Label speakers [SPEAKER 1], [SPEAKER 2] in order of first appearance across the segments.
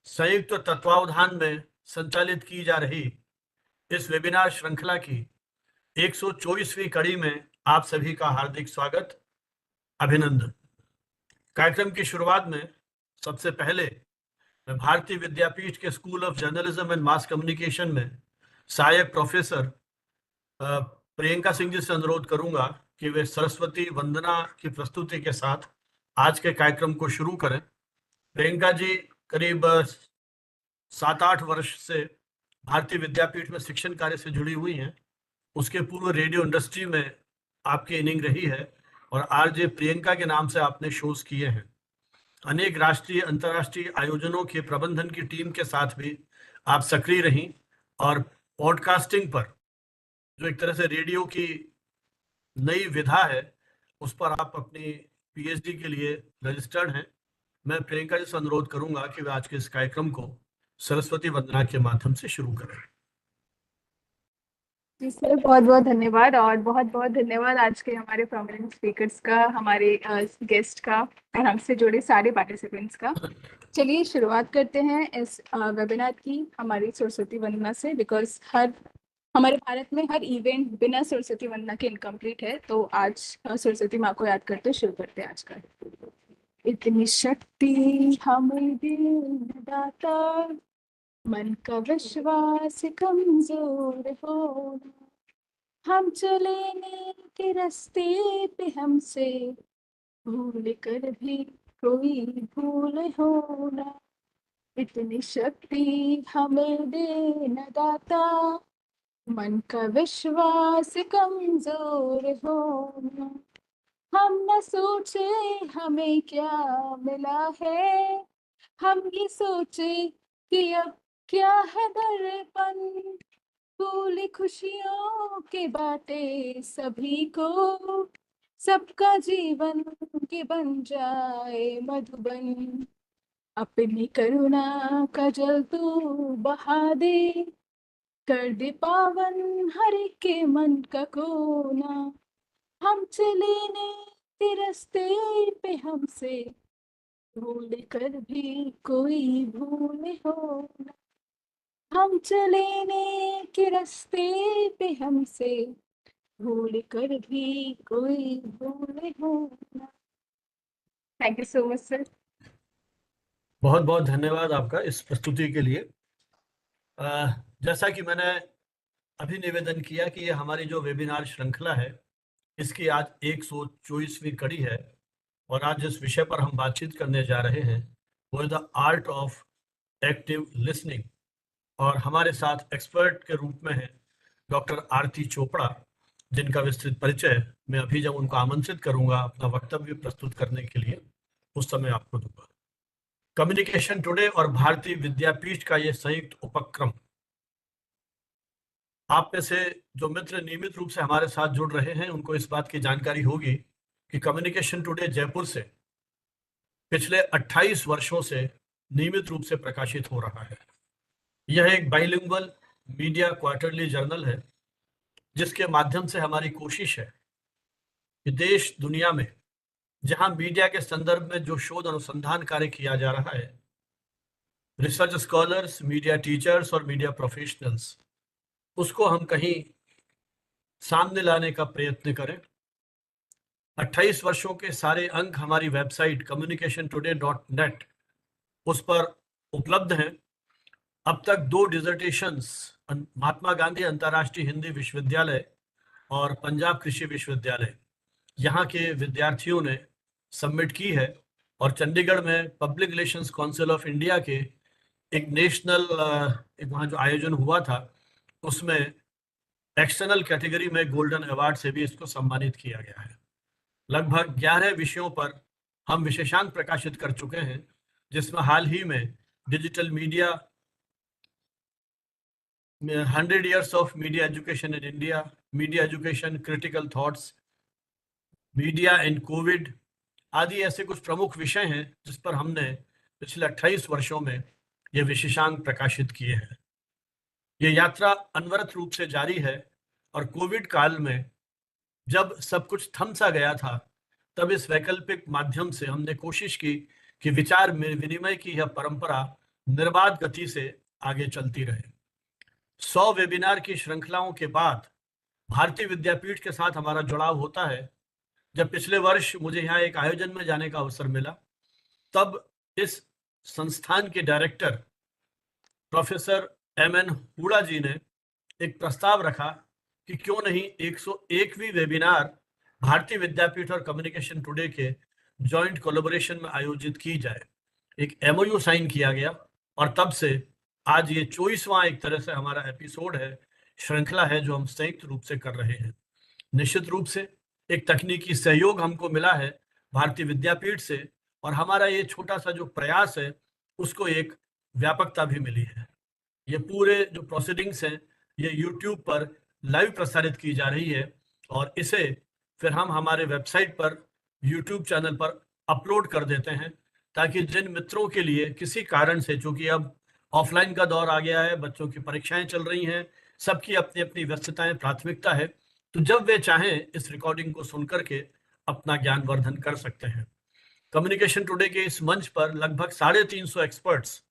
[SPEAKER 1] संयुक्त तत्वावधान में संचालित की जा रही इस वेबिनार श्रृंखला की 124वीं कड़ी में आप सभी का हार्दिक स्वागत, अभिनंदन। कार्यक्रम की शुरुआत में सबसे पहले मैं भारतीय विद्यापीठ के school of journalism and mass communication में सहायक प्रोफेसर प्रियंका सिंह जी से अनुरोध करूंगा कि वे सरस्वती वंदना की प्रस्तुति के साथ आज के कार्यक्रम को शुरू करें। प्रियंका जी करीब 7-8 वर्ष से भारतीय विद्यापीठ में शिक्षण कार्य से जुड़ी हुई हैं। उसके पूर्व रेडियो इंडस्ट्री में आपकी इनिंग रही है और आरजे प्रियंका के नाम से आपने शोज किए हैं। अनेक राष्ट्रीय अंतर्राष्ट्रीय आयोजनों के प्रबंधन की टीम के साथ भी आप सक्रिय रहीं और पॉडकास्टिंग पर, जो एक तरह से रेडियो की नई विधा है, उस पर आप अपनी पीएचडी के लिए रजिस्टर्ड हैं। मैं प्रियंका जी से अनुरोध करूंगा कि वे आज के इस कार्यक्रम को सरस्वती वंदना के माध्यम से शुरू करें।
[SPEAKER 2] जी सर, बहुत बहुत धन्यवाद और बहुत बहुत धन्यवाद आज के हमारे प्रोमिनेंट स्पीकर्स का, हमारे गेस्ट का और हमसे जुड़े सारे पार्टिसिपेंट्स का। चलिए शुरुआत करते हैं इस वेबिनार की हमारी सरस्वती वंदना से, बिकॉज हमारे भारत में हर इवेंट बिना सरस्वती वंदना के इनकम्प्लीट है। तो आज सरस्वती माँ को याद करते शुरू करते हैं आज का। इतनी शक्ति हमें दे दाता, मन का विश्वास कमजोर हो, हम चले नेक रास्ते पे, हमसे भूल कर भी कोई भूल हो ना। इतनी शक्ति हमें दे न दाता, मन का विश्वास कमजोर हो ना। हम न सोचे हमें क्या मिला है, हम ये सोचे कि अब क्या है दर्पण। फूल खुशियों के बाटे सभी को, सबका जीवन के बन जाए मधुबन। अपनी करुणा का जल तू बहा दे, कर दे पावन हर एक के मन का कोना। हम चले ने रास्ते पे, हमसे भूल कर भी कोई भूल हो ना। हम चले नेक रास्ते पे, हमसे भूल कर भी कोई भूल हो ना। Thank you so much sir.
[SPEAKER 1] बहुत बहुत धन्यवाद आपका इस प्रस्तुति के लिए। जैसा कि मैंने अभी निवेदन किया कि ये हमारी जो वेबिनार श्रृंखला है, इसकी आज 124वीं कड़ी है और आज जिस विषय पर हम बातचीत करने जा रहे हैं वो है the art of active listening. और हमारे साथ एक्सपर्ट के रूप में है डॉक्टर आरती चोपड़ा, जिनका विस्तृत परिचय मैं अभी जब उनको आमंत्रित करूंगा अपना वक्तव्य प्रस्तुत करने के लिए, उस समय आपको दूंगा। कम्युनिकेशन टुडे और भारतीय विद्यापीठ का यह संयुक्त उपक्रम, आप में से जो मित्र नियमित रूप से हमारे साथ जुड़ रहे हैं उनको इस बात की जानकारी होगी कि कम्युनिकेशन टुडे जयपुर से पिछले 28 वर्षों से नियमित रूप से प्रकाशित हो रहा है। यह एक बाइलिंगुअल मीडिया क्वार्टरली जर्नल है, जिसके माध्यम से हमारी कोशिश है कि देश दुनिया में जहां मीडिया के संदर्भ में जो शोध अनुसंधान कार्य किया जा रहा है, रिसर्च स्कॉलर्स, मीडिया टीचर्स और मीडिया प्रोफेशनल्स, उसको हम कहीं सामने लाने का प्रयत्न करें। 28 वर्षों के सारे अंक हमारी वेबसाइट communicationtoday.net उस पर उपलब्ध हैं। अब तक 2 डिसर्टेशंस महात्मा गांधी अंतर्राष्ट्रीय हिंदी विश्वविद्यालय और पंजाब कृषि विश्वविद्यालय, यहाँ के विद्यार्थियों ने सबमिट की है और चंडीगढ़ में public relations council of India के एक नेशनल वहाँ जो आयोजन हुआ था, उसमें एक्सटर्नल कैटेगरी में गोल्डन अवार्ड से भी इसको सम्मानित किया गया है। लगभग 11 विषयों पर हम विशेषांक प्रकाशित कर चुके हैं, जिसमें हाल ही में digital media, 100 years of media education in India, media education, critical thoughts, media and Covid आदि ऐसे कुछ प्रमुख विषय हैं जिस पर हमने पिछले 28 वर्षों में ये विशेषांक प्रकाशित किए हैं। ये यात्रा अनवरत रूप से जारी है और कोविड काल में जब सब कुछ थम सा गया था, तब इस वैकल्पिक माध्यम से हमने कोशिश की कि विचार में विनिमय की यह परंपरा निर्बाध गति से आगे चलती रहे। 100 वेबिनार की श्रृंखलाओं के बाद भारतीय विद्यापीठ के साथ हमारा जुड़ाव होता है। जब पिछले वर्ष मुझे यहाँ एक आयोजन में जाने का अवसर मिला, तब इस संस्थान के डायरेक्टर प्रोफेसर एमएन हुडा जी ने एक प्रस्ताव रखा कि क्यों नहीं 101वीं वेबिनार भारतीय विद्यापीठ और कम्युनिकेशन टुडे के जॉइंट कोलैबोरेशन में आयोजित की जाए। एक एमओयू साइन किया गया और तब से आज ये 24वां एक तरह से हमारा एपिसोड है, श्रृंखला है जो हम संयुक्त रूप से कर रहे हैं। निश्चित रूप से एक तकनीकी सहयोग हमको मिला है भारतीय विद्यापीठ से, और हमारा ये छोटा सा जो प्रयास है उसको एक व्यापकता भी मिली है। ये पूरे जो प्रोसीडिंग्स हैं ये यूट्यूब पर लाइव प्रसारित की जा रही है और इसे फिर हम हमारे वेबसाइट पर यूट्यूब चैनल पर अपलोड कर देते हैं, ताकि जिन मित्रों के लिए किसी कारण से, चूंकि अब ऑफलाइन का दौर आ गया है, बच्चों की परीक्षाएं चल रही हैं, सबकी अपनी अपनी व्यस्तताएं, प्राथमिकता है, तो जब वे चाहें इस रिकॉर्डिंग को सुन करके अपना ज्ञान वर्धन कर सकते हैं। कम्युनिकेशन टुडे के इस मंच पर लगभग 350 एक्सपर्ट्स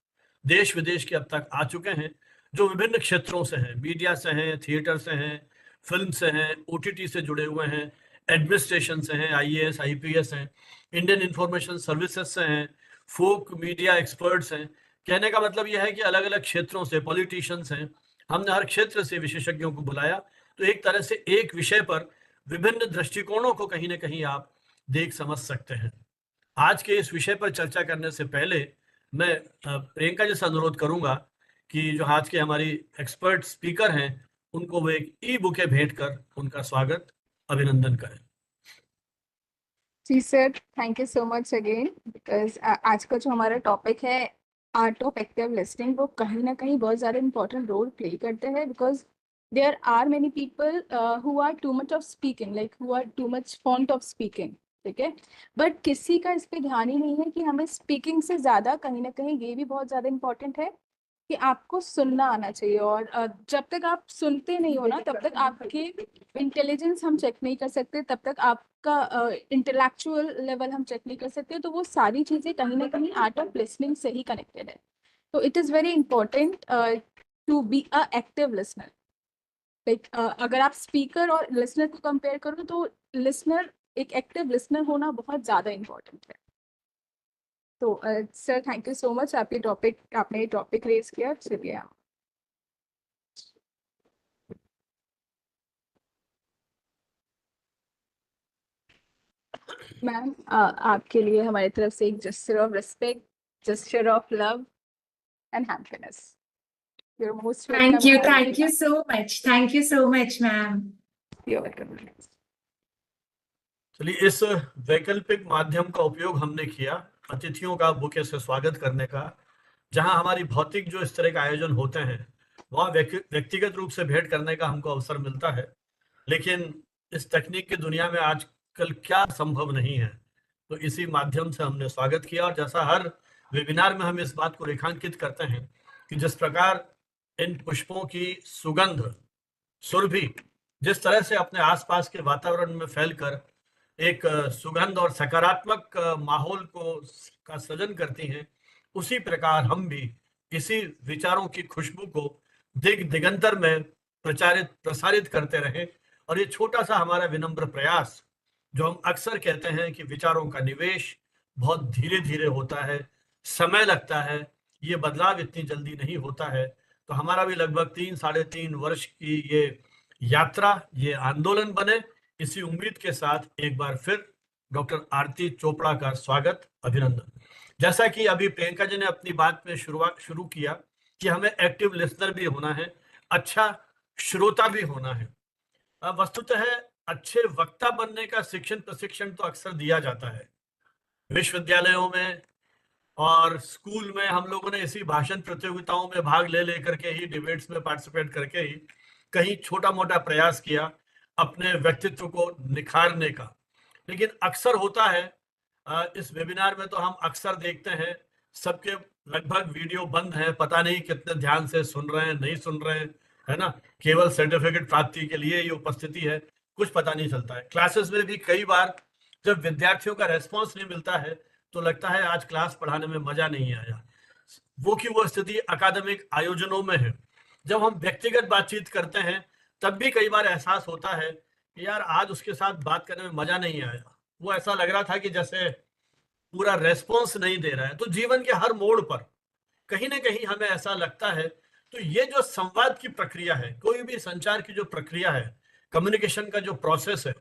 [SPEAKER 1] देश विदेश के अब तक आ चुके हैं, जो विभिन्न क्षेत्रों से हैं, मीडिया से हैं, थिएटर से हैं, फिल्म से हैं, ओटीटी से जुड़े हुए हैं, एडमिनिस्ट्रेशन से हैं, आईएएस आईपीएस हैं, इंडियन इंफॉर्मेशन सर्विसेज से हैं, फोक मीडिया एक्सपर्ट्स हैं। कहने का मतलब यह है कि अलग अलग क्षेत्रों से पॉलिटिशियंस हैं। हमने हर क्षेत्र से विशेषज्ञों को बुलाया, तो एक तरह से एक विषय पर विभिन्न दृष्टिकोणों को कहीं ना कहीं आप देख समझ सकते हैं। आज के इस विषय पर चर्चा करने से पहले मैं प्रियंका जी से अनुरोध करूंगा कि जो आज के हमारी एक्सपर्ट स्पीकर हैं उनको वो एक ई बुके भेंट कर उनका स्वागत अभिनंदन करें।
[SPEAKER 2] जी sir, thank you so much again, because आज का जो हमारा टॉपिक है आर्ट ऑफ एक्टिव लिसनिंग, वो कहीं ना कहीं बहुत ज़्यादा इंपॉर्टेंट रोल प्ले करते हैं, because there are many people who are too much of speaking, like who are too much fond of speaking, ठीक है, बट किसी का इस पे ध्यान ही नहीं है कि हमें स्पीकिंग से ज़्यादा कहीं ना कहीं ये भी बहुत ज़्यादा इंपॉर्टेंट है कि आपको सुनना आना चाहिए। और जब तक आप सुनते नहीं हो ना, तब तक आपके इंटेलिजेंस हम चेक नहीं कर सकते, तब तक आपका इंटेलेक्चुअल लेवल हम चेक नहीं कर सकते। तो वो सारी चीज़ें कहीं ना कहीं आर्ट ऑफ लिसनिंग से ही कनेक्टेड है। तो it is very important to be a active listener. Like अगर आप स्पीकर और लिसनर को कंपेयर करो, तो लिसनर, एक एक्टिव लिसनर होना बहुत ज़्यादा इंपॉर्टेंट है। तो sir, thank you so much, आपने ये टॉपिक रेज किया। चलिए आप। मैम, आपके लिए हमारी तरफ से एक gesture of respect, gesture of love and happiness. You're most welcome.
[SPEAKER 3] Thank you so much, ma'am.
[SPEAKER 2] You're welcome.
[SPEAKER 1] चलिए, इस वैकल्पिक माध्यम का उपयोग हमने किया अतिथियों का बुके से स्वागत करने का। जहां हमारी भौतिक जो इस तरह के आयोजन होते हैं वहां व्यक्तिगत रूप से भेंट करने का हमको अवसर मिलता है, लेकिन इस तकनीक की दुनिया में आजकल क्या संभव नहीं है, तो इसी माध्यम से हमने स्वागत किया। और जैसा हर वेबिनार में हम इस बात को रेखांकित करते हैं कि जिस प्रकार इन पुष्पों की सुगंध, सुरभि जिस तरह से अपने आसपास के वातावरण में फैलकर एक सुगंध और सकारात्मक माहौल का सृजन करती हैं, उसी प्रकार हम भी इसी विचारों की खुशबू को दिगंतर में प्रसारित करते रहें। और ये छोटा सा हमारा विनम्र प्रयास, जो हम अक्सर कहते हैं कि विचारों का निवेश बहुत धीरे धीरे होता है, समय लगता है, ये बदलाव इतनी जल्दी नहीं होता है, तो हमारा भी लगभग 3-3.5 वर्ष की ये यात्रा, ये आंदोलन बने, इसी उम्मीद के साथ एक बार फिर डॉक्टर आरती चोपड़ा का स्वागत, अभिनंदन। जैसा कि अभी प्रियंका जी ने अपनी बात में शुरू किया कि हमें एक्टिव लिसनर भी होना है, अच्छा श्रोता भी होना है। वस्तुतः अच्छे वक्ता बनने का प्रशिक्षण तो अक्सर दिया जाता है विश्वविद्यालयों में और स्कूल में। हम लोगों ने इसी भाषण प्रतियोगिताओं में भाग ले लेकर के ही, डिबेट्स में पार्टिसिपेट करके ही कहीं छोटा मोटा प्रयास किया अपने व्यक्तित्व को निखारने का। लेकिन अक्सर होता है, इस वेबिनार में तो हम अक्सर देखते हैं सबके लगभग वीडियो बंद है, पता नहीं कितने ध्यान से सुन रहे हैं, नहीं सुन रहे हैं, है ना, केवल सर्टिफिकेट प्राप्ति के लिए ये उपस्थिति है, कुछ पता नहीं चलता है। क्लासेस में भी कई बार जब विद्यार्थियों का रेस्पॉन्स नहीं मिलता है तो लगता है आज क्लास पढ़ाने में मजा नहीं आया। वो की वो स्थिति अकादमिक आयोजनों में है। जब हम व्यक्तिगत बातचीत करते हैं तब भी कई बार एहसास होता है कि यार आज उसके साथ बात करने में मजा नहीं आया, वो ऐसा लग रहा था कि जैसे पूरा रेस्पॉन्स नहीं दे रहा है। तो जीवन के हर मोड़ पर कहीं ना कहीं हमें ऐसा लगता है। तो ये जो संवाद की प्रक्रिया है, कोई भी संचार की जो प्रक्रिया है, कम्युनिकेशन का जो प्रोसेस है,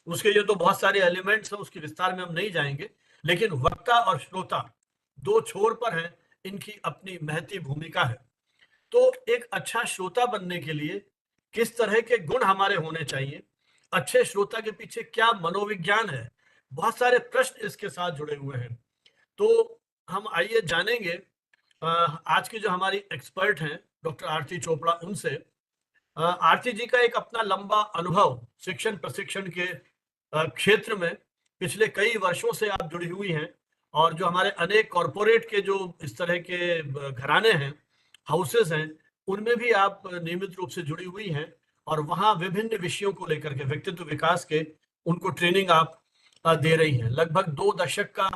[SPEAKER 1] उसके ये तो बहुत सारे एलिमेंट्स हैं, उसके विस्तार में हम नहीं जाएंगे। लेकिन वक्ता और श्रोता दो छोर पर हैं, इनकी अपनी महती भूमिका है। तो एक अच्छा श्रोता बनने के लिए किस तरह के गुण हमारे होने चाहिए, अच्छे श्रोता के पीछे क्या मनोविज्ञान है, बहुत सारे प्रश्न इसके साथ जुड़े हुए हैं। तो हम आइए जानेंगे आज की जो हमारी एक्सपर्ट हैं डॉक्टर आरती चोपड़ा, उनसे। आरती जी का एक अपना लंबा अनुभव शिक्षण प्रशिक्षण के क्षेत्र में पिछले कई वर्षों से आप जुड़ी हुई हैं, और जो हमारे अनेक कॉरपोरेट के जो इस तरह के घराने हैं, हाउसेस हैं, उनमें भी आप नियमित रूप से जुड़ी हुई हैं, और वहाँ विभिन्न विषयों को लेकर के व्यक्तित्व विकास के उनको ट्रेनिंग आप दे रही हैं। लगभग 2 दशक का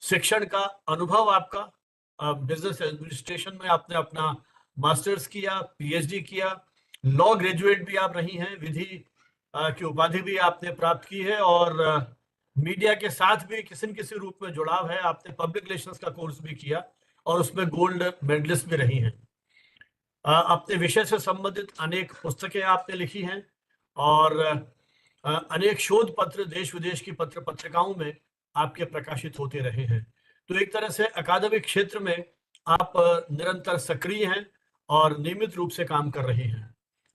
[SPEAKER 1] शिक्षण का अनुभव आपका, बिजनेस एडमिनिस्ट्रेशन में आपने अपना मास्टर्स किया, पीएचडी किया, लॉ ग्रेजुएट भी आप रही हैं, विधि की उपाधि भी आपने प्राप्त की है, और मीडिया के साथ भी किसी न किसी रूप में जुड़ाव है। आपने पब्लिक रिलेशंस का कोर्स भी किया और उसमें गोल्ड मेडलिस्ट भी रही हैं। अपने विषय से संबंधित अनेक पुस्तकें आपने लिखी हैं, और अनेक शोध पत्र देश विदेश की पत्र पत्रिकाओं में आपके प्रकाशित होते रहे हैं। तो एक तरह से अकादमिक क्षेत्र में आप निरंतर सक्रिय हैं और नियमित रूप से काम कर रही हैं।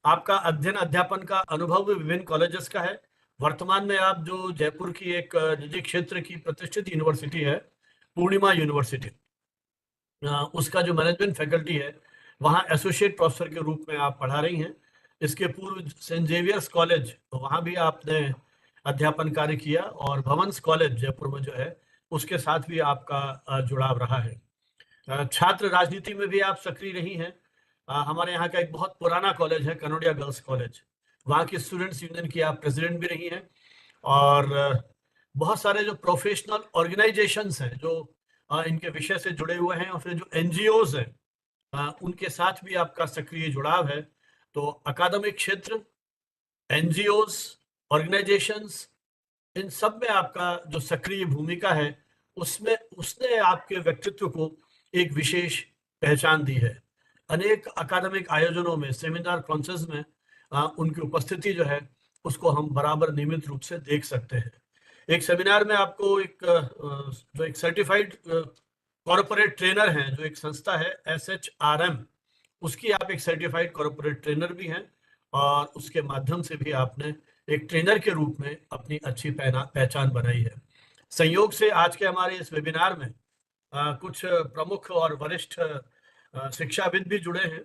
[SPEAKER 1] आपका अध्ययन अध्यापन का अनुभव भी विभिन्न कॉलेजेस का है। वर्तमान में आप जो जयपुर की एक निजी क्षेत्र की प्रतिष्ठित यूनिवर्सिटी है, पूर्णिमा यूनिवर्सिटी, उसका जो मैनेजमेंट फैकल्टी है, वहाँ एसोसिएट प्रोफेसर के रूप में आप पढ़ा रही हैं। इसके पूर्व सेंट जेवियर्स कॉलेज, तो वहाँ भी आपने अध्यापन कार्य किया, और भवंस कॉलेज जयपुर में जो है उसके साथ भी आपका जुड़ाव रहा है। छात्र राजनीति में भी आप सक्रिय रही हैं। हमारे यहाँ का एक बहुत पुराना कॉलेज है कनोडिया गर्ल्स कॉलेज, वहाँ की स्टूडेंट्स यूनियन की आप प्रेसिडेंट भी रही हैं, और बहुत सारे जो प्रोफेशनल ऑर्गेनाइजेशंस हैं जो इनके विषय से जुड़े हुए हैं, और फिर जो एनजीओज हैं उनके साथ भी आपका सक्रिय जुड़ाव है। तो अकादमिक क्षेत्र, एनजीओज, ऑर्गेनाइजेशंस, इन सब में आपका जो सक्रिय भूमिका है, उसमें उसने आपके व्यक्तित्व को एक विशेष पहचान दी है। अनेक अकादमिक आयोजनों में, सेमिनार कॉन्फ्रेंस में उनकी उपस्थिति जो है उसको हम बराबर नियमित रूप से देख सकते हैं। एक सेमिनार में आपको जो एक सर्टिफाइड कॉर्पोरेट ट्रेनर हैं, जो एक संस्था है SHRM, उसकी आप एक सर्टिफाइड कॉर्पोरेट ट्रेनर भी हैं, और उसके माध्यम से भी आपने एक ट्रेनर के रूप में अपनी अच्छी पहचान बनाई है। संयोग से आज के हमारे इस वेबिनार में कुछ प्रमुख और वरिष्ठ शिक्षाविद भी जुड़े हैं।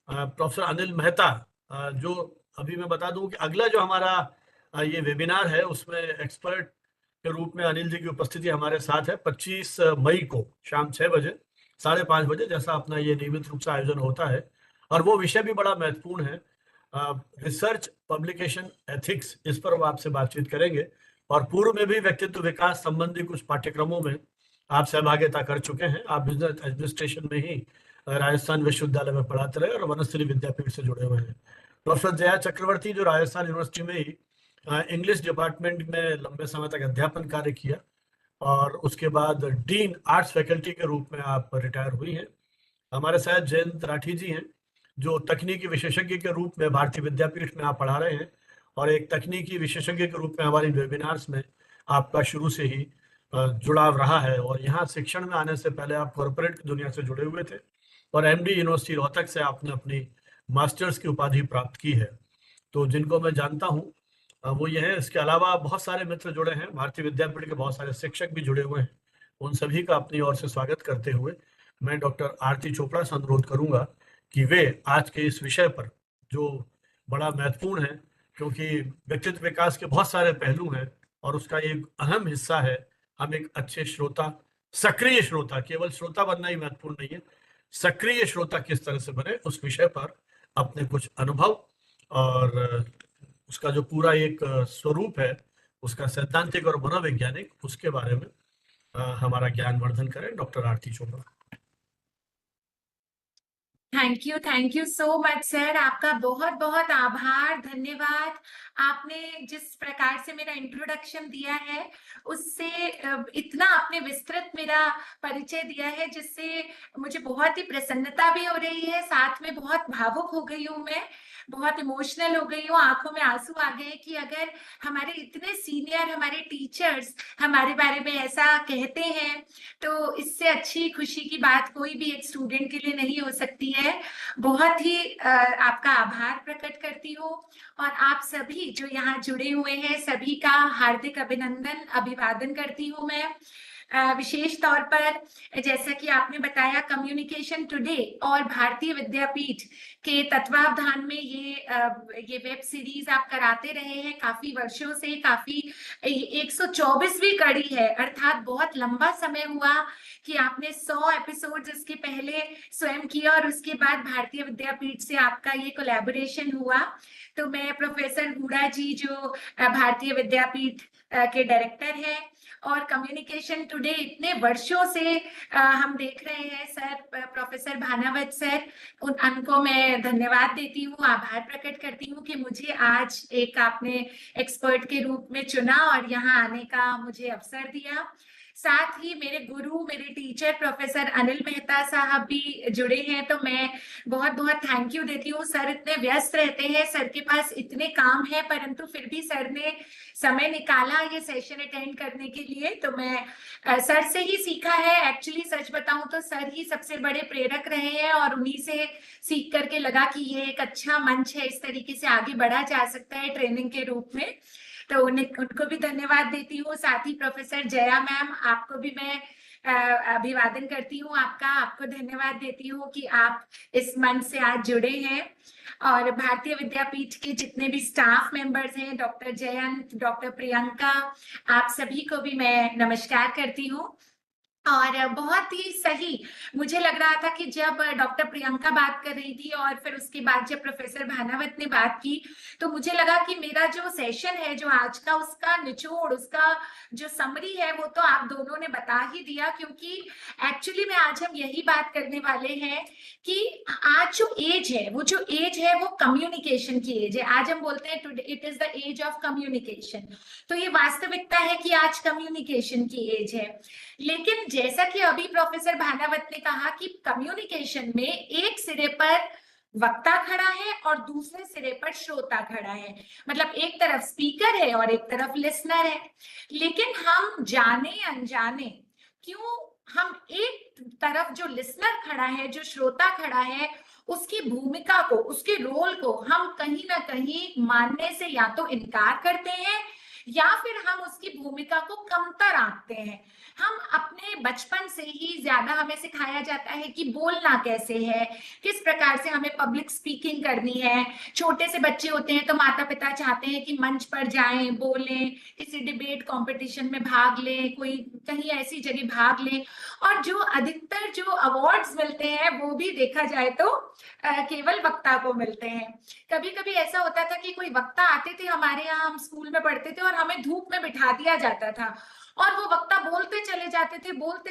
[SPEAKER 1] प्रोफेसर अनिल मेहता, जो अभी मैं बता दूं कि अगला जो हमारा ये वेबिनार है उसमें एक्सपर्ट के रूप में अनिल जी की उपस्थिति हमारे साथ है 25 मई को शाम 6 बजे, 5:30 बजे, जैसा अपना ये नियमित रूप से आयोजन होता है। और वो विषय भी बड़ा महत्वपूर्ण है, रिसर्च पब्लिकेशन एथिक्स, इस पर वो आपसे बातचीत करेंगे। और पूर्व में भी व्यक्तित्व विकास संबंधी कुछ पाठ्यक्रमों में आप सहभागिता कर चुके हैं। आप बिजनेस एडमिनिस्ट्रेशन में ही राजस्थान विश्वविद्यालय में पढ़ाते रहे और वनस्थली विद्यापीठ से जुड़े हुए हैं। प्रोफेसर जया चक्रवर्ती, जो राजस्थान यूनिवर्सिटी में ही इंग्लिश डिपार्टमेंट में लंबे समय तक अध्यापन कार्य किया, और उसके बाद डीन आर्ट्स फैकल्टी के रूप में आप रिटायर हुई हैं। हमारे साथ जयंत राठी जी हैं, जो तकनीकी विशेषज्ञ के रूप में भारतीय विद्यापीठ में आप पढ़ा रहे हैं, और एक तकनीकी विशेषज्ञ के रूप में हमारी वेबिनार्स में आपका शुरू से ही जुड़ाव रहा है। और यहाँ शिक्षण में आने से पहले आप कॉर्पोरेट दुनिया से जुड़े हुए थे, और MD यूनिवर्सिटी रोहतक से आपने अपनी मास्टर्स की उपाधि प्राप्त की है। तो जिनको मैं जानता हूँ वो ये है। इसके अलावा बहुत सारे मित्र जुड़े हैं, भारतीय विद्यापीठ के बहुत सारे शिक्षक भी जुड़े हुए हैं। उन सभी का अपनी ओर से स्वागत करते हुए मैं डॉक्टर आरती चोपड़ा से अनुरोध करूंगा कि वे आज के इस विषय पर, जो बड़ा महत्वपूर्ण है क्योंकि व्यक्तित्व विकास के बहुत सारे पहलू हैं और उसका एक अहम हिस्सा है हम एक अच्छे श्रोता, सक्रिय श्रोता, केवल श्रोता बनना ही महत्वपूर्ण नहीं है, सक्रिय श्रोता किस तरह से बने, उस विषय पर अपने कुछ अनुभव और उसका जो पूरा एक स्वरूप है, उसका सैद्धांतिक और मनोवैज्ञानिक, उसके बारे में हमारा ज्ञानवर्धन करें doctor Aarti Chopra.
[SPEAKER 3] Thank you so much sir. आपका बहुत बहुत आभार, धन्यवाद। आपने जिस प्रकार से मेरा इंट्रोडक्शन दिया है उससे इतना आपने विस्तृत मेरा परिचय दिया है जिससे मुझे बहुत ही प्रसन्नता भी हो रही है, साथ में बहुत भावुक हो गई हूँ, मैं बहुत इमोशनल हो गई हूँ, आंखों में आंसू आ गए कि अगर हमारे इतने सीनियर हमारे टीचर्स हमारे बारे में ऐसा कहते हैं तो इससे अच्छी खुशी की बात कोई भी एक स्टूडेंट के लिए नहीं हो सकती है। बहुत ही आपका आभार प्रकट करती हूँ और आप सभी जो यहाँ जुड़े हुए हैं सभी का हार्दिक अभिनंदन अभिवादन करती हूँ मैं। विशेष तौर पर जैसा कि आपने बताया, कम्युनिकेशन टुडे और भारतीय विद्यापीठ के तत्वावधान में ये वेब सीरीज आप कराते रहे हैं काफी वर्षों से, काफी 124वीं कड़ी है, अर्थात बहुत लंबा समय हुआ कि आपने 100 एपिसोड्स इसके पहले स्वयं किया और उसके बाद भारतीय विद्यापीठ से आपका ये कोलैबोरेशन हुआ। तो मैं प्रोफेसर हुडा जी जो भारतीय विद्यापीठ के डायरेक्टर हैं और कम्युनिकेशन टुडे इतने वर्षों से हम देख रहे हैं सर, प्रोफेसर भानावत सर, उनको मैं धन्यवाद देती हूँ, आभार प्रकट करती हूँ कि मुझे आज एक आपने एक्सपर्ट के रूप में चुना और यहाँ आने का मुझे अवसर दिया। साथ ही मेरे गुरु, मेरे टीचर प्रोफेसर अनिल मेहता साहब भी जुड़े हैं, तो मैं बहुत बहुत थैंक यू देती हूँ। सर इतने व्यस्त रहते हैं, सर के पास इतने काम है, परंतु फिर भी सर ने समय निकाला ये सेशन अटेंड करने के लिए। तो मैं सर से ही सीखा है, एक्चुअली सच बताऊं तो सर ही सबसे बड़े प्रेरक रहे हैं और उन्हीं से सीख करके लगा कि ये एक अच्छा मंच है, इस तरीके से आगे बढ़ा जा सकता है ट्रेनिंग के रूप में। तो उनको भी धन्यवाद देती हूँ। साथ ही प्रोफेसर जया मैम, आपको भी मैं अभिवादन करती हूँ, आपको धन्यवाद देती हूँ कि आप इस मंच से आज जुड़े हैं। और भारतीय विद्यापीठ के जितने भी स्टाफ मेंबर्स हैं, डॉक्टर जयंत, डॉक्टर प्रियंका, आप सभी को भी मैं नमस्कार करती हूँ। और बहुत ही सही मुझे लग रहा था कि जब डॉक्टर प्रियंका बात कर रही थी और फिर उसके बाद जब प्रोफेसर भानावत ने बात की, तो मुझे लगा कि मेरा जो सेशन है जो आज का, उसका निचोड़, उसका जो समरी है वो तो आप दोनों ने बता ही दिया। क्योंकि एक्चुअली में आज हम यही बात करने वाले हैं कि आज जो एज है वो कम्युनिकेशन की एज है। आज हम बोलते हैं today it is the age of communication. तो ये वास्तविकता है कि आज कम्युनिकेशन की एज है। लेकिन जैसा कि अभी प्रोफेसर भानावत ने कहा कि कम्युनिकेशन में एक सिरे पर वक्ता खड़ा है और दूसरे सिरे पर श्रोता खड़ा है, मतलब एक तरफ स्पीकर है और एक तरफ लिसनर है। लेकिन हम जाने अनजाने क्यों हम एक तरफ जो लिसनर खड़ा है, जो श्रोता खड़ा है, उसकी भूमिका को, उसके रोल को हम कहीं ना कहीं मानने से या तो इनकार करते हैं या फिर हम उसकी भूमिका को कमतर आंकते हैं। हम अपने बचपन से ही ज्यादा हमें सिखाया जाता है कि बोलना कैसे है, किस प्रकार से हमें पब्लिक स्पीकिंग करनी है। छोटे से बच्चे होते हैं तो माता पिता चाहते हैं कि मंच पर जाएं, बोलें, किसी डिबेट कंपटीशन में भाग लें, कोई कहीं ऐसी जगह भाग लें। और जो अधिकतर जो अवार्ड्स मिलते हैं वो भी देखा जाए तो केवल वक्ता को मिलते हैं। कभी कभी ऐसा होता था कि कोई वक्ता आते थे हमारे यहाँ, हम स्कूल में पढ़ते थे और हमें धूप में बिठा दिया जाता था और वो वक्ता बोलते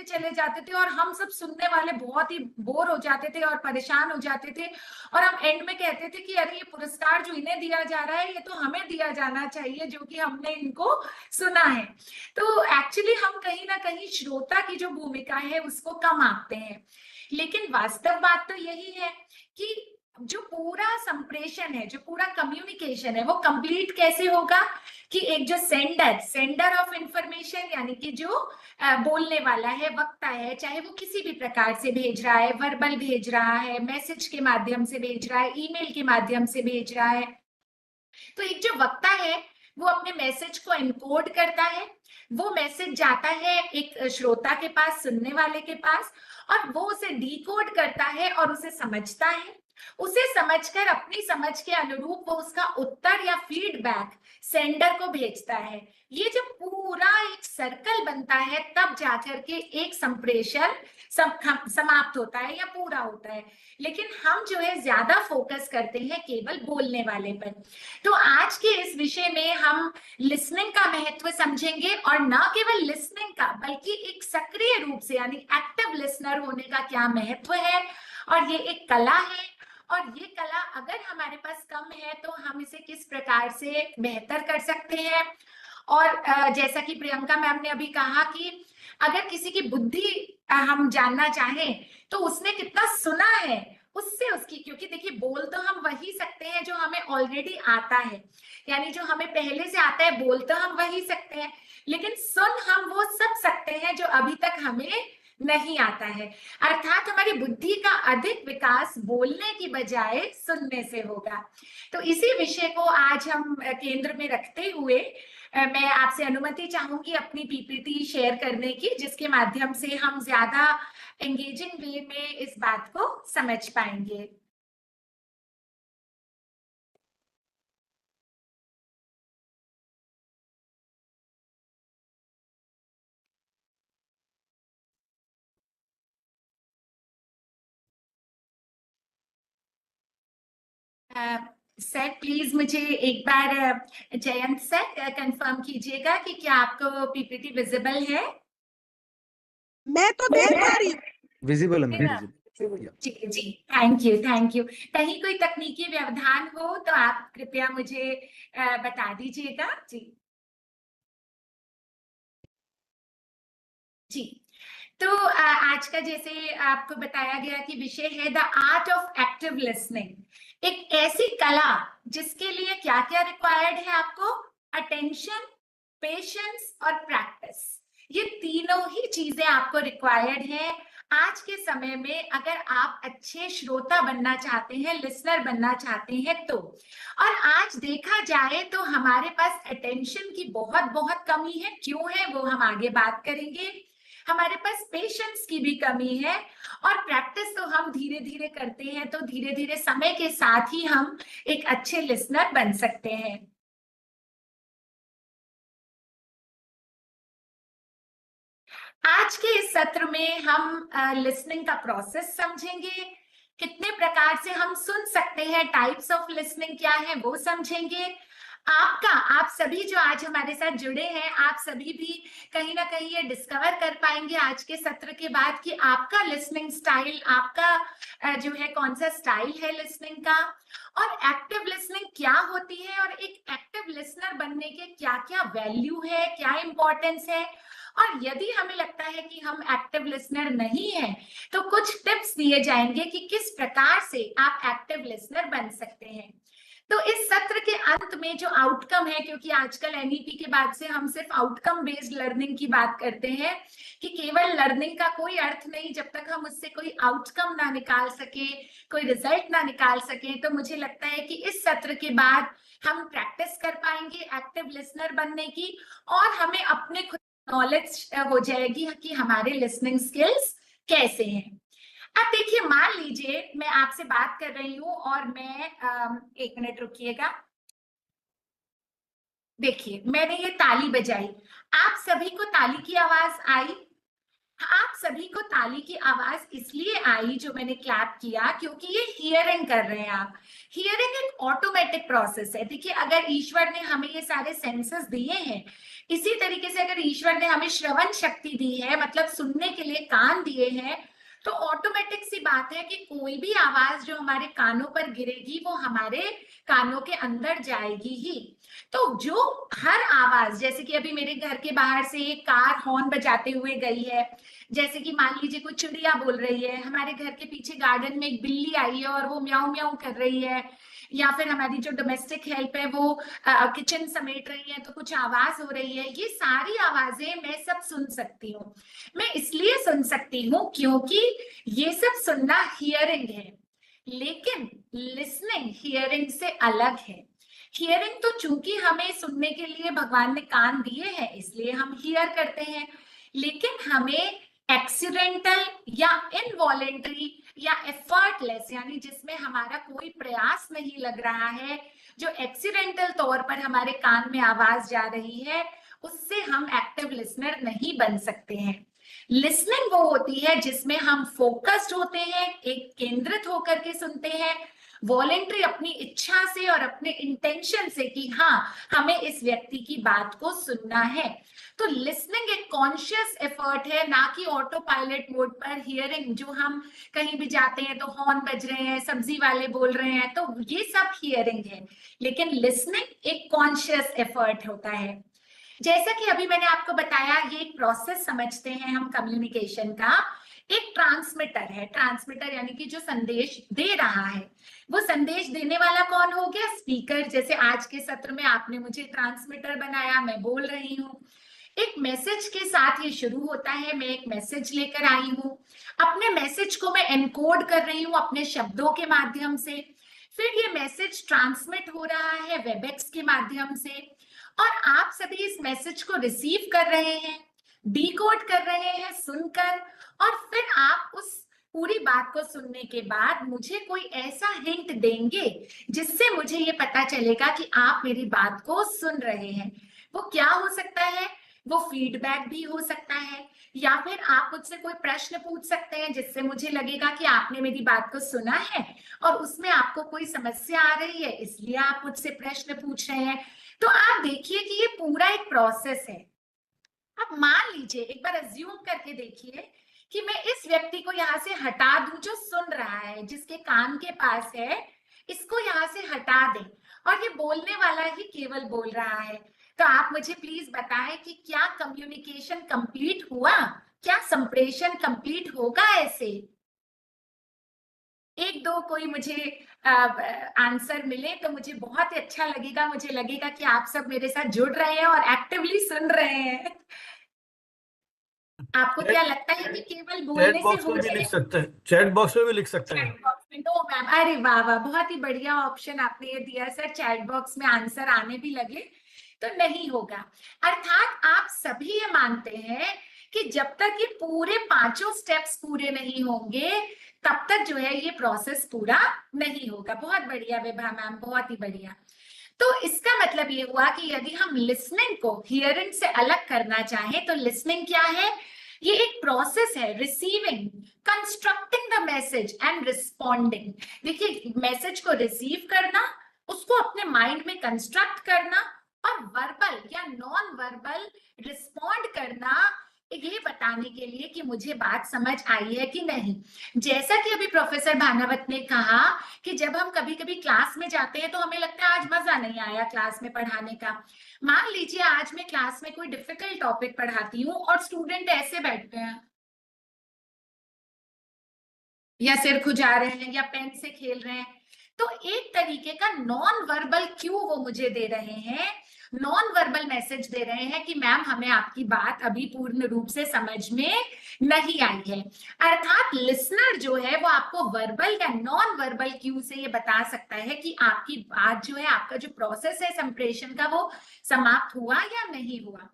[SPEAKER 3] चले जाते थे और हम सब सुनने वाले बहुत ही बोर हो जाते थे और परेशान हो जाते थे। और हम एंड में कहते थे कि अरे ये पुरस्कार जो इन्हें दिया जा रहा है ये तो हमें दिया जाना चाहिए, जो कि हमने इनको सुना है। तो एक्चुअली हम कहीं ना कहीं श्रोता की जो भूमिका है उसको कम आंकते हैं। लेकिन वास्तव बात तो यही है कि जो पूरा संप्रेषण है, जो पूरा कम्युनिकेशन है, वो कंप्लीट कैसे होगा कि एक जो सेंडर ऑफ इंफॉर्मेशन, यानी कि जो बोलने वाला है, वक्ता है, चाहे वो किसी भी प्रकार से भेज रहा है, वर्बल भेज रहा है, मैसेज के माध्यम से भेज रहा है, ईमेल के माध्यम से भेज रहा है, तो एक जो वक्ता है वो अपने मैसेज को एनकोड करता है, वो मैसेज जाता है एक श्रोता के पास, सुनने वाले के पास, और वो उसे डिकोड करता है और उसे समझता है। उसे समझकर अपनी समझ के अनुरूप वो उसका उत्तर या फीडबैक सेंडर को भेजता है। ये जब पूरा एक सर्कल बनता है तब जाकर के एक संप्रेषण समाप्त होता है या पूरा होता है। लेकिन हम जो है ज्यादा फोकस करते हैं केवल बोलने वाले पर। तो आज के इस विषय में हम लिसनिंग का महत्व समझेंगे और न केवल लिसनिंग का बल्कि एक सक्रिय रूप से यानी एक्टिव लिसनर होने का क्या महत्व है और ये एक कला है, और ये कला अगर हमारे पास कम है तो हम इसे किस प्रकार से बेहतर कर सकते हैं। और जैसा कि प्रियंका मैम ने अभी कहा कि अगर किसी की बुद्धि हम जानना चाहें तो उसने कितना सुना है, उससे उसकी, क्योंकि देखिए बोल तो हम वही सकते हैं जो हमें ऑलरेडी आता है, यानी जो हमें पहले से आता है बोल तो हम वही सकते हैं, लेकिन सुन हम वो सब सकते हैं जो अभी तक हमें नहीं आता है। अर्थात हमारी बुद्धि का अधिक विकास बोलने की बजाय सुनने से होगा। तो इसी विषय को आज हम केंद्र में रखते हुए मैं आपसे अनुमति चाहूंगी अपनी पीपीटी शेयर करने की, जिसके माध्यम से हम ज्यादा एंगेजिंग वे में इस बात को समझ पाएंगे। सर प्लीज मुझे एक बार जयंत सर कंफर्म कीजिएगा कि क्या आपको पीपीटी विजिबल है।
[SPEAKER 4] मैं तो देख पा रही हूँ।
[SPEAKER 5] विजिबल है मैम,
[SPEAKER 2] हाँ।
[SPEAKER 5] विजिबल।
[SPEAKER 3] जी जी, थैंक यू थैंक यू। कहीं कोई तकनीकी व्यवधान हो तो आप कृपया मुझे बता दीजिएगा। जी जी, तो आज का जैसे आपको बताया गया कि विषय है the art of active listening, एक ऐसी कला जिसके लिए क्या क्या रिक्वायर्ड है आपको, अटेंशन, पेशेंस और प्रैक्टिस, ये तीनों ही चीजें आपको रिक्वायर्ड है आज के समय में अगर आप अच्छे श्रोता बनना चाहते हैं, लिसनर बनना चाहते हैं तो। और आज देखा जाए तो हमारे पास अटेंशन की बहुत बहुत कमी है, क्यों है वो हम आगे बात करेंगे। हमारे पास पेशेंस की भी कमी है, और प्रैक्टिस तो हम धीरे धीरे करते हैं, तो धीरे धीरे समय के साथ ही हम एक अच्छे लिसनर बन सकते हैं। आज के इस सत्र में हम लिसनिंग का प्रोसेस समझेंगे, कितने प्रकार से हम सुन सकते हैं, टाइप्स ऑफ लिसनिंग क्या है वो समझेंगे। आप सभी जो आज हमारे साथ जुड़े हैं, आप सभी भी कहीं ना कहीं ये डिस्कवर कर पाएंगे आज के सत्र के बाद कि आपका लिसनिंग स्टाइल, आपका जो है कौन सा स्टाइल है लिसनिंग का, और एक्टिव लिसनिंग क्या होती है, और एक एक्टिव लिसनर बनने के क्या क्या वैल्यू है, क्या इंपॉर्टेंस है। और यदि हमें लगता है कि हम एक्टिव लिसनर नहीं है तो कुछ टिप्स दिए जाएंगे कि किस प्रकार से आप एक्टिव लिसनर बन सकते हैं। तो इस सत्र के अंत में जो आउटकम है, क्योंकि आजकल एनईपी के बाद से हम सिर्फ आउटकम बेस्ड लर्निंग की बात करते हैं कि केवल लर्निंग का कोई अर्थ नहीं जब तक हम उससे कोई आउटकम ना निकाल सके, कोई रिजल्ट ना निकाल सके। तो मुझे लगता है कि इस सत्र के बाद हम प्रैक्टिस कर पाएंगे एक्टिव लिसनर बनने की, और हमें अपने खुद नॉलेज हो जाएगी कि हमारे लिसनिंग स्किल्स कैसे हैं। अब देखिए, मान लीजिए मैं आपसे बात कर रही हूं और मैं एक मिनट रुकिएगा। देखिए मैंने ये ताली बजाई, आप सभी को ताली की आवाज आई? आप सभी को ताली की आवाज इसलिए आई जो मैंने क्लैप किया क्योंकि ये हियरिंग कर रहे हैं आप। हियरिंग एक ऑटोमेटिक प्रोसेस है। देखिए अगर ईश्वर ने हमें ये सारे सेंसेस दिए हैं, इसी तरीके से अगर ईश्वर ने हमें श्रवण शक्ति दी है, मतलब सुनने के लिए कान दिए हैं, तो ऑटोमेटिक सी बात है कि कोई भी आवाज जो हमारे कानों पर गिरेगी वो हमारे कानों के अंदर जाएगी ही। तो जो हर आवाज, जैसे कि अभी मेरे घर के बाहर से एक कार हॉर्न बजाते हुए गई है, जैसे कि मान लीजिए कोई चिड़िया बोल रही है, हमारे घर के पीछे गार्डन में एक बिल्ली आई है और वो म्याऊं म्याऊं कर रही है, या फिर हमारी जो डोमेस्टिक हेल्प है वो किचन समेट रही है तो कुछ आवाज हो रही है, ये सारी आवाजें मैं सब सुन सकती हूँ। मैं इसलिए सुन सकती हूँ क्योंकि ये सब सुनना हियरिंग है, लेकिन लिसनिंग हियरिंग से अलग है। हियरिंग तो चूंकि हमें सुनने के लिए भगवान ने कान दिए हैं इसलिए हम हियर करते हैं, लेकिन हमें एक्सीडेंटल या इनवॉलेंटरी या एफर्टलेस, यानी जिसमें हमारा कोई प्रयास नहीं लग रहा है, जो एक्सीडेंटल तौर पर हमारे कान में आवाज जा रही है, उससे हम एक्टिव लिसनर नहीं बन सकते हैं। लिसनिंग वो होती है जिसमें हम फोकस्ड होते हैं, एक केंद्रित होकर के सुनते हैं, वॉलेंट्री अपनी इच्छा से और अपने इंटेंशन से कि हाँ हमें इस व्यक्ति की बात को सुनना है। तो लिसनिंग एक कॉन्शियस एफर्ट है, ना कि ऑटो पायलट मोड पर हियरिंग, जो हम कहीं भी जाते हैं तो हॉर्न बज रहे हैं, सब्जी वाले बोल रहे हैं, तो ये सब हियरिंग है। लेकिन लिसनिंग एक कॉन्शियस एफर्ट होता है। जैसा कि अभी मैंने आपको बताया, ये एक प्रोसेस समझते हैं हम कम्युनिकेशन का। एक ट्रांसमीटर है, ट्रांसमीटर यानी कि जो संदेश दे रहा है, वो संदेश देने वाला कौन हो गया? स्पीकर। जैसे आज के सत्र में आपने मुझे ट्रांसमीटर बनाया, मैं बोल रही हूँ। एक मैसेज के साथ ये शुरू होता है, मैं एक मैसेज लेकर आई हूँ, अपने मैसेज को मैं एनकोड कर रही हूँ अपने शब्दों के माध्यम से, फिर ये मैसेज ट्रांसमिट हो रहा है वेबएक्स के माध्यम से, और आप सभी इस मैसेज को रिसीव कर रहे हैं, डिकोड कर रहे हैं सुनकर, और फिर आप उस पूरी बात को सुनने के बाद मुझे कोई ऐसा हिंट देंगे जिससे मुझे ये पता चलेगा कि आप मेरी बात को सुन रहे हैं। वो क्या हो सकता है? वो फीडबैक भी हो सकता है, या फिर आप मुझसे कोई प्रश्न पूछ सकते हैं जिससे मुझे लगेगा कि आपने मेरी बात को सुना है और उसमें आपको कोई समस्या आ रही है, इसलिए आप मुझसे प्रश्न पूछ रहे हैं। तो आप देखिए कि ये पूरा एक प्रोसेस है। अब मान लीजिए, एक बार अज्यूम करके देखिए कि मैं इस व्यक्ति को यहाँ से हटा दूं जो सुन रहा है, जिसके कान के पास है, इसको यहाँ से हटा दें और ये बोलने वाला ही केवल बोल रहा है। तो आप मुझे प्लीज बताएं कि क्या कम्युनिकेशन कंप्लीट हुआ? क्या संप्रेषण कंप्लीट होगा? ऐसे एक दो कोई मुझे आंसर मिले तो मुझे बहुत ही अच्छा लगेगा। मुझे लगेगा कि आप सब मेरे साथ जुड़ रहे हैं और एक्टिवली सुन रहे हैं। आपको क्या लगता है कि केवल बोलने
[SPEAKER 1] चैट
[SPEAKER 3] से
[SPEAKER 1] बॉक्स
[SPEAKER 3] हो
[SPEAKER 1] में भी लिख
[SPEAKER 3] जाएगा?
[SPEAKER 1] सकते हैं, चैट बॉक्स में भी लिख सकते हैं।
[SPEAKER 3] चैट बॉक्स में नो मैम, अरे वाह वाह, बहुत ही बढ़िया ऑप्शन आपने ये दिया सर, चैट बॉक्स में आंसर आने भी लगे तो नहीं होगा। अर्थात आप सभी ये मानते हैं कि जब तक ये पूरे पांचों स्टेप्स पूरे नहीं होंगे तब तक जो है ये प्रोसेस पूरा नहीं होगा। बहुत बढ़िया विभा मैम, बहुत ही बढ़िया। तो इसका मतलब ये हुआ कि यदि हम लिसनिंग को हियरिंग से अलग करना चाहें तो लिसनिंग क्या है? ये एक प्रोसेस है, receiving, constructing the message and responding. देखिए, मैसेज को रिसीव करना, उसको अपने माइंड में कंस्ट्रक्ट करना, और वर्बल या नॉन वर्बल रिस्पॉन्ड करना, ये बताने के लिए कि मुझे बात समझ आई है कि नहीं। जैसा कि अभी प्रोफेसर भानावत ने कहा कि जब हम कभी कभी क्लास में जाते हैं तो हमें लगता है आज मजा नहीं आया क्लास में पढ़ाने का। मान लीजिए आज मैं क्लास में कोई डिफिकल्ट टॉपिक पढ़ाती हूँ और स्टूडेंट ऐसे बैठते हैं या सिर खुजा रहे हैं या पेन से खेल रहे हैं, तो एक तरीके का नॉन वर्बल क्यू वो मुझे दे रहे हैं, नॉन वर्बल मैसेज दे रहे हैं कि मैम हमें आपकी बात अभी पूर्ण रूप से समझ में नहीं आई है। अर्थात लिसनर जो है वो आपको वर्बल या नॉन वर्बल क्यू से ये बता सकता है कि आपकी बात जो है, आपका जो प्रोसेस है संप्रेषण का, वो समाप्त हुआ या नहीं हुआ।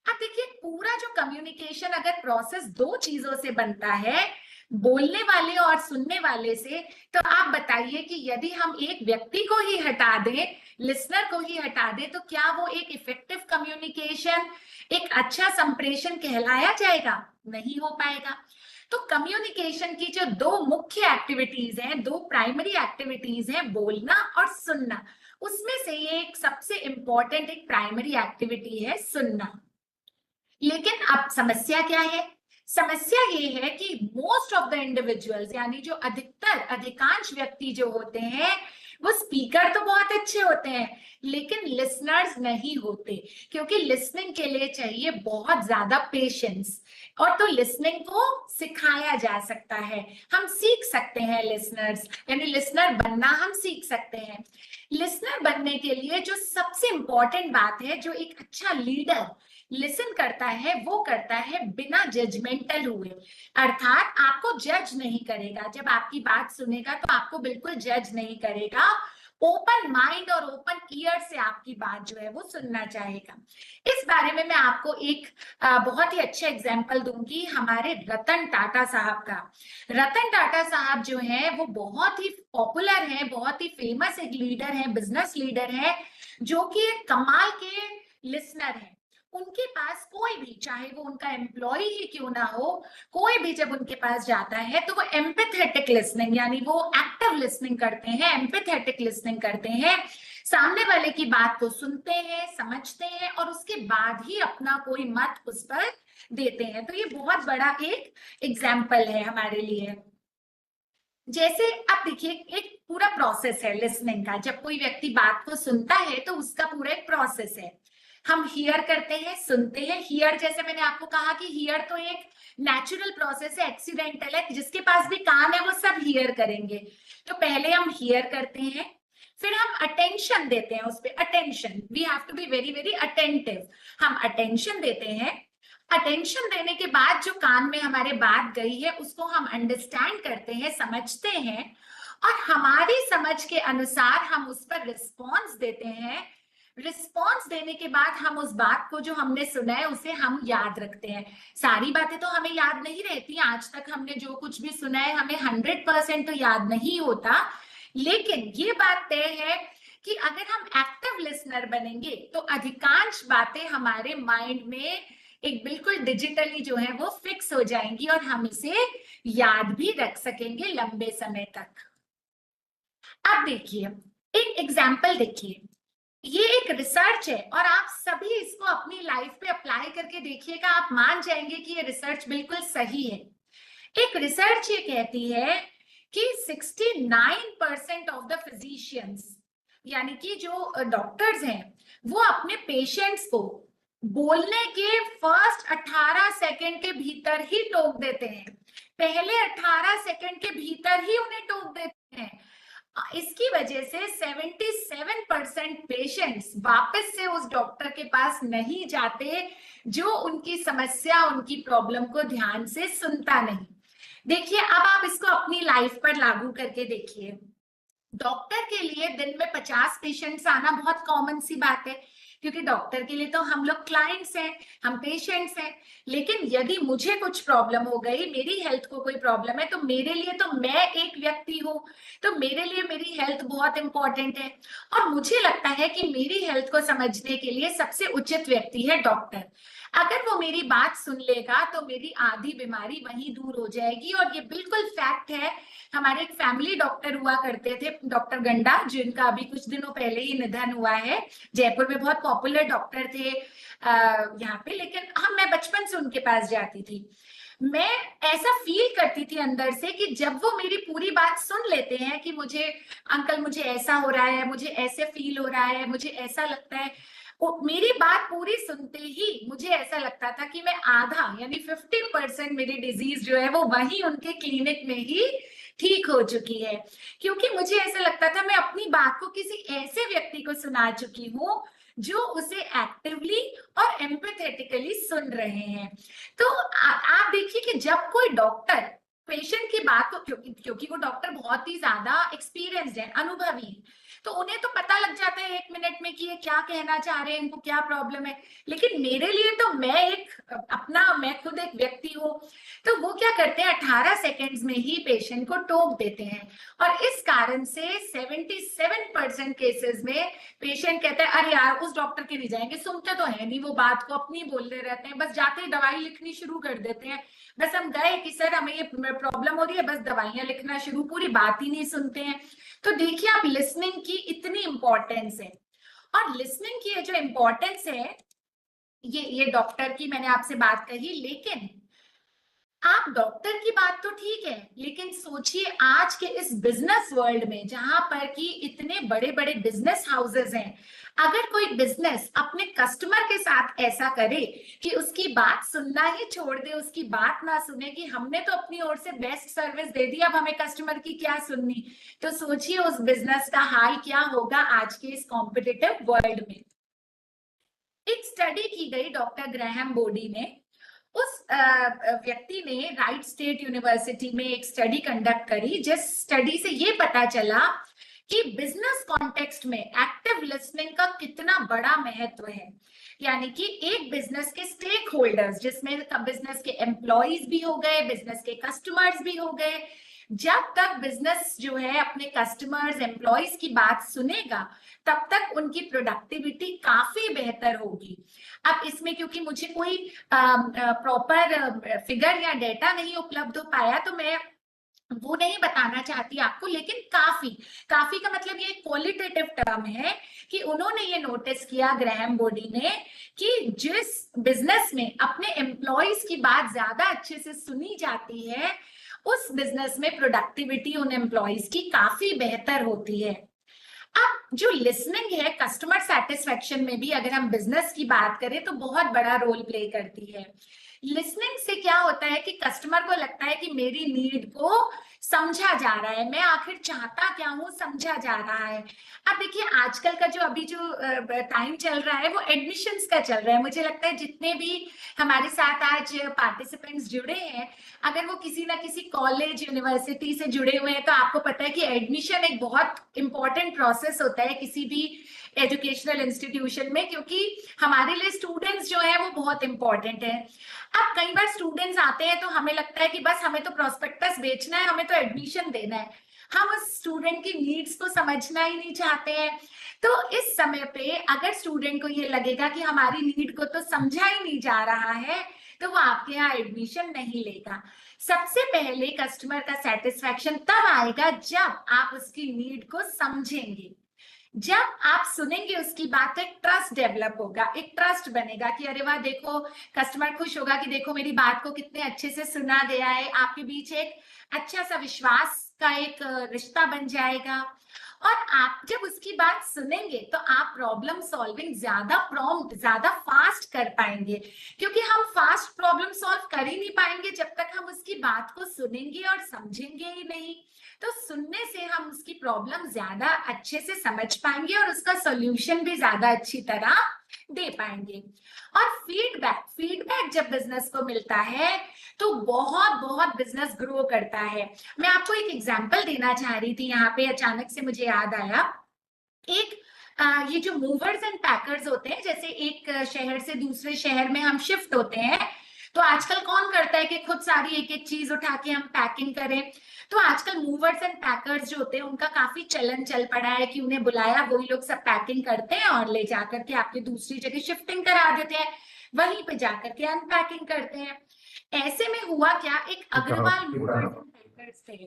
[SPEAKER 3] अब देखिए, पूरा जो कम्युनिकेशन अगर प्रोसेस दो चीजों से बनता है, बोलने वाले और सुनने वाले से, तो आप बताइए कि यदि हम एक व्यक्ति को ही हटा दें, लिसनर को ही हटा दें, तो क्या वो एक इफेक्टिव कम्युनिकेशन, एक अच्छा संप्रेषण कहलाया जाएगा? नहीं हो पाएगा। तो कम्युनिकेशन की जो दो मुख्य एक्टिविटीज हैं, दो प्राइमरी एक्टिविटीज हैं, बोलना और सुनना, उसमें से ये एक सबसे इंपॉर्टेंट एक प्राइमरी एक्टिविटी है सुनना। लेकिन अब समस्या क्या है? समस्या ये है कि मोस्ट ऑफ द इंडिविजुअल्स, यानी जो अधिकांश व्यक्ति जो होते हैं, वो स्पीकर तो बहुत अच्छे होते हैं लेकिन लिसनर्स नहीं होते, क्योंकि लिसनिंग के लिए चाहिए बहुत ज्यादा पेशेंस। और तो लिसनिंग को सिखाया जा सकता है, हम सीख सकते हैं लिसनर्स, यानी लिसनर बनना हम सीख सकते हैं। लिसनर बनने के लिए जो सबसे इंपॉर्टेंट बात है, जो एक अच्छा लीडर लिसन करता है वो करता है बिना जजमेंटल हुए। अर्थात आपको जज नहीं करेगा, जब आपकी बात सुनेगा तो आपको बिल्कुल जज नहीं करेगा, ओपन माइंड और ओपन ईयर से आपकी बात जो है वो सुनना चाहेगा। इस बारे में मैं आपको एक बहुत ही अच्छा एग्जांपल दूंगी, हमारे रतन टाटा साहब का। रतन टाटा साहब जो है वो बहुत ही पॉपुलर है, बहुत ही फेमस एक लीडर है, बिजनेस लीडर है, जो कि एक कमाल के लिसनर है। उनके पास कोई भी, चाहे वो उनका एम्प्लॉय ही क्यों ना हो, कोई भी जब उनके पास जाता है तो वो एम्पैथेटिक लिसनिंग, यानी वो एक्टिव एक्टिव लिसनिंग करते हैं, एम्पैथेटिक लिसनिंग करते हैं, सामने वाले की बात को सुनते हैं, समझते हैं और उसके बाद ही अपना कोई मत उस पर देते हैं। तो ये बहुत बड़ा एक एग्जाम्पल है हमारे लिए। जैसे अब देखिए, एक पूरा प्रोसेस है लिसनिंग का। जब कोई व्यक्ति बात को सुनता है तो उसका पूरा एक प्रोसेस है। हम हियर करते हैं, सुनते हैं। हियर, जैसे मैंने आपको कहा कि हियर तो एक नेचुरल प्रोसेस है, एक्सीडेंटल है। जिसके पास भी कान है वो सब हियर करेंगे। तो पहले हम हियर करते हैं, फिर हम अटेंशन देते हैं उस पर। Attention, we have to be very very attentive. हम अटेंशन देते हैं। अटेंशन देने के बाद जो कान में हमारे बात गई है उसको हम अंडरस्टैंड करते हैं, समझते हैं और हमारी समझ के अनुसार हम उस पर रिस्पॉन्स देते हैं। रिस्पॉन्स देने के बाद हम उस बात को जो हमने सुना है उसे हम याद रखते हैं। सारी बातें तो हमें याद नहीं रहती। आज तक हमने जो कुछ भी सुना है हमें 100% तो याद नहीं होता, लेकिन ये बात तय है कि अगर हम एक्टिव लिसनर बनेंगे तो अधिकांश बातें हमारे माइंड में एक बिल्कुल डिजिटली जो है वो फिक्स हो जाएंगी और हम इसे याद भी रख सकेंगे लंबे समय तक। अब देखिए, एक एग्जाम्पल देखिए। ये एक रिसर्च है और आप सभी इसको अपनी लाइफ पे अप्लाई करके देखिएगा, आप मान जाएंगे कि ये रिसर्च बिल्कुल सही है। एक रिसर्च ये कहती है कि 69% ऑफ द फिजिशियंस, यानी कि जो डॉक्टर्स हैं, वो अपने पेशेंट्स को बोलने के फर्स्ट 18 सेकंड के भीतर ही टोक देते हैं। पहले 18 सेकंड के भीतर ही उन्हें टोक देते हैं। इसकी वजह से 77% पेशेंट्स वापस से उस डॉक्टर के पास नहीं जाते जो उनकी समस्या, उनकी प्रॉब्लम को ध्यान से सुनता नहीं। देखिए, अब आप इसको अपनी लाइफ पर लागू करके देखिए। डॉक्टर के लिए दिन में 50 पेशेंट्स आना बहुत कॉमन सी बात है, क्योंकि डॉक्टर के लिए तो हम लोग क्लाइंट्स हैं, हम पेशेंट्स हैं। लेकिन यदि मुझे कुछ प्रॉब्लम हो गई, मेरी हेल्थ को कोई प्रॉब्लम है, तो मेरे लिए, तो मैं एक व्यक्ति हूँ, तो मेरे लिए मेरी हेल्थ बहुत इंपॉर्टेंट है और मुझे लगता है कि मेरी हेल्थ को समझने के लिए सबसे उचित व्यक्ति है डॉक्टर। अगर वो मेरी बात सुन लेगा तो मेरी आधी बीमारी वहीं दूर हो जाएगी। और ये बिल्कुल फैक्ट है। हमारे एक फैमिली डॉक्टर हुआ करते थे, डॉक्टर गंडा, जिनका अभी कुछ दिनों पहले ही निधन हुआ है। जयपुर में बहुत पॉपुलर डॉक्टर थे यहाँ पे। लेकिन मैं बचपन से उनके पास जाती थी। मैं ऐसा फील करती थी अंदर से कि जब वो मेरी पूरी बात सुन लेते हैं कि मुझे, अंकल मुझे ऐसा हो रहा है, मुझे ऐसे फील हो रहा है, मुझे ऐसा लगता है, मेरी बात पूरी सुनते ही मुझे ऐसा लगता था कि मैं आधा, यानी 50% मेरी डिजीज जो है वो वहीं उनके क्लिनिक में ही ठीक हो चुकी है। क्योंकि मुझे ऐसा लगता था मैं अपनी बात को किसी ऐसे व्यक्ति को सुना चुकी हूँ जो उसे एक्टिवली और एम्पैथेटिकली सुन रहे हैं। तो आप देखिए कि जब कोई डॉक्टर पेशेंट की बात को, क्योंकि वो डॉक्टर बहुत ही ज्यादा एक्सपीरियंस्ड है, अनुभवी, तो उन्हें तो पता लग जाता है 1 मिनट में कि ये क्या कहना चाह रहे हैं, इनको क्या प्रॉब्लम है। लेकिन मेरे लिए तो मैं खुद एक व्यक्ति हूँ, तो वो क्या करते हैं, 18 सेकेंड्स में ही पेशेंट को टोक देते हैं। और इस कारण से 77% केसेस में पेशेंट कहते हैं, अरे यार उस डॉक्टर के नहीं जाएंगे, सुनते तो है नहीं, वो बात को अपनी बोलते रहते हैं, बस जाते ही दवाई लिखनी शुरू कर देते हैं। बस हम गए कि सर हमें ये प्रॉब्लम हो रही है, बस दवाइयां लिखना शुरू, पूरी बात ही नहीं सुनते हैं। तो देखिए आप, लिसनिंग की इतनी इंपॉर्टेंस है। और लिसनिंग की जो इंपॉर्टेंस है, ये डॉक्टर की मैंने आपसे बात कही, लेकिन आप डॉक्टर की बात तो ठीक है, लेकिन सोचिए आज के इस बिजनेस वर्ल्ड में जहां पर कि इतने बड़े बड़े बिजनेस हाउसेस हैं, अगर कोई बिजनेस अपने कस्टमर के साथ ऐसा करे कि उसकी बात सुनना ही छोड़ दे, उसकी बात ना सुने कि हमने तो अपनी ओर से बेस्ट सर्विस दे दी, अब हमें कस्टमर की क्या सुननी, तो सोचिए उस बिजनेस का हाल क्या होगा आज के इस कॉम्पिटिटिव वर्ल्ड में। एक स्टडी की गई डॉक्टर ग्रैहम बोडी ने। उस व्यक्ति ने राइट स्टेट यूनिवर्सिटी में एक स्टडी कंडक्ट करी, जिस स्टडी से ये पता चला कि बिजनेस कॉन्टेक्स्ट में एक्टिव लिसनिंग का कितना बड़ा महत्व है। यानी कि एक बिजनेस के स्टेक होल्डर्स, जिसमें बिजनेस के एम्प्लॉइज भी हो गए, बिजनेस के कस्टमर्स भी हो गए, जब तक बिजनेस जो है अपने कस्टमर्स, एम्प्लॉइज की बात सुनेगा, तब तक उनकी प्रोडक्टिविटी काफी बेहतर होगी। अब इसमें क्योंकि मुझे कोई प्रॉपर फिगर या डेटा नहीं उपलब्ध हो पाया, तो मैं वो नहीं बताना चाहती आपको, लेकिन काफी काफी का मतलब ये क्वालिटेटिव टर्म है कि उन्होंने ये नोटिस किया, ग्रैहम बोडी ने, कि जिस बिजनेस में अपने एम्प्लॉयज की बात ज्यादा अच्छे से सुनी जाती है, उस बिजनेस में प्रोडक्टिविटी उन एम्प्लॉयज की काफी बेहतर होती है। अब जो लिसनिंग है कस्टमर सेटिस्फेक्शन में भी, अगर हम बिजनेस की बात करें तो बहुत बड़ा रोल प्ले करती है। लिसनिंग से क्या होता है कि कस्टमर को लगता है कि मेरी नीड को समझा जा रहा है, मैं आखिर चाहता क्या हूँ समझा जा रहा है। अब देखिए आजकल का जो अभी जो टाइम चल रहा है वो एडमिशंस का चल रहा है। मुझे लगता है जितने भी हमारे साथ आज पार्टिसिपेंट्स जुड़े हैं, अगर वो किसी ना किसी कॉलेज यूनिवर्सिटी से जुड़े हुए हैं, तो आपको पता है कि एडमिशन एक बहुत इंपॉर्टेंट प्रोसेस होता है किसी भी एजुकेशनल इंस्टीट्यूशन में, क्योंकि हमारे लिए स्टूडेंट्स जो है वो बहुत इंपॉर्टेंट है। अब कई बार स्टूडेंट्स आते हैं तो हमें लगता है कि बस हमें तो प्रोस्पेक्टस बेचना है, हमें तो एडमिशन देना है, हम उस स्टूडेंट की नीड्स को समझना ही नहीं चाहते हैं। तो इस समय पे अगर स्टूडेंट को ये लगेगा कि हमारी नीड को तो समझा ही नहीं जा रहा है, तो वो आपके यहाँ एडमिशन नहीं लेगा। सबसे पहले कस्टमर का सेटिस्फेक्शन तब आएगा जब आप उसकी नीड को समझेंगे, जब आप सुनेंगे उसकी बात, तो एक ट्रस्ट डेवलप होगा, एक ट्रस्ट बनेगा कि अरे वाह देखो, कस्टमर खुश होगा कि देखो मेरी बात को कितने अच्छे से सुना गया है। आपके बीच एक अच्छा सा विश्वास का एक रिश्ता बन जाएगा। और आप जब उसकी बात सुनेंगे तो आप प्रॉब्लम सॉल्विंग ज्यादा प्रॉम्प्ट, ज्यादा फास्ट कर पाएंगे, क्योंकि हम फास्ट प्रॉब्लम सॉल्व कर ही नहीं पाएंगे जब तक हम उसकी बात को सुनेंगे और समझेंगे ही नहीं। तो सुनने से हम उसकी प्रॉब्लम ज्यादा अच्छे से समझ पाएंगे और उसका सॉल्यूशन भी ज्यादा अच्छी तरह दे पाएंगे। और फीडबैक, फीडबैक जब बिजनेस को मिलता है तो बहुत बहुत बिजनेस ग्रो करता है। मैं आपको एक एग्जांपल देना चाह रही थी, यहाँ पे अचानक से मुझे याद आया। एक ये जो मूवर्स एंड पैकर्स होते हैं, जैसे एक शहर से दूसरे शहर में हम शिफ्ट होते हैं, तो आजकल कौन करता है कि खुद सारी एक एक चीज उठा के हम पैकिंग करें। तो आजकल मूवर्स एंड पैकर्स जो होते हैं उनका काफी चलन चल पड़ा है कि उन्हें बुलाया, वही लोग सब पैकिंग करते हैं और ले जाकर के आपके दूसरी जगह शिफ्टिंग करा देते हैं, वहीं पे जाकर के अनपैकिंग करते हैं। ऐसे में हुआ क्या, एक अग्रवाल मूवर्स एंड पैकर्स थे।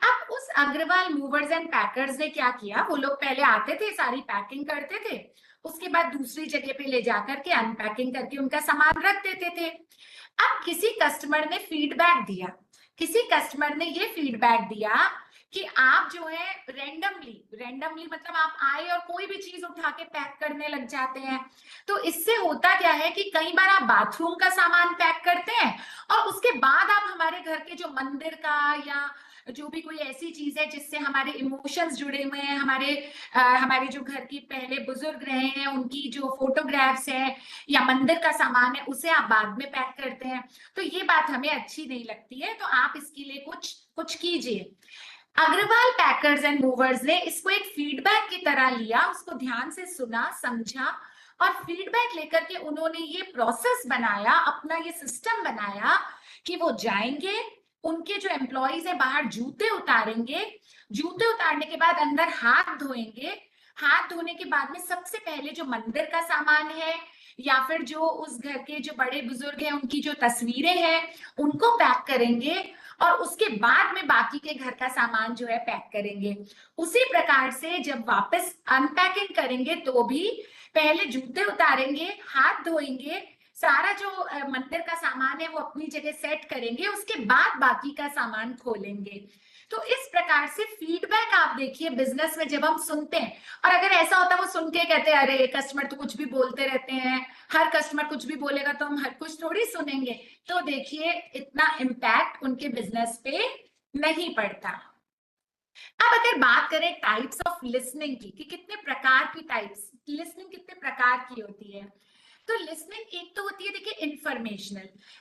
[SPEAKER 3] अब उस अग्रवाल मूवर्स एंड पैकर्स ने क्या किया, वो लोग पहले आते थे, सारी पैकिंग करते थे, उसके बाद दूसरी जगह पे ले जाकर के अनपैकिंग करके उनका सामान रख देते थे। अब किसी कस्टमर ने फीडबैक दिया, किसी कस्टमर ने ये फीडबैक दिया कि आप जो है रेंडमली मतलब आप आए और कोई भी चीज उठा के पैक करने लग जाते हैं। तो इससे होता क्या है कि कई बार आप बाथरूम का सामान पैक करते हैं और उसके बाद आप हमारे घर के जो मंदिर का या जो भी कोई ऐसी चीज है जिससे हमारे इमोशंस जुड़े हुए हैं, हमारे जो घर की पहले बुजुर्ग रहे हैं उनकी जो फोटोग्राफ्स है या मंदिर का सामान है, उसे आप बाद में पैक करते हैं। तो ये बात हमें अच्छी नहीं लगती है, तो आप इसके लिए कुछ कीजिए। अग्रवाल पैकर्स एंड मूवर्स ने इसको एक फीडबैक की तरह लिया, उसको ध्यान से सुना, समझा और फीडबैक लेकर के उन्होंने ये प्रोसेस बनाया, अपना ये सिस्टम बनाया कि वो जाएंगे, उनके जो एम्प्लॉइज है बाहर जूते उतारेंगे, जूते उतारने के बाद अंदर हाथ धोएंगे, हाथ धोने के बाद में सबसे पहले जो मंदिर का सामान है या फिर जो उस घर के जो बड़े बुजुर्ग हैं उनकी जो तस्वीरें हैं उनको पैक करेंगे और उसके बाद में बाकी के घर का सामान जो है पैक करेंगे। उसी प्रकार से जब वापस अनपैकिंग करेंगे तो भी पहले जूते उतारेंगे, हाथ धोएंगे, सारा जो मंदिर का सामान है वो अपनी जगह सेट करेंगे, उसके बाद बाकी का सामान खोलेंगे। तो इस प्रकार से फीडबैक आप देखिए बिजनेस में जब हम सुनते हैं, और अगर ऐसा होता है वो सुन के कहते हैं अरे कस्टमर तो कुछ भी बोलते रहते हैं, हर कस्टमर कुछ भी बोलेगा तो हम हर कुछ थोड़ी सुनेंगे, तो देखिए इतना इम्पैक्ट उनके बिजनेस पे नहीं पड़ता। अब अगर बात करें टाइप्स ऑफ लिसनिंग की कि कितने प्रकार की टाइप्स लिसनिंग कितने प्रकार की होती है, तो लिसनिंग एक तो होती है देखिए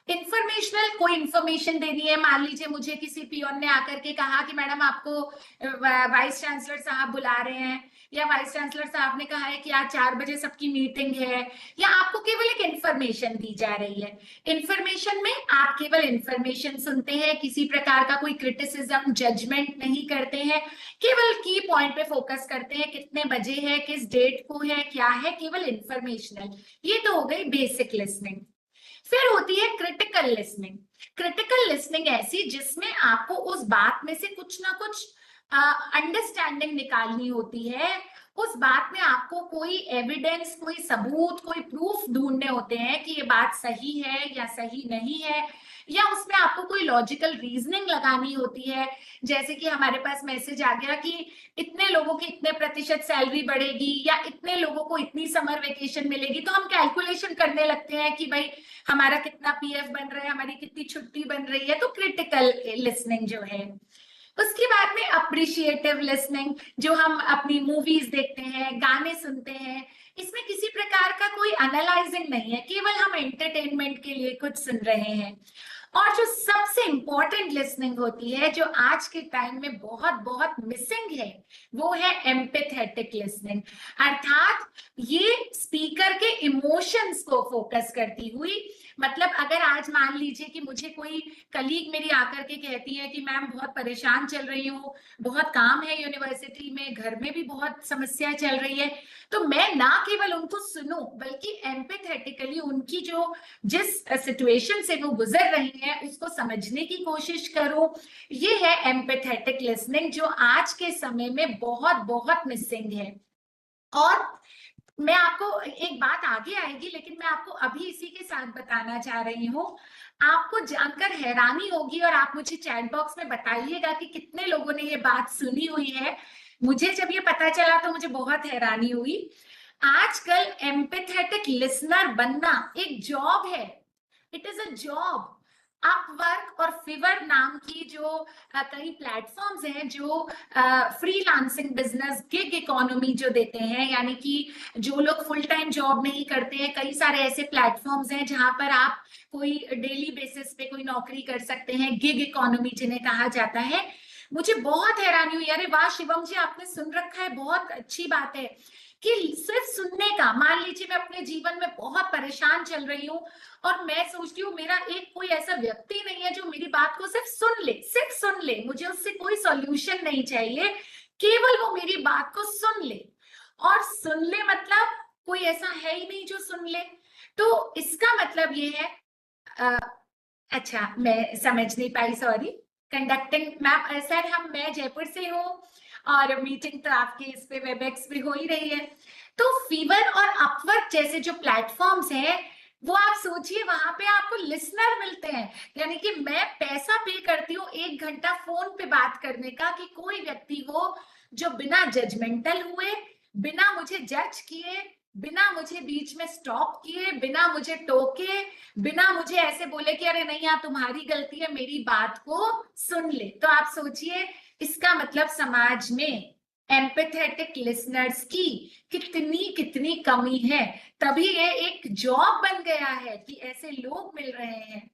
[SPEAKER 3] इंफॉर्मेशनल कोई इंफॉर्मेशन देनी है। मान लीजिए मुझे किसी पियोन ने आकर के कहा कि मैडम आपको वाइस चांसलर साहब बुला रहे हैं, या वाइस चांसलर साहब ने कहा है कि आज 4 बजे सबकी मीटिंग है, या आपको केवल एक इंफॉर्मेशन दी जा रही है। इंफॉर्मेशन में आप केवल इंफॉर्मेशन सुनते हैं, किसी प्रकार का कोई क्रिटिसिज्म जजमेंट नहीं करते हैं, केवल की पॉइंट पे फोकस करते हैं, कितने बजे है, किस डेट को है, क्या है, केवल इंफॉर्मेशनल। ये तो हो गई बेसिक लिसनिंग। फिर होती है क्रिटिकल लिसनिंग। क्रिटिकल लिसनिंग ऐसी जिसमें आपको उस बात में से कुछ ना कुछ अंडरस्टैंडिंग निकालनी होती है, उस बात में आपको कोई एविडेंस, कोई सबूत, कोई प्रूफ ढूंढने होते हैं कि ये बात सही है या सही नहीं है, या उसमें आपको कोई लॉजिकल रीजनिंग लगानी होती है। जैसे कि हमारे पास मैसेज आ गया कि इतने लोगों की इतने प्रतिशत सैलरी बढ़ेगी या इतने लोगों को इतनी समर वेकेशन मिलेगी, तो हम कैलकुलेशन करने लगते हैं कि भाई हमारा कितना पीएफ बन रहा है, हमारी कितनी छुट्टी बन रही है। तो क्रिटिकल लिसनिंग जो है। उसके बाद में अप्रिशिएटिव लिसनिंग, जो हम अपनी मूवीज देखते हैं, गाने सुनते हैं, इसमें किसी प्रकार का कोई एनालाइजिंग नहीं है, केवल हम एंटरटेनमेंट के लिए कुछ सुन रहे हैं। और जो सबसे इंपॉर्टेंट लिसनिंग होती है, जो आज के टाइम में बहुत बहुत मिसिंग है, वो है एम्पैथेटिक लिसनिंग। अर्थात ये स्पीकर के इमोशंस को फोकस करती हुई, मतलब अगर आज मान लीजिए कि मुझे कोई कलीग मेरी आकर के कहती है कि मैम बहुत परेशान चल रही हूँ, बहुत काम है यूनिवर्सिटी में, घर में भी बहुत समस्या चल रही है, तो मैं ना केवल उनको सुनूं बल्कि एम्पैथेटिकली उनकी जो जिस सिचुएशन से वो गुजर रही है उसको समझने की कोशिश करूं। ये है एम्पैथेटिक लिसनिंग, जो आज के समय में बहुत बहुत मिसिंग है। और मैं आपको एक बात आगे आएगी, लेकिन मैं आपको अभी इसी के साथ बताना चाह रही हूँ। आपको जानकर हैरानी होगी और आप मुझे चैट बॉक्स में बताइएगा कि कितने लोगों ने ये बात सुनी हुई है। मुझे जब ये पता चला तो मुझे बहुत हैरानी हुई। आजकल एम्पैथेटिक लिसनर बनना एक जॉब है, it is a job. Upwork और फिवर नाम की जो कई प्लेटफॉर्म्स हैं जो फ्रीलांसिंग बिजनेस, गिग इकोनॉमी जो देते हैं, यानी कि जो लोग फुल टाइम जॉब नहीं करते हैं, कई सारे ऐसे प्लेटफॉर्म्स हैं जहां पर आप कोई डेली बेसिस पे कोई नौकरी कर सकते हैं, गिग इकोनॉमी जिन्हें कहा जाता है। मुझे बहुत हैरानी हुई, अरे वाह शिवम जी आपने सुन रखा है, बहुत अच्छी बात है कि सिर्फ सुनने का। मान लीजिए मैं अपने जीवन में बहुत परेशान चल रही हूँ और मैं सोचती हूँ मेरा एक कोई ऐसा व्यक्ति नहीं है जो मेरी बात को सिर्फ सुन ले, मुझे उससे कोई सॉल्यूशन नहीं चाहिए, केवल वो मेरी बात को सुन ले। और सुन ले मतलब कोई ऐसा है ही नहीं जो सुन ले। तो इसका मतलब ये है, अच्छा मैं समझ नहीं पाई, सॉरी। कंडक्टिंग मैम सर, मैं जयपुर से हूँ और मीटिंग तो आपके इस पे वेबएक्स पे हो ही रही है। तो फीवर और अपवर्क जैसे जो प्लेटफॉर्म्स हैं, वो आप सोचिए वहां पे आपको लिसनर मिलते हैं, यानी कि मैं पैसा पे करती हूँ 1 घंटा फोन पे बात करने का, कि कोई व्यक्ति हो जो बिना जजमेंटल हुए, बिना मुझे जज किए, बिना मुझे बीच में स्टॉप किए, बिना मुझे टोके, बिना मुझे ऐसे बोले कि अरे नहीं यार तुम्हारी गलती है, मेरी बात को सुन ले। तो आप सोचिए इसका मतलब समाज में एम्पैथेटिक लिसनर्स की कितनी कितनी कमी है। तभी ये एक जॉब बन गया है कि ऐसे लोग मिल रहे हैं।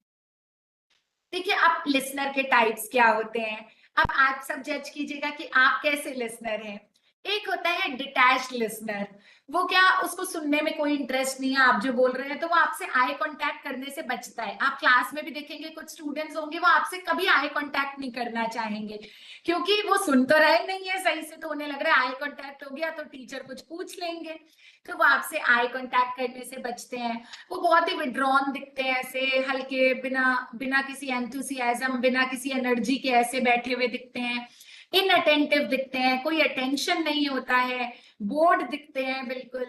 [SPEAKER 3] देखिए अब लिसनर के टाइप्स क्या होते हैं, अब आप सब जज कीजिएगा कि आप कैसे लिसनर हैं। एक होता है डिटैच्ड लिसनर, वो क्या, उसको सुनने में कोई इंटरेस्ट नहीं है, आप जो बोल रहे हैं तो वो आपसे आई कांटेक्ट करने से बचता है। आप क्लास में भी देखेंगे कुछ स्टूडेंट्स होंगे वो आपसे कभी आई कांटेक्ट नहीं करना चाहेंगे, क्योंकि वो सुन तो रहे नहीं है सही से, तो उन्हें लग रहा है आई कांटेक्ट हो गया तो टीचर कुछ पूछ लेंगे, तो वो आपसे आई कांटेक्ट करने से बचते हैं। वो बहुत ही विड्रॉन दिखते हैं, ऐसे हल्के, बिना किसी एंथुसियाज्म, बिना किसी एनर्जी के ऐसे बैठे हुए दिखते हैं, इनअटेंटिव दिखते हैं, कोई अटेंशन नहीं होता है, बोर्ड दिखते हैं बिल्कुल।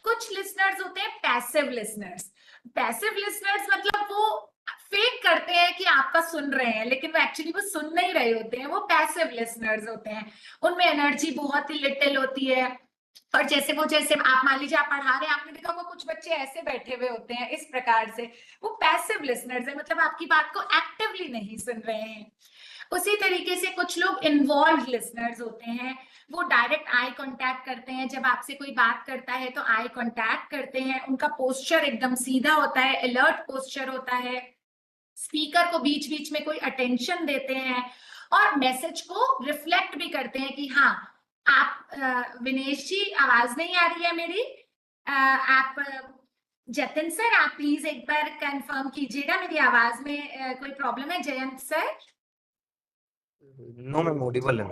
[SPEAKER 3] कुछ लिसनर्स होते हैं पैसिव लिसनर्स। पैसिव लिसनर्स मतलब वो फेक करते हैं कि आपका सुन रहे हैं, लेकिन वो एक्चुअली वो सुन नहीं रहे होते हैं, वो पैसिव लिसनर्स होते हैं। उनमें एनर्जी बहुत ही लिटिल होती है, और जैसे आप मान लीजिए आप पढ़ा रहे हैं, आपने देखा वो कुछ बच्चे ऐसे बैठे हुए होते हैं इस प्रकार से, वो पैसिव लिसनर्स है, मतलब आपकी बात को एक्टिवली नहीं सुन रहे हैं। उसी तरीके से कुछ लोग इन्वॉल्व लिसनर्स होते हैं, वो डायरेक्ट आई कांटेक्ट करते हैं, जब आपसे कोई बात करता है तो आई कांटेक्ट करते हैं, उनका पोस्चर एकदम सीधा होता है, अलर्ट पोस्चर होता है, स्पीकर को बीच बीच में कोई अटेंशन देते हैं, और मैसेज को रिफ्लेक्ट भी करते हैं कि हाँ आप विनेश जी आवाज नहीं आ रही है मेरी, आप जतिन सर आप प्लीज एक बार कंफर्म कीजिएगा मेरी आवाज में कोई प्रॉब्लम है। Jayant sir
[SPEAKER 5] no ma'am, audible है।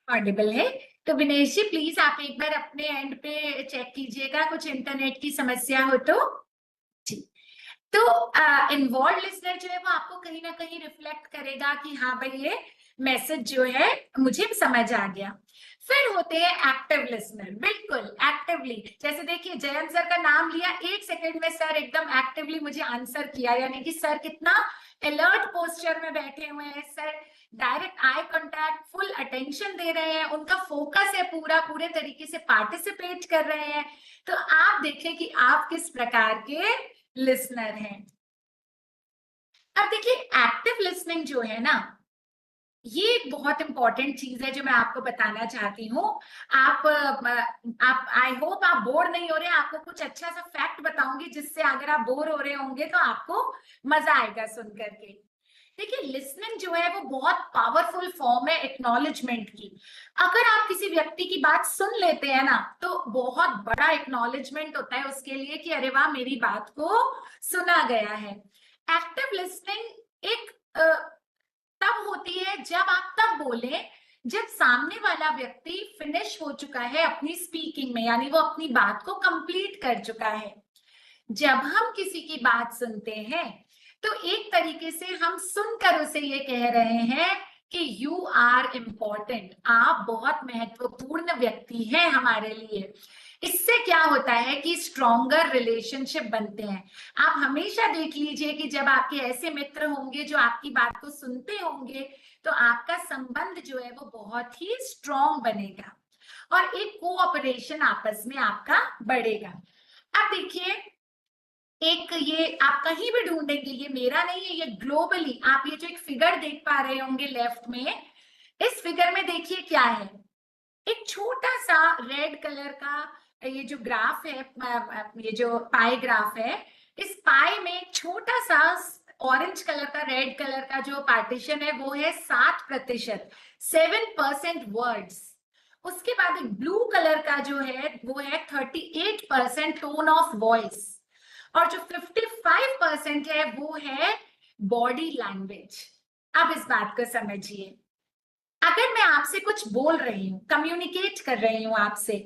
[SPEAKER 3] ऑडिबल है, तो विनेश जी प्लीज आप एक बार अपने एंड पे चेक कीजिएगा, कुछ इंटरनेट की समस्या हो तो जी। तो इन्वॉल्व लिसनर जो है वो आपको कहीं ना कहीं रिफ्लेक्ट करेगा कि हाँ भाई ये मैसेज जो है मुझे समझ आ गया। फिर होते हैं एक्टिव लिसनर, बिल्कुल एक्टिवली, जैसे देखिए जयंत सर का नाम लिया, 1 सेकंड में सर एकदम एक्टिवली मुझे आंसर किया, यानी कि सर कितना अलर्ट पोस्चर में बैठे हुए हैं, sir direct eye contact, full attention दे रहे हैं, उनका फोकस है पूरा, पूरे तरीके से पार्टिसिपेट कर रहे हैं। तो आप देखें कि आप किस प्रकार के लिसनर हैं। अब देखिए एक्टिव लिसनिंग जो है ना, ये एक बहुत इंपॉर्टेंट चीज है जो मैं आपको बताना चाहती हूँ। आप आई होप आप बोर नहीं हो रहे हैं, आपको कुछ अच्छा सा फैक्ट बताऊंगी जिससे अगर आप बोर हो रहे होंगे तो आपको मजा आएगा सुन करके। देखिए लिसनिंग जो है वो बहुत पावरफुल फॉर्म है एक्नॉलेजमेंट की। अगर आप किसी व्यक्ति की बात सुन लेते हैं ना, तो बहुत बड़ा एक्नॉलेजमेंट होता है उसके लिए कि अरे वाह मेरी बात को सुना गया है। एक्टिव लिसनिंग एक तब होती है जब आप तब बोले जब सामने वाला व्यक्ति फिनिश हो चुका है अपनी स्पीकिंग में, यानी वो अपनी बात को कंप्लीट कर चुका है। जब हम किसी की बात सुनते हैं तो एक तरीके से हम सुनकर उसे ये कह रहे हैं कि यू आर इम्पोर्टेंट, आप बहुत महत्वपूर्ण व्यक्ति हैं हमारे लिए। इससे क्या होता है कि स्ट्रॉन्गर रिलेशनशिप बनते हैं। आप हमेशा देख लीजिए कि जब आपके ऐसे मित्र होंगे जो आपकी बात को सुनते होंगे तो आपका संबंध जो है वो बहुत ही स्ट्रॉन्ग बनेगा और एक कोऑपरेशन आपस में आपका बढ़ेगा। अब देखिए एक ये आप कहीं भी ढूंढेंगे, ये मेरा नहीं है, ये ग्लोबली, आप ये जो एक फिगर देख पा रहे होंगे लेफ्ट में, इस फिगर में देखिए क्या है, एक छोटा सा रेड कलर का ये जो ग्राफ है, ये जो पाई ग्राफ है, इस पाई में एक छोटा सा ऑरेंज कलर का, रेड कलर का जो पार्टीशन है वो है 7%, 7% वर्ड्स। उसके बाद एक ब्लू कलर का जो है वो है 38% टोन ऑफ वॉइस, और जो 55% है वो है बॉडी लैंग्वेज। अब इस बात को समझिए, अगर मैं आपसे कुछ बोल रही हूँ, कम्युनिकेट कर रही हूँ आपसे,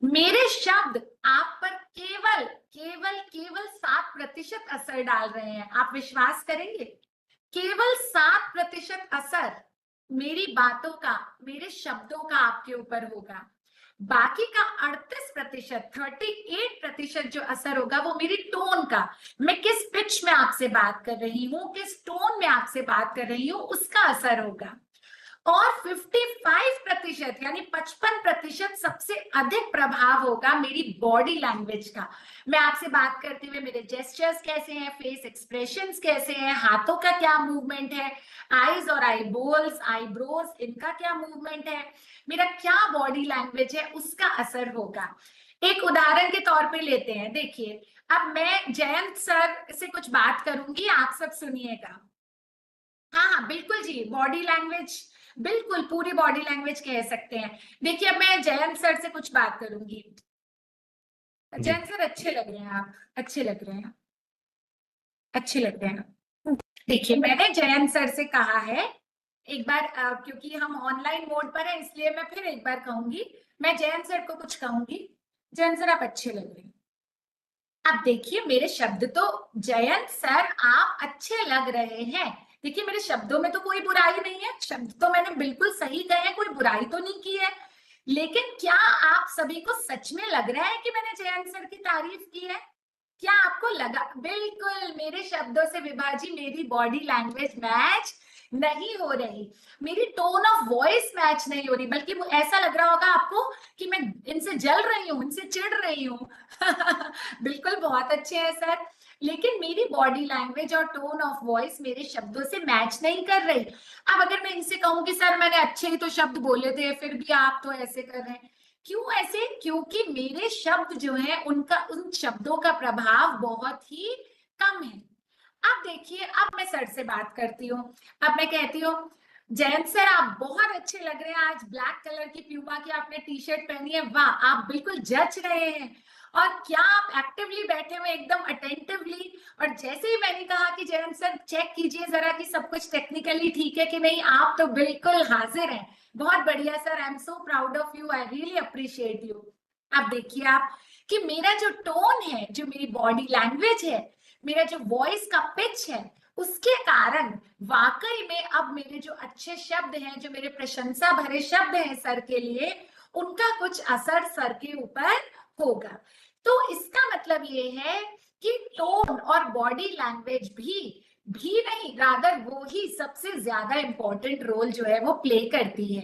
[SPEAKER 3] मेरे शब्द आप पर केवल केवल केवल 7% असर डाल रहे हैं, आप विश्वास करेंगे? केवल 7% असर मेरी बातों का, मेरे शब्दों का आपके ऊपर होगा। बाकी का 38%, 38% जो असर होगा वो मेरी टोन का, मैं किस पिच में आपसे बात कर रही हूँ, किस टोन में आपसे बात कर रही हूँ, उसका असर होगा। और 55% यानी 55% सबसे अधिक प्रभाव होगा मेरी बॉडी लैंग्वेज का। मैं आपसे बात करते हुए मेरे जेस्चर्स कैसे हैं, फेस एक्सप्रेशंस कैसे हैं, हाथों का क्या मूवमेंट है, आईज और आईबोल्स, आईब्रोज, इनका क्या मूवमेंट है, मेरा क्या बॉडी लैंग्वेज है, उसका असर होगा। एक उदाहरण के तौर पे लेते हैं, देखिए अब मैं जयंत सर से कुछ बात करूंगी, आप सब सुनिएगा। हाँ बिल्कुल जी, बॉडी लैंग्वेज, बिल्कुल पूरी बॉडी लैंग्वेज कह सकते हैं। देखिए अब मैं जयंत सर से कुछ बात करूंगी। जयंत सर अच्छे लग रहे हैं आप, अच्छे लग रहे हैं, अच्छे लग रहे हैं। देखिए मैंने जयंत सर से कहा है एक बार, क्योंकि हम ऑनलाइन मोड पर है इसलिए मैं फिर एक बार कहूंगी, मैं जयंत सर को कुछ कहूंगी, जयंत सर आप अच्छे लग रहे हैं। अब देखिए मेरे शब्द तो, जयंत सर आप अच्छे लग रहे हैं, देखिए मेरे शब्दों में तो कोई बुराई नहीं है, शब्द तो मैंने बिल्कुल सही कहे हैं, कोई बुराई तो नहीं की है, लेकिन क्या आप सभी को सच में लग रहा है कि मैंने जयंत सर की तारीफ की है? क्या आपको लगा? बिल्कुल मेरे शब्दों से विभाजी मेरी बॉडी लैंग्वेज मैच नहीं हो रही, मेरी टोन ऑफ वॉइस मैच नहीं हो रही, बल्कि वो ऐसा लग रहा होगा आपको कि मैं इनसे जल रही हूँ, इनसे चिढ़ रही हूँ। बिल्कुल बहुत अच्छे हैं सर, लेकिन मेरी बॉडी लैंग्वेज और टोन ऑफ वॉइस मेरे शब्दों से मैच नहीं कर रही। अब अगर मैं इनसे कहूँ कि सर मैंने अच्छे ही तो शब्द बोले थे, फिर भी आप तो ऐसे कर रहे हैं, क्यों ऐसे? क्योंकि मेरे शब्द जो है उनका, उन शब्दों का प्रभाव बहुत ही कम है। अब देखिए अब मैं सर से बात करती हूँ, अब मैं कहती हूँ जयंत सर आप बहुत अच्छे लग रहे हैं, आज ब्लैक कलर की प्यूमा की आपने टी शर्ट पहनी है, वाह आप बिल्कुल जच रहे हैं, और क्या आप एक्टिवली बैठे हुए एकदम अटेंटिवली, और जैसे ही मैंने कहा कि जयंत सर चेक कीजिए जरा कि सब कुछ टेक्निकली ठीक है कि नहीं, आप तो बिल्कुल हाजिर हैं, बहुत बढ़िया sir, I am so proud of you, I really appreciate you. अब देखिए आप कि मेरा जो टोन है, जो मेरी बॉडी लैंग्वेज है, मेरा जो वॉइस का पिच है, उसके कारण वाकई में अब मेरे जो अच्छे शब्द हैं, जो मेरे प्रशंसा भरे शब्द हैं सर के लिए, उनका कुछ असर सर के ऊपर होगा। तो इसका मतलब ये है कि टोन और बॉडी लैंग्वेज भी नहीं, रादर वो ही सबसे ज्यादा इंपॉर्टेंट रोल जो है वो प्ले करती है।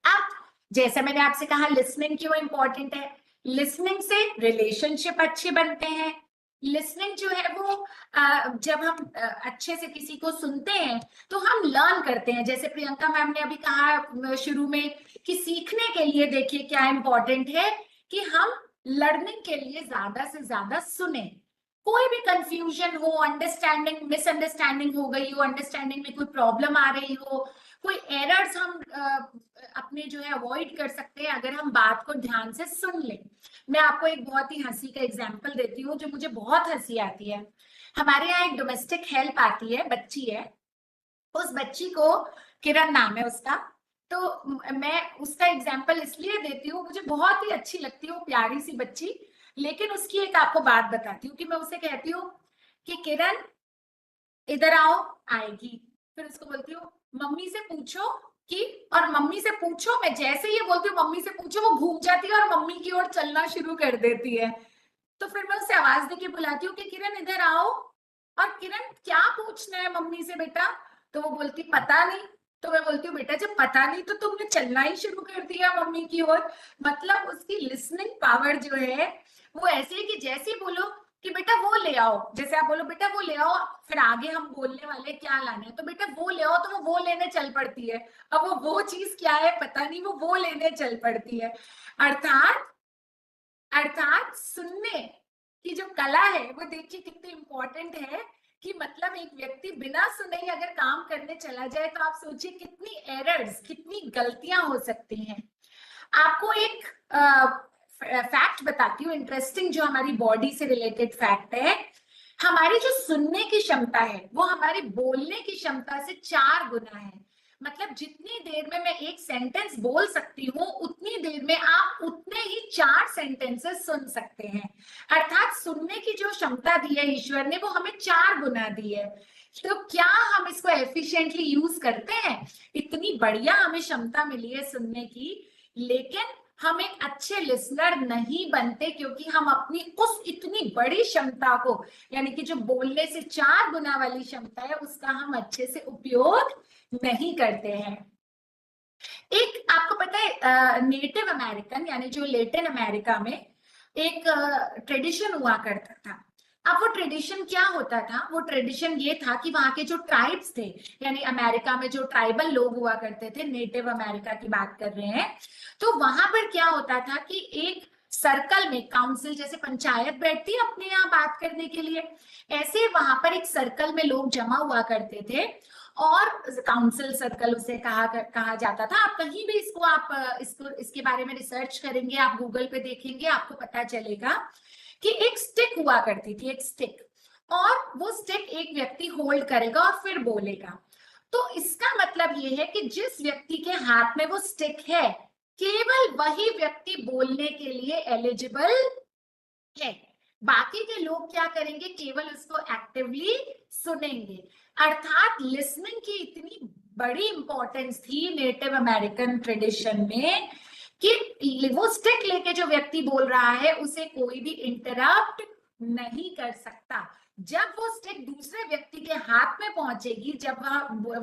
[SPEAKER 3] अब जैसे मैंने आपसे कहा लिसनिंग क्यों इंपॉर्टेंट है, लिसनिंग से रिलेशनशिप अच्छे बनते हैं। लिसनिंग जो है वो जब हम अच्छे से किसी को सुनते हैं तो हम लर्न करते हैं। जैसे प्रियंका मैम ने अभी कहा शुरू में कि सीखने के लिए देखिए क्या इंपॉर्टेंट है कि हम लर्निंग के लिए ज्यादा से ज्यादा सुने। कोई भी कंफ्यूजन हो, अंडरस्टैंडिंग मिसअंडरस्टैंडिंग हो गई हो, अंडरस्टैंडिंग में कोई प्रॉब्लम आ रही हो, कोई एरर्स हम अपने जो है अवॉइड कर सकते हैं अगर हम बात को ध्यान से सुन लें। मैं आपको एक बहुत ही हंसी का एग्जांपल देती हूँ जो मुझे बहुत हंसी आती है। हमारे यहाँ एक डोमेस्टिक हेल्प आती है, बच्ची है, उस बच्ची को किरण नाम है उसका, तो मैं उसका एग्जाम्पल इसलिए देती हूँ, मुझे बहुत ही अच्छी लगती है वो प्यारी सी बच्ची। लेकिन उसकी एक आपको बात बताती हूँ कि मैं उसे कहती हूँ कि किरण इधर आओ, आएगी। फिर उसको बोलती हूँ मम्मी से पूछो कि, और मम्मी से पूछो, मैं जैसे ही बोलती हूँ मम्मी से पूछो, वो घूम जाती है और मम्मी की ओर चलना शुरू कर देती है। तो फिर मैं उसे आवाज देके बुलाती हूँ कि किरण इधर आओ, और किरण क्या पूछना है मम्मी से बेटा? तो वो बोलती पता नहीं। तो मैं बोलती हूँ बेटा जब पता नहीं तो तुमने चलना ही शुरू कर दिया मम्मी की ओर। मतलब उसकी लिसनिंग पावर जो है वो ऐसे है कि जैसे ही बोलो कि बेटा वो ले आओ, जैसे आप बोलो बेटा वो ले आओ, फिर आगे हम बोलने वाले क्या लाना है, तो बेटा वो ले आओ, तो वो लेने चल पड़ती है। अब वो चीज क्या है पता नहीं, वो लेने चल पड़ती है। अर्थात सुनने की जो कला है वो देखिए कितनी इंपॉर्टेंट है कि मतलब एक व्यक्ति बिना सुने ही अगर काम करने चला जाए तो आप सोचिए कितनी एरर्स, कितनी गलतियां हो सकती हैं। आपको एक फैक्ट बताती हूँ इंटरेस्टिंग, जो हमारी बॉडी से रिलेटेड फैक्ट है। हमारी जो सुनने की क्षमता है वो हमारी बोलने की क्षमता से 4 गुना है। मतलब जितनी देर में मैं एक सेंटेंस बोल सकती हूँ उतनी देर में आप उतने ही 4 सेंटेंसेस सुन सकते हैं। अर्थात सुनने की जो क्षमता दी है ईश्वर ने वो हमें 4 गुना दी है। तो क्या हम इसको एफिशिएंटली यूज करते हैं? इतनी बढ़िया हमें क्षमता मिली है सुनने की, लेकिन हम एक अच्छे लिसनर नहीं बनते क्योंकि हम अपनी उस इतनी बड़ी क्षमता को, यानी कि जो बोलने से 4 गुना वाली क्षमता है, उसका हम अच्छे से उपयोग नहीं करते हैं। एक आपको पता है नेटिव अमेरिकन यानी जो लैटिन अमेरिका में एक ट्रेडिशन हुआ करता था। अब वो ट्रेडिशन क्या होता था? वो ट्रेडिशन ये था कि वहां के जो ट्राइब्स थे, यानी अमेरिका में जो ट्राइबल लोग हुआ करते थे, नेटिव अमेरिका की बात कर रहे हैं, तो वहां पर क्या होता था कि एक सर्कल में काउंसिल, जैसे पंचायत बैठती है अपने यहाँ बात करने के लिए, ऐसे वहां पर एक सर्कल में लोग जमा हुआ करते थे और काउंसिल सर्कल उसे कहा जाता था। आप कहीं भी इसके बारे में रिसर्च करेंगे, आप गूगल पे देखेंगे, आपको पता चलेगा कि एक स्टिक हुआ करती थी, एक स्टिक, और वो स्टिक एक व्यक्ति होल्ड करेगा और फिर बोलेगा। तो इसका मतलब ये है कि जिस व्यक्ति के हाथ में वो स्टिक है केवल वही व्यक्ति बोलने के लिए एलिजिबल है। बाकी के लोग क्या करेंगे? केवल उसको एक्टिवली सुनेंगे। अर्थात लिसनिंग की इतनी बड़ी इंपॉर्टेंस थी नेटिव अमेरिकन ट्रेडिशन में कि वो स्टिक लेके जो व्यक्ति बोल रहा है उसे कोई भी इंटरप्ट नहीं कर सकता। जब वो स्टिक दूसरे व्यक्ति के हाथ में पहुंचेगी, जब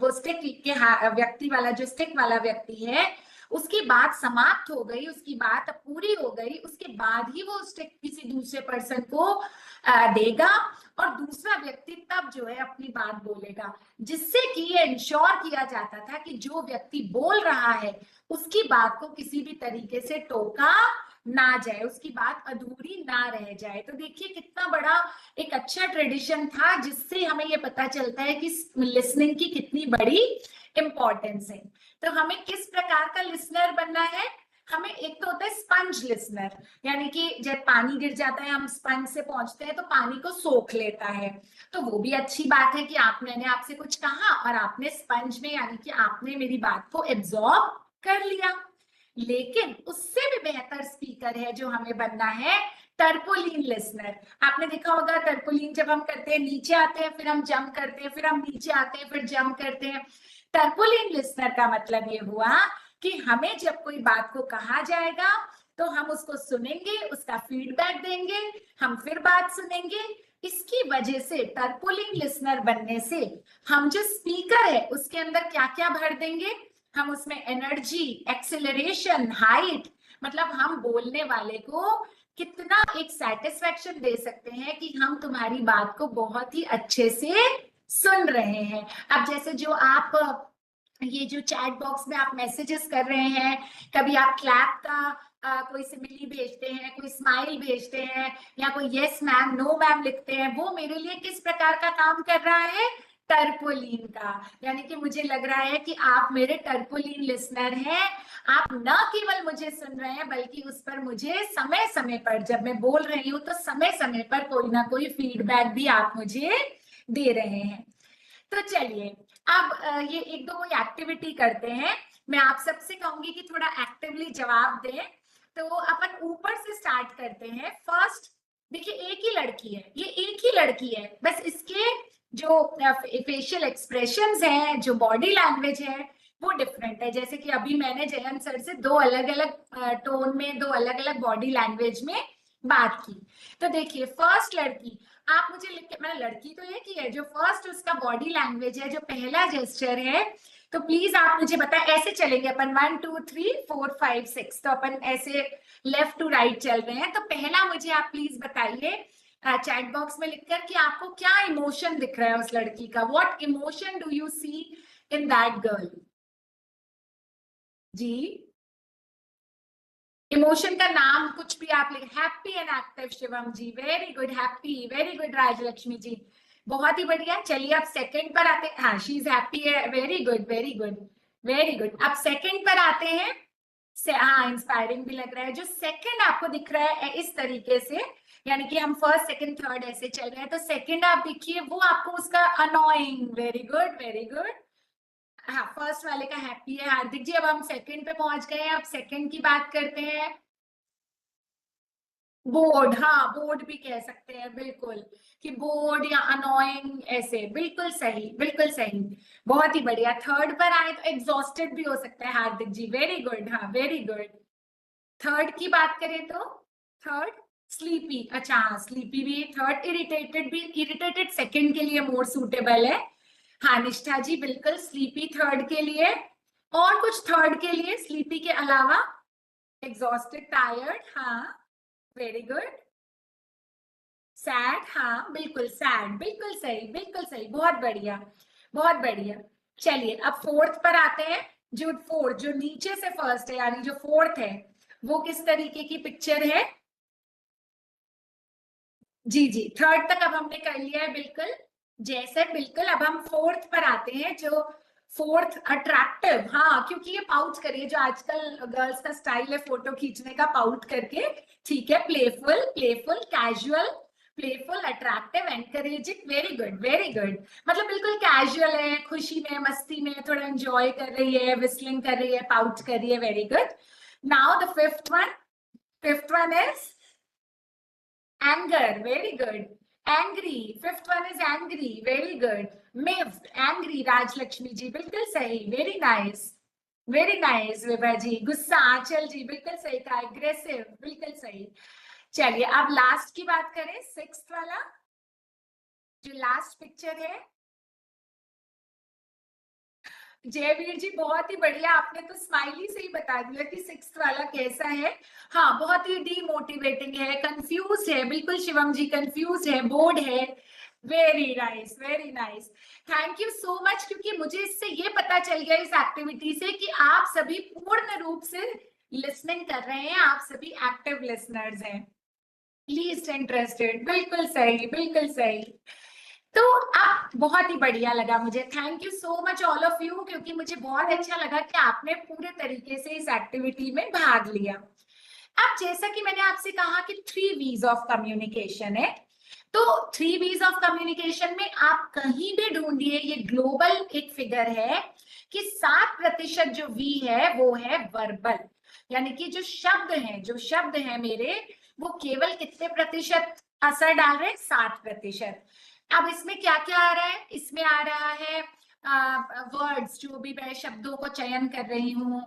[SPEAKER 3] वो स्टिक के व्यक्ति वाला, जो स्टिक वाला व्यक्ति है, उसकी बात समाप्त हो गई, उसकी बात पूरी हो गई, उसके बाद ही वो स्टिक किसी दूसरे पर्सन को देगा और दूसरा व्यक्ति तब जो है अपनी बात बोलेगा, जिससे कि ये इंश्योर किया जाता था कि जो व्यक्ति बोल रहा है उसकी बात को किसी भी तरीके से टोका ना जाए, उसकी बात अधूरी ना रह जाए। तो देखिए कितना बड़ा एक अच्छा ट्रेडिशन था, जिससे हमें ये पता चलता है कि लिसनिंग की कितनी बड़ी इंपॉर्टेंस है। तो हमें किस प्रकार का लिसनर बनना है? हमें एक तो होता है स्पंज लिसनर, यानी कि जब पानी गिर जाता है हम स्पंज से पहुंचते हैं तो पानी को सोख लेता है। तो वो भी अच्छी बात है कि मैंने आपसे कुछ कहा और आपने स्पंज में, यानी कि आपने मेरी बात को एब्जॉर्ब कर लिया। लेकिन उससे भी बेहतर स्पीकर है जो हमें बनना है, टर्पोलिन लिसनर, आपने देखा होगा टर्पोलिन जब हम करते हैं नीचे आते हैं, फिर हम जंप करते हैं, फिर हम नीचे आते हैं, फिर जंप करते हैं। टर्पोलिन लिसनर का मतलब ये हुआ कि हमें जब कोई बात को कहा जाएगा तो हम उसको सुनेंगे, उसका फीडबैक देंगे, हम फिर बात सुनेंगे। इसकी वजह से टर्पोलिन लिसनर बनने से हम जो स्पीकर है उसके अंदर क्या क्या भर देंगे, हम उसमें एनर्जी, एक्सेलरेशन, हाइट, मतलब हम बोलने वाले को कितना एक सेटिस्फेक्शन दे सकते हैं कि हम तुम्हारी बात को बहुत ही अच्छे से सुन रहे हैं। अब जैसे जो आप ये जो चैट बॉक्स में आप मैसेजेस कर रहे हैं, कभी आप क्लैप का कोई सिमिली भेजते हैं, कोई स्माइल भेजते हैं, या कोई यस मैम, नो मैम लिखते हैं, वो मेरे लिए किस प्रकार का काम कर रहा है, टर्पोलिन का। यानी कि मुझे लग रहा है कि आप मेरे टर्पोलिन लिसनर हैं, आप न केवल मुझे सुन रहे हैं बल्कि उस पर मुझे समय समय पर, जब मैं बोल रही हूँ तो समय समय पर कोई ना कोई फीडबैक भी आप मुझे दे रहे हैं। तो चलिए अब ये एक दो कोई एक्टिविटी करते हैं। मैं आप सबसे कहूंगी कि थोड़ा एक्टिवली जवाब दें। तो अपन ऊपर से स्टार्ट करते हैं। फर्स्ट देखिए, एक ही लड़की है, ये एक ही लड़की है, बस इसके जो फेशियल एक्सप्रेशंस हैं, जो बॉडी लैंग्वेज है वो डिफरेंट है। जैसे कि अभी मैंने जयंत सर से दो अलग अलग टोन में, दो अलग अलग बॉडी लैंग्वेज में बात की। तो देखिए फर्स्ट लड़की, आप मुझे लिख के, मैंने लड़की तो एक ही है, जो फर्स्ट उसका बॉडी लैंग्वेज है, जो पहला जेस्चर है, तो प्लीज आप मुझे बताएं। ऐसे चलेंगे अपन 1 2 3 4 5 6, तो अपन ऐसे लेफ्ट टू राइट चल रहे हैं। तो पहला मुझे आप प्लीज बताइए चैट बॉक्स में लिखकर कि आपको क्या इमोशन दिख रहा है उस लड़की का। What emotion do you see in that girl? जी, इमोशन का नाम कुछ भी आप लिख। Happy and active Shivam ji, very good, happy, very good Rajalakshmi ji, बहुत ही बढ़िया। चलिए अब सेकंड पर आते हैं। हाँ, शी इज हैप्पी है, very good very good very good. अब सेकंड पर आते हैं। हाँ, इंस्पायरिंग भी लग रहा है। जो सेकंड आपको दिख रहा है इस तरीके से, यानी कि हम फर्स्ट सेकंड थर्ड ऐसे चल रहे हैं, तो सेकंड आप देखिए वो आपको उसका annoying, very good very good. हाँ, फर्स्ट वाले का हैप्पी है हार्दिक जी। अब हम सेकंड पे पहुंच गए हैं। अब सेकंड की बात करते हैं। बोर्ड, हाँ बोर्ड भी कह सकते हैं, बिल्कुल, कि बोर्ड या अनोइंग, ऐसे, बिल्कुल सही बिल्कुल सही, बहुत ही बढ़िया। थर्ड पर आए तो एग्जॉस्टेड भी हो सकता है हार्दिक जी, वेरी गुड, हाँ वेरी गुड। थर्ड की बात करें तो थर्ड स्लीपी, अच्छा हाँ स्लीपी भी। थर्ड इरिटेटेड भी, इरिटेटेड सेकंड के लिए मोर सूटेबल है। हाँ निष्ठा जी, बिल्कुल स्लीपी थर्ड के लिए। और कुछ थर्ड के लिए स्लीपी के अलावा? एग्जॉस्टेड, टायर्ड, हाँ वेरी गुड। सैड, हाँ बिल्कुल सैड, बिल्कुल सही बिल्कुल सही, बहुत बढ़िया बहुत बढ़िया। चलिए अब फोर्थ पर आते हैं। जो फोर्थ, जो नीचे से फर्स्ट है, यानी जो फोर्थ है, वो किस तरीके की पिक्चर है? जी जी, थर्ड तक अब हमने कर लिया है, बिल्कुल जैसे, बिल्कुल। अब हम फोर्थ पर आते हैं। जो फोर्थ, अट्रैक्टिव, हाँ, क्योंकि ये पाउच करिए, जो आजकल गर्ल्स का स्टाइल है फोटो खींचने का, पाउट करके, ठीक है। Playful, playful, casual, playful, attractive, encouraging, very good very good. मतलब बिल्कुल कैजुअल है, खुशी में, मस्ती में, थोड़ा एंजॉय कर रही है, विस्लिंग कर रही है, पाउच कर रही है, very good. Now the fifth one is anger, very good. Angry, fifth one is angry, very good. Miffed, angry, Rajlakshmi ji, बिल्कुल सही, very nice, very nice Vibha जी। गुस्सा, आंचल जी, बिल्कुल सही कहा। aggressive, बिल्कुल सही। चलिए अब लास्ट की बात करें, सिक्स्थ वाला, जो लास्ट पिक्चर है। जयवीर जी, बहुत ही बढ़िया, आपने तो स्माइली से ही बता दिया कि सिक्स्थ वाला कैसा है। हाँ, बहुत ही डीमोटिवेटिंग है, कंफ्यूज है, बिल्कुल शिवम जी कंफ्यूज है, बोर्ड है। Very nice very nice, thank you so much. क्योंकि मुझे इससे ये पता चल गया इस एक्टिविटी से कि आप सभी पूर्ण रूप से लिसनिंग कर रहे हैं, आप सभी एक्टिव लिसनर्स हैं, लीस्ट इंटरेस्टेड, बिल्कुल सही बिल्कुल सही। तो अब बहुत ही बढ़िया लगा मुझे, thank you so much all of you, क्योंकि मुझे बहुत अच्छा लगा कि आपने पूरे तरीके से इस एक्टिविटी में भाग लिया। अब जैसा कि मैंने आपसे कहा कि 3 V's ऑफ कम्युनिकेशन है, तो 3 V's ऑफ कम्युनिकेशन में आप कहीं भी ढूंढिए, ये ग्लोबल एक फिगर है कि 7% जो वी है वो है वर्बल, यानी कि जो शब्द हैं मेरे, वो केवल कितने प्रतिशत असर डाल रहे हैं? 7%। अब इसमें क्या क्या आ रहा है? इसमें आ रहा है वर्ड्स, जो भी मैं शब्दों को चयन कर रही हूँ,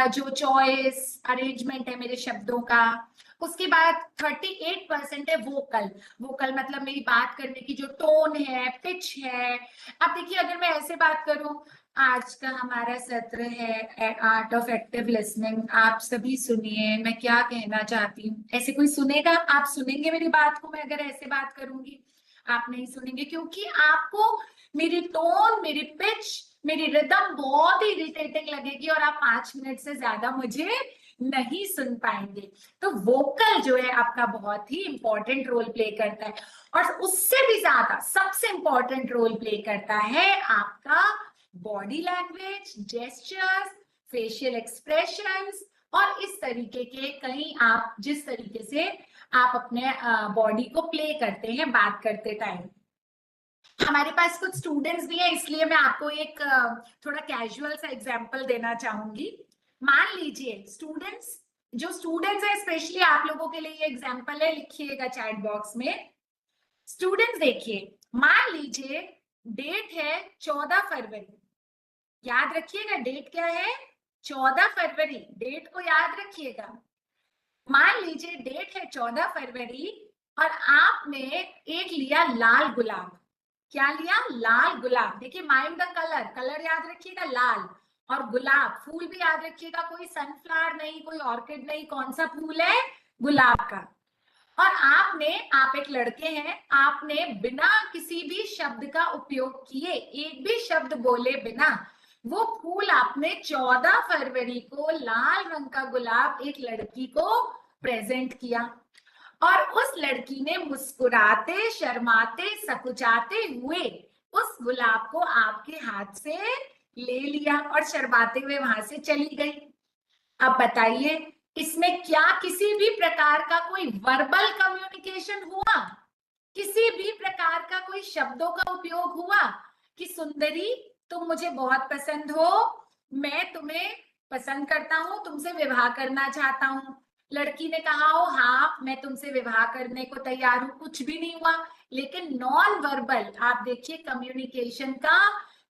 [SPEAKER 3] जो चॉइस अरेंजमेंट है मेरे शब्दों का। उसके बाद 38% है वोकल मतलब मेरी बात करने की जो टोन है, पिच है। अब देखिए, अगर मैं ऐसे बात करूं, आज का हमारा सत्र है आर्ट ऑफ एक्टिव लिसनिंग, आप सभी सुनिए मैं क्या कहना चाहती हूँ। ऐसे कोई सुनेगा? आप सुनेंगे मेरी बात को? मैं अगर ऐसे बात करूंगी आप नहीं सुनेंगे, क्योंकि आपको मेरी टोन, मेरी पिच, मेरी रिदम बहुत ही इरिटेटिंग लगेगी और आप 5 मिनट से ज्यादा मुझे नहीं सुन पाएंगे। तो वोकल जो है आपका बहुत ही इंपॉर्टेंट रोल प्ले करता है, और उससे भी ज्यादा सबसे इंपॉर्टेंट रोल प्ले करता है आपका body language, gestures, facial expressions, और इस तरीके के कई आप जिस तरीके से आप अपने बॉडी को प्ले करते हैं बात करते टाइम। हमारे पास कुछ स्टूडेंट्स भी हैं, इसलिए मैं आपको एक थोड़ा कैजुअल सा एग्जांपल देना चाहूंगी। मान लीजिए जो स्टूडेंट्स है, स्पेशली आप लोगों के लिए ये एग्जांपल है, लिखिएगा चैट बॉक्स में। स्टूडेंट्स देखिए, मान लीजिए डेट है 14 फरवरी, याद रखिएगा डेट क्या है? 14 फरवरी, डेट को याद रखिएगा। मान लीजिए डेट है 14 फरवरी और आपने एक लिया लाल गुलाब। क्या लिया? लाल गुलाब। देखिए, माइंड द कलर याद रखिएगा, लाल, और गुलाब फूल भी याद रखिएगा, कोई सनफ्लावर नहीं, कोई ऑर्किड नहीं, कौन सा फूल है? गुलाब का। और आप एक लड़के हैं, आपने बिना किसी भी शब्द का उपयोग किए, एक भी शब्द बोले बिना, वो फूल आपने 14 फरवरी को लाल रंग का गुलाब एक लड़की को प्रेजेंट किया, और उस लड़की ने मुस्कुराते, शर्माते, सकुचाते हुए उस गुलाब को आपके हाथ से ले लिया और शर्माते हुए वहां से चली गई। अब बताइए, इसमें क्या किसी भी प्रकार का कोई वर्बल कम्युनिकेशन हुआ? किसी भी प्रकार का कोई शब्दों का उपयोग हुआ कि सुंदरी तुम मुझे बहुत पसंद हो, मैं तुम्हें पसंद करता हूं, तुमसे विवाह करना चाहता हूं? लड़की ने कहा हो हाँ मैं तुमसे विवाह करने को तैयार हूं, कुछ भी नहीं हुआ। लेकिन नॉन वर्बल, आप देखिए कम्युनिकेशन का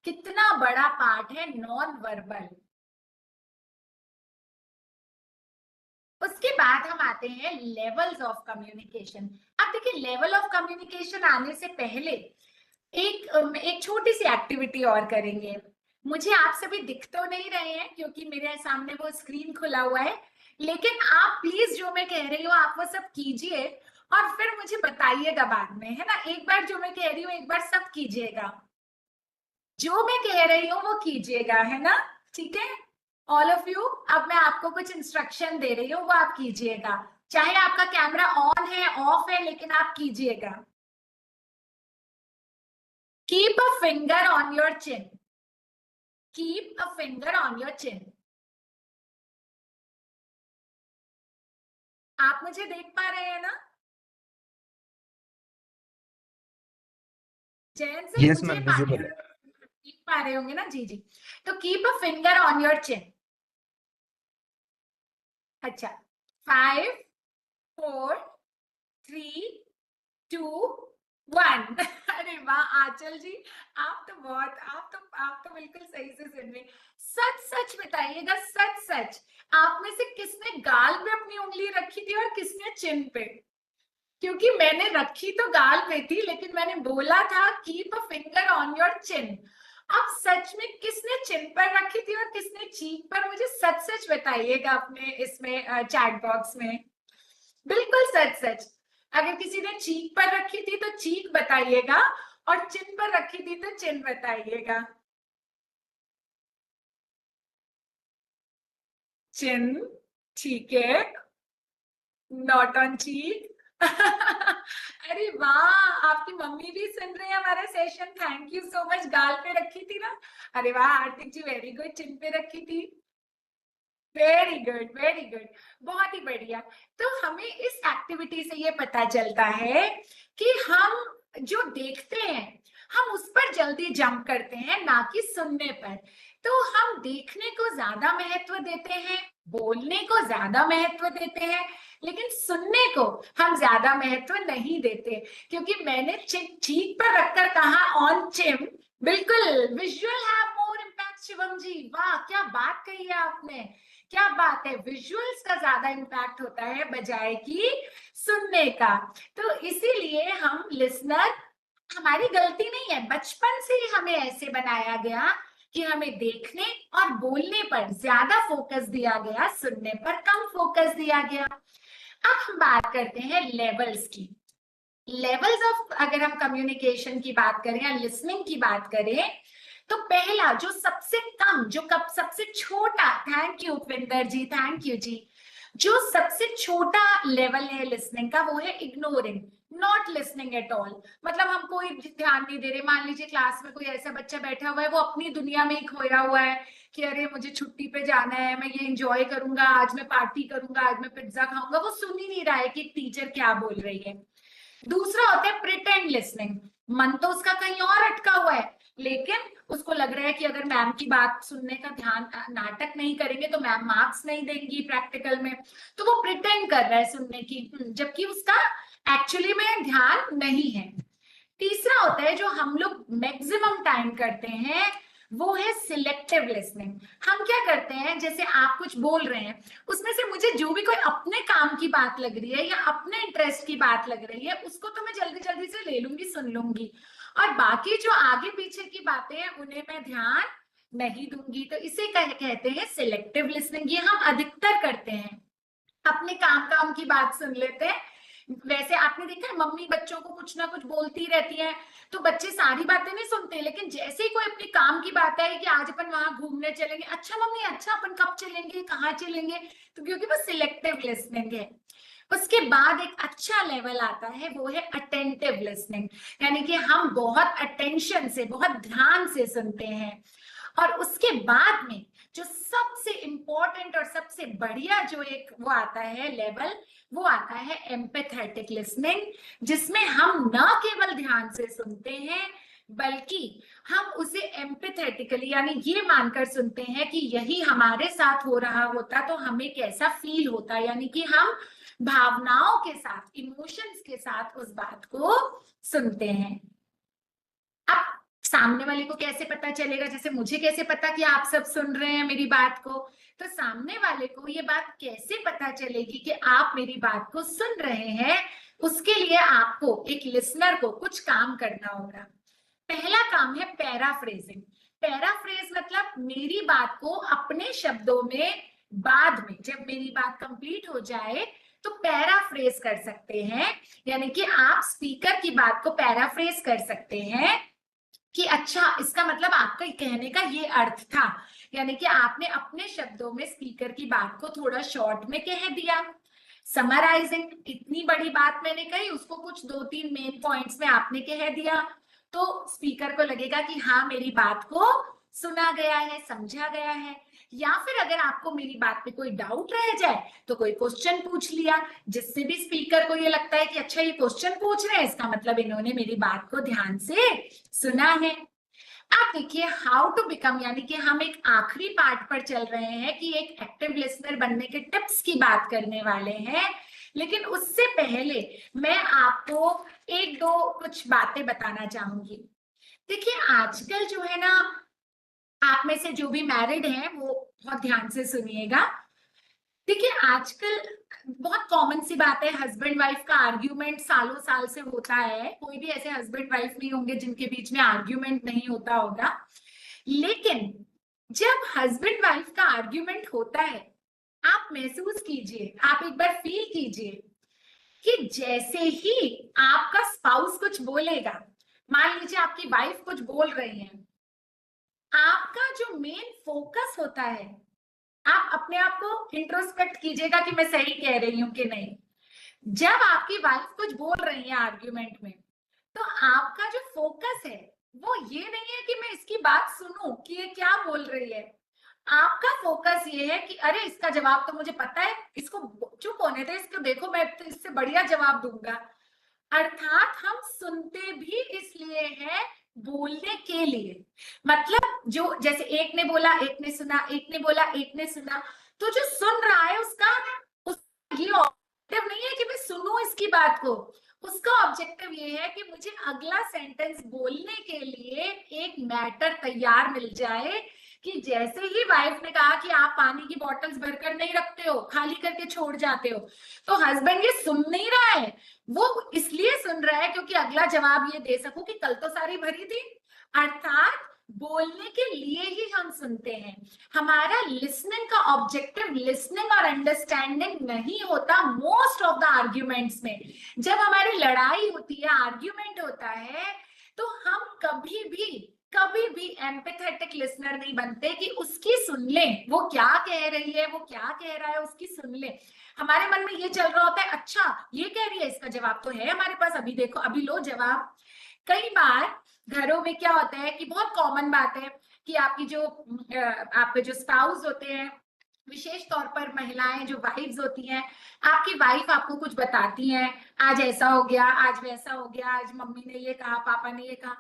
[SPEAKER 3] कितना बड़ा पार्ट है नॉन वर्बल। उसके बाद हम आते हैं लेवल्स ऑफ कम्युनिकेशन। अब देखिए, लेवल ऑफ कम्युनिकेशन आने से पहले एक छोटी सी एक्टिविटी और करेंगे। मुझे आप सभी दिख तो नहीं रहे हैं क्योंकि मेरे सामने वो स्क्रीन खुला हुआ है, लेकिन आप प्लीज जो मैं कह रही हूँ आप वो सब कीजिए और फिर मुझे बताइएगा बाद में, है ना? एक बार जो मैं कह रही हूँ एक बार सब कीजिएगा, जो मैं कह रही हूँ वो कीजिएगा, है ना? ठीक है, ऑल ऑफ यू। अब मैं आपको कुछ इंस्ट्रक्शन दे रही हूँ, वो आप कीजिएगा, चाहे आपका कैमरा ऑन है ऑफ है, लेकिन आप कीजिएगा। Keep a finger on your chin, keep a finger on your chin. आप मुझे देख पा रहे हैं ना? जैन से
[SPEAKER 5] Yes,
[SPEAKER 3] मुझे
[SPEAKER 5] ma'am, visible.
[SPEAKER 3] देख पा रहे होंगे ना? जी जी। तो keep a finger on your chin. अच्छा, 5 4 3 2 1। अरे वाह आंचल जी, आप तो बिल्कुल सही से सुन रहे। सच सच बताइएगा, सच सच, आप में से किसने गाल पे अपनी उंगली रखी थी और किसने चिन पे? क्योंकि मैंने रखी तो गाल पे थी, लेकिन मैंने बोला था keep a finger on your chin. अब सच में किसने चिन पर रखी थी और किसने चीक पर? मुझे सच सच बताइएगा अपने इसमें चैट बॉक्स में, बिल्कुल सच सच। अगर किसी ने चीक पर रखी थी तो चीक बताइएगा, और चिन पर रखी थी तो चिन बताइएगा। चिन, ठीक है, नॉट ऑन चीक। अरे वाह, आपकी मम्मी भी सुन रही है हमारा session, thank you so much. गाल पे रखी थी ना? अरे वाह आरती जी, वेरी गुड, चिन पे रखी थी, वेरी गुड वेरी गुड, बहुत ही बढ़िया। तो हमें इस एक्टिविटी से ये पता चलता है कि हम जो देखते हैं हम उस पर जल्दी जंप करते हैं, ना कि सुनने पर। तो हम देखने को ज्यादा महत्व देते हैं, बोलने को ज्यादा महत्व देते हैं, लेकिन सुनने को हम ज्यादा महत्व नहीं देते। क्योंकि मैंने चीख पर रखकर कहा ऑन चिम, बिल्कुल visual have more impact. Shivam ji वाह, क्या बात कही है आपने, क्या बात है, विजुअल्स का ज्यादा इम्पैक्ट होता है बजाय कि सुनने का। तो इसीलिए हम लिसनर, हमारी गलती नहीं है, बचपन से ही हमें ऐसे बनाया गया कि हमें देखने और बोलने पर ज्यादा फोकस दिया गया, सुनने पर कम फोकस दिया गया। अब हम बात करते हैं लेवल्स की। लेवल्स ऑफ, अगर हम कम्युनिकेशन की बात करें या लिसनिंग की बात करें, तो पहला जो सबसे कम, जो कब सबसे छोटा, thank you Upinder ji, thank you जी, जो सबसे छोटा लेवल है लिसनिंग का वो है ignoring, not listening at all. मतलब हम कोई ध्यान नहीं दे रहे। मान लीजिए क्लास में कोई ऐसा बच्चा बैठा हुआ है, वो अपनी दुनिया में ही खोया हुआ है कि अरे मुझे छुट्टी पे जाना है, मैं ये एंजॉय करूंगा, आज मैं पार्टी करूंगा, आज मैं पिज्जा खाऊंगा। वो सुन ही नहीं रहा है कि टीचर क्या बोल रही है। दूसरा होता है प्रिटेंड लिसनिंग, मन तो उसका कहीं और अटका हुआ है, लेकिन उसको लग रहा है कि अगर मैम की बात सुनने का ध्यान, नाटक नहीं करेंगे तो मैम मार्क्स नहीं देंगी प्रैक्टिकल में, तो वो प्रिटेंड कर रहा है सुनने की, जबकि उसका एक्चुअली में ध्यान नहीं है। तीसरा होता है जो हम लोग मैक्सिमम टाइम करते हैं, वो है सिलेक्टिव लिसनिंग। हम क्या करते हैं, जैसे आप कुछ बोल रहे हैं, उसमें से मुझे जो भी कोई अपने काम की बात लग रही है या अपने इंटरेस्ट की बात लग रही है, उसको तो मैं जल्दी जल्दी से ले लूंगी, सुन लूंगी, और बाकी जो आगे पीछे की बातें हैं उन्हें मैं ध्यान नहीं दूंगी। तो इसे कहते हैं सिलेक्टिव लिसनिंग। ये हम अधिकतर करते हैं, अपने काम की बात सुन लेते हैं। वैसे आपने देखा है मम्मी बच्चों को कुछ ना कुछ बोलती रहती है, तो बच्चे सारी बातें नहीं सुनते, लेकिन जैसे ही कोई अपने काम की बात है कि आज अपन वहां घूमने चलेंगे, अच्छा मम्मी, अच्छा अपन कब चलेंगे, कहाँ चलेंगे, तो क्योंकि वो सिलेक्टिव लिसनिंग है। उसके बाद एक अच्छा लेवल आता है, वो है अटेंटिव लिसनिंग, यानी कि हम बहुत अटेंशन से, बहुत ध्यान से सुनते हैं। और उसके बाद में जो सबसे इंपॉर्टेंट और सबसे बढ़िया जो एक वो आता है लेवल, वो आता है एम्पैथेटिक लिसनिंग, जिसमें हम न केवल ध्यान से सुनते हैं, बल्कि हम उसे एम्पैथेटिकली, यानी ये मानकर सुनते हैं कि यही हमारे साथ हो रहा होता तो हमें कैसा फील होता, यानी कि हम भावनाओं के साथ, इमोशंस के साथ उस बात को सुनते हैं। अब सामने वाले को कैसे पता चलेगा, जैसे मुझे कैसे पता कि आप सब सुन रहे हैं मेरी बात को, तो सामने वाले को ये बात कैसे पता चलेगी कि आप मेरी बात को सुन रहे हैं, उसके लिए आपको, एक लिसनर को, कुछ काम करना होगा। पहला काम है पैराफ्रेजिंग। पैराफ्रेज मतलब मेरी बात को अपने शब्दों में बाद में, जब मेरी बात कंप्लीट हो जाए तो पैराफ्रेज कर सकते हैं, यानी कि आप स्पीकर की बात को पैराफ्रेज कर सकते हैं कि अच्छा इसका मतलब आपका कहने का ये अर्थ था, यानी कि आपने अपने शब्दों में स्पीकर की बात को थोड़ा शॉर्ट में कह दिया। समराइजिंग, इतनी बड़ी बात मैंने कही, उसको कुछ 2-3 मेन पॉइंट्स में आपने कह दिया, तो स्पीकर को लगेगा कि हाँ मेरी बात को सुना गया है, समझा गया है। या फिर अगर आपको मेरी बात पे कोई डाउट रह जाए तो कोई क्वेश्चन पूछ लिया, जिससे भी स्पीकर को ये लगता है कि अच्छा ये क्वेश्चन पूछ रहे हैं, इसका मतलब इन्होंने मेरी बात को ध्यान से सुना है। अब देखिए हाउ टू बिकम, यानी कि हम एक आखिरी पार्ट पर चल रहे हैं कि एक एक्टिव लिसनर बनने के टिप्स की बात करने वाले हैं, लेकिन उससे पहले मैं आपको एक दो कुछ बातें बताना चाहूंगी। देखिए आजकल जो है ना, आप में से जो भी मैरिड हैं वो बहुत ध्यान से सुनिएगा। देखिए आजकल बहुत कॉमन सी बात है, हस्बैंड वाइफ का आर्ग्यूमेंट सालों साल से होता है, कोई भी ऐसे हस्बैंड वाइफ नहीं होंगे जिनके बीच में आर्ग्यूमेंट नहीं होता होगा। लेकिन जब हस्बैंड वाइफ का आर्ग्यूमेंट होता है, आप महसूस कीजिए, आप एक बार फील कीजिए कि जैसे ही आपका स्पाउस कुछ बोलेगा, मान लीजिए आपकी वाइफ कुछ बोल रही है, आपका जो मेन फोकस होता है, आप अपने आप को इंट्रोस्पेक्ट कीजिएगा कि मैं सही कह रही हूं कि नहीं। जब आपकी वाइफ कुछ बोल रही है आर्ग्यूमेंट में, तो आपका जो फोकस है वो ये नहीं है कि मैं इसकी बात सुनूं कि ये क्या बोल रही है, आपका फोकस ये है कि अरे इसका जवाब तो मुझे पता है, इसको चुप होने दे, इसको देखो मैं तो इससे बढ़िया जवाब दूंगा। अर्थात हम सुनते भी इसलिए हैं बोलने के लिए। मतलब जो जैसे एक ने बोला, एक ने सुना, एक ने बोला, एक ने सुना, तो जो सुन रहा है उसका ये ऑब्जेक्टिव नहीं है कि मैं सुनूं इसकी बात को, उसका ऑब्जेक्टिव ये है कि मुझे अगला सेंटेंस बोलने के लिए एक मैटर तैयार मिल जाए, कि जैसे ही वाइफ ने कहा कि आप पानी की बॉटल्स भरकर नहीं रखते हो, खाली करके छोड़ जाते हो, तो हस्बैंड ये सुन नहीं रहा है, वो इसलिए सुन रहा है क्योंकि अगला जवाब ये दे सकूं कि कल तो सारी भरी थी। अर्थात बोलने के लिए ही हम सुनते हैं। हमारा लिसनिंग का ऑब्जेक्टिव लिसनिंग और अंडरस्टैंडिंग नहीं होता मोस्ट ऑफ द आर्ग्यूमेंट्स में। जब हमारी लड़ाई होती है, आर्ग्यूमेंट होता है, तो हम कभी भी एम्पैथेटिक लिसनर नहीं बनते कि उसकी सुन लें, वो क्या कह रही है, वो क्या कह रहा है, उसकी सुन लें। हमारे मन में ये चल रहा होता है, अच्छा ये कह रही है, इसका जवाब तो है हमारे पास, अभी देखो, अभी लो जवाब। कई बार घरों में क्या होता है कि बहुत कॉमन बात है कि आपके जो स्पाउस होते हैं, विशेष तौर पर महिलाएं जो वाइफ्स होती हैं, आपकी वाइफ आपको कुछ बताती हैं, आज ऐसा हो गया, आज वैसा हो गया, आज मम्मी ने ये कहा, पापा ने ये कहा।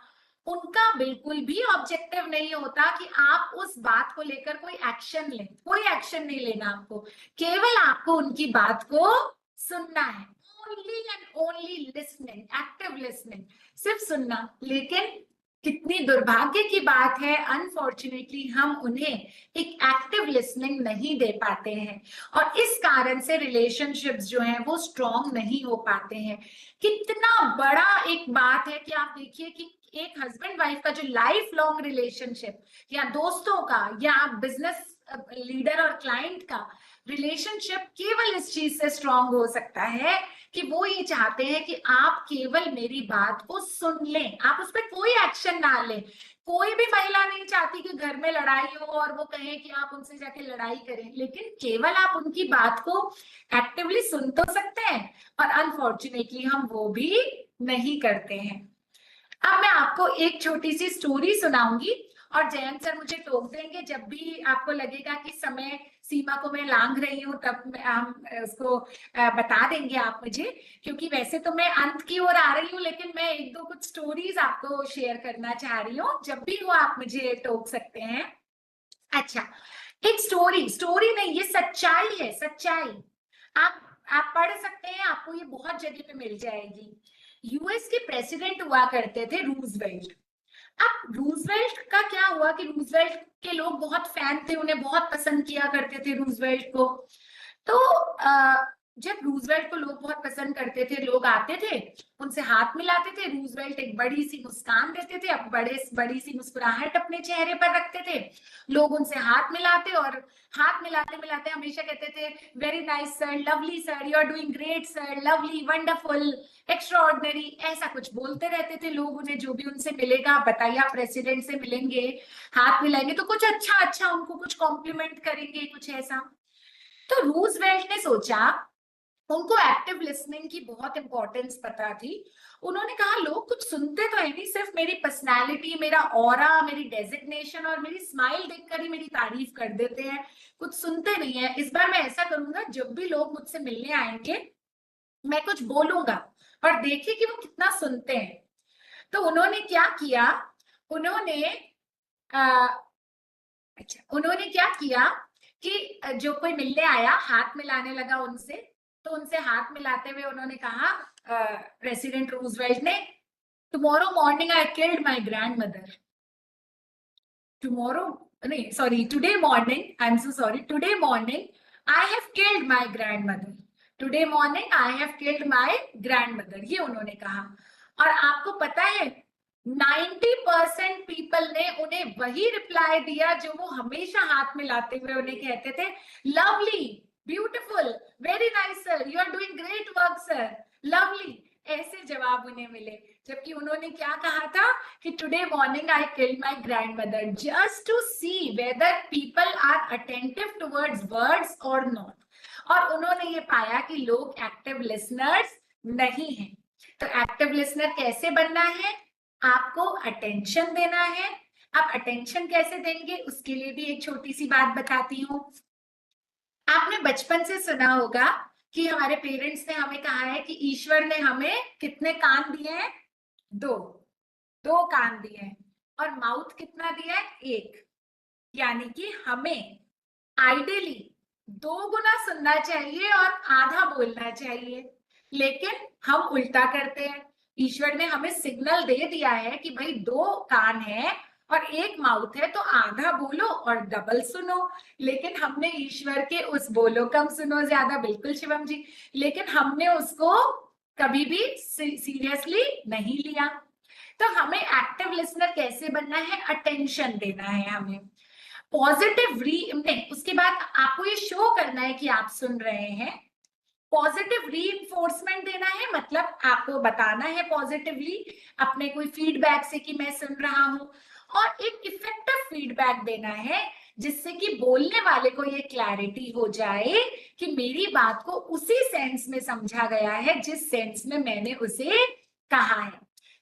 [SPEAKER 3] उनका बिल्कुल भी ऑब्जेक्टिव नहीं होता कि आप उस बात को लेकर कोई एक्शन लें, कोई एक्शन नहीं लेना आपको, केवल आपको उनकी बात को सुनना है। Only and only listening, active listening, सिर्फ सुनना। लेकिन कितनी दुर्भाग्य की बात है, अनफॉर्चुनेटली हम उन्हें एक एक्टिव लिसनिंग नहीं दे पाते हैं, और इस कारण से रिलेशनशिप्स जो हैं वो स्ट्रॉन्ग नहीं हो पाते हैं। कितना बड़ा एक बात है कि आप देखिए कि एक हस्बैंड वाइफ का जो लाइफ लॉन्ग रिलेशनशिप, या दोस्तों का, या बिजनेस लीडर और क्लाइंट का रिलेशनशिप केवल इस चीज से स्ट्रॉन्ग हो सकता है कि वो ये चाहते हैं कि आप केवल मेरी बात को सुन लें, आप उस पर कोई एक्शन ना लें। कोई भी महिला नहीं चाहती कि घर में लड़ाई हो और वो कहे कि आप उनसे जाके लड़ाई करें, लेकिन केवल आप उनकी बात को एक्टिवली सुन तो सकते हैं, और अनफॉर्चुनेटली हम वो भी नहीं करते हैं। अब मैं आपको एक छोटी सी स्टोरी सुनाऊंगी, और जयंत सर मुझे टोक देंगे जब भी आपको लगेगा कि समय सीमा को मैं लांघ रही हूँ, तब हम उसको बता देंगे आप मुझे, क्योंकि वैसे तो मैं अंत की ओर आ रही हूँ, लेकिन मैं एक दो कुछ स्टोरीज आपको शेयर करना चाह रही हूँ, जब भी वो आप मुझे टोक सकते हैं। अच्छा, एक स्टोरी नहीं, ये सच्चाई है, सच्चाई। आप पढ़ सकते हैं, आपको ये बहुत जगह पे मिल जाएगी। यूएस के प्रेसिडेंट हुआ करते थे रूजवेल्ट। अब रूजवेल्ट का क्या हुआ कि रूजवेल्ट के लोग बहुत फैन थे, उन्हें बहुत पसंद किया करते थे रूजवेल्ट को। तो जब रूजवेल्ट को लोग बहुत पसंद करते थे, लोग आते थे, उनसे हाथ मिलाते थे, रूजवेल्ट एक बड़ी सी मुस्कान देते थे, अब बड़ी सी मुस्कुराहट अपने चेहरे पर रखते थे, लोग उनसे हाथ मिलाते, और हाथ मिलाते मिलाते हमेशा कहते थे, very nice sir, lovely sir, you are doing great sir, lovely, wonderful, extraordinary, ऐसा कुछ बोलते रहते थे लोग उन्हें। जो भी उनसे मिलेगा, बताइए आप प्रेसिडेंट से मिलेंगे, हाथ मिलाएंगे तो कुछ अच्छा उनको कुछ कॉम्प्लीमेंट करेंगे, कुछ ऐसा। तो रूजवेल्ट ने सोचा, उनको एक्टिव लिसनिंग की बहुत इंपॉर्टेंस पता थी, उन्होंने कहा लोग कुछ सुनते तो है नहीं, सिर्फ मेरी पर्सनालिटी, मेरा ऑरा, मेरी डेजिग्नेशन और मेरी स्माइल देखकर ही मेरी तारीफ कर देते हैं, कुछ सुनते नहीं है। इस बार मैं ऐसा करूंगा, जब भी लोग मुझसे मिलने आएंगे मैं कुछ बोलूंगा, और देखिए कि वो कितना सुनते हैं। तो उन्होंने क्या किया, उन्होंने क्या किया कि जो कोई मिलने आया, हाथ मिलाने लगा उनसे, तो उनसे हाथ मिलाते हुए उन्होंने कहा, प्रेसिडेंट रूजवेल्ट ने, tomorrow morning I killed my grandmother. Today morning, I am so sorry, today morning I have killed my grandmother, today morning I have killed my grandmother, ये उन्होंने कहा। और आपको पता है 90% पीपल ने उन्हें वही रिप्लाई दिया जो वो हमेशा हाथ मिलाते हुए उन्हें कहते थे, lovely, beautiful, very nice sir, you are doing great work sir, lovely, ऐसे जवाब उन्हें मिले। जबकि उन्होंने क्या कहा था कि today morning I killed my grandmother, just to see whether people are attentive towards words और नॉट। और उन्होंने ये पाया कि लोग एक्टिव लिसनर्स नहीं हैं। तो एक्टिव लिसनर कैसे बनना है, आपको अटेंशन देना है। आप अटेंशन कैसे देंगे, उसके लिए भी एक छोटी सी बात बताती हूँ। आपने बचपन से सुना होगा कि हमारे पेरेंट्स ने हमें कहा है कि ईश्वर ने हमें कितने कान दिए हैं, 2। 2 कान दिए हैं, और माउथ कितना दिया है? 1। यानी कि हमें आइडियली 2 गुना सुनना चाहिए और आधा बोलना चाहिए, लेकिन हम उल्टा करते हैं। ईश्वर ने हमें सिग्नल दे दिया है कि भाई 2 कान है और 1 माउथ है, तो आधा बोलो और डबल सुनो। लेकिन हमने ईश्वर के उस बोलो कम सुनो ज्यादा, बिल्कुल शिवम जी, लेकिन हमने उसको कभी भी सीरियसली नहीं लिया। तो हमें एक्टिव लिसनर कैसे बनना है? अटेंशन देना है हमें, पॉजिटिव नहीं, उसके बाद आपको ये शो करना है कि आप सुन रहे हैं, पॉजिटिव रीइंफोर्समेंट देना है, मतलब आपको बताना है पॉजिटिवली अपने कोई फीडबैक से कि मैं सुन रहा हूं, और एक इफेक्टिव फीडबैक देना है जिससे कि बोलने वाले को ये क्लैरिटी हो जाए कि मेरी बात को उसी सेंस में समझा गया है जिस सेंस में मैंने उसे कहा है।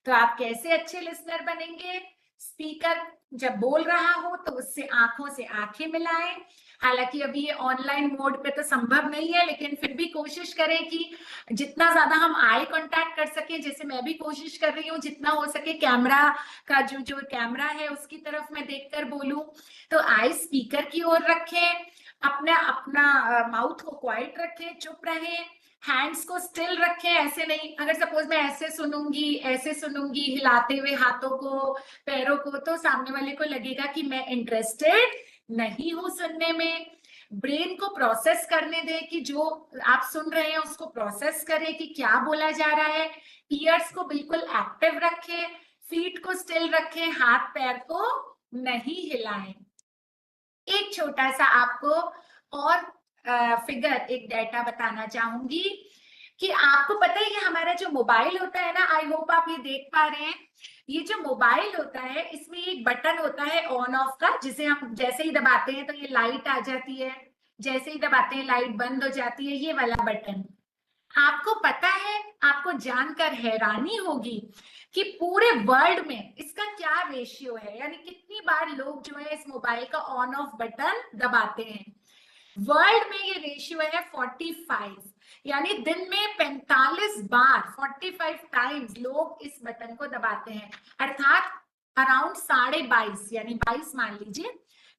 [SPEAKER 3] तो आप कैसे अच्छे लिसनर बनेंगे? स्पीकर जब बोल रहा हो तो उससे आंखों से आंखें मिलाएं। हालांकि अभी ये ऑनलाइन मोड पे तो संभव नहीं है, लेकिन फिर भी कोशिश करें कि जितना ज्यादा हम आई कांटेक्ट कर सके, जैसे मैं भी कोशिश कर रही हूँ जितना हो सके कैमरा का जो कैमरा है उसकी तरफ मैं देखकर बोलूं। तो आई स्पीकर की ओर रखें, अपना माउथ को क्वाइट रखें, चुप रहें, हैंड्स को स्टिल रखें, ऐसे नहीं। अगर सपोज मैं ऐसे सुनूंगी हिलाते हुए हाथों को, पैरों को, तो सामने वाले को लगेगा कि मैं इंटरेस्टेड नहीं हूं सुनने में। ब्रेन को प्रोसेस करने दे कि जो आप सुन रहे हैं उसको प्रोसेस करें कि क्या बोला जा रहा है। ईयर्स को बिल्कुल एक्टिव रखें, फीट को स्टिल रखें, हाथ पैर को नहीं हिलाएं। एक छोटा सा आपको और फिगर, एक डेटा बताना चाहूंगी कि आपको पता है कि हमारा जो मोबाइल होता है ना, आई होप आप ये देख पा रहे हैं, ये जो मोबाइल होता है इसमें एक बटन होता है ऑन ऑफ का, जिसे हम जैसे ही दबाते हैं तो ये लाइट आ जाती है, जैसे ही दबाते हैं लाइट बंद हो जाती है, ये वाला बटन। आपको पता है, आपको जानकर हैरानी होगी कि पूरे वर्ल्ड में इसका क्या रेशियो है, यानी कितनी बार लोग जो है इस मोबाइल का ऑन ऑफ बटन दबाते हैं। वर्ल्ड में ये रेशियो है 45, यानी दिन में 45 बार, 45 टाइम्स लोग इस बटन को दबाते हैं, अर्थात अराउंड 22.5, यानी 22 मान लीजिए,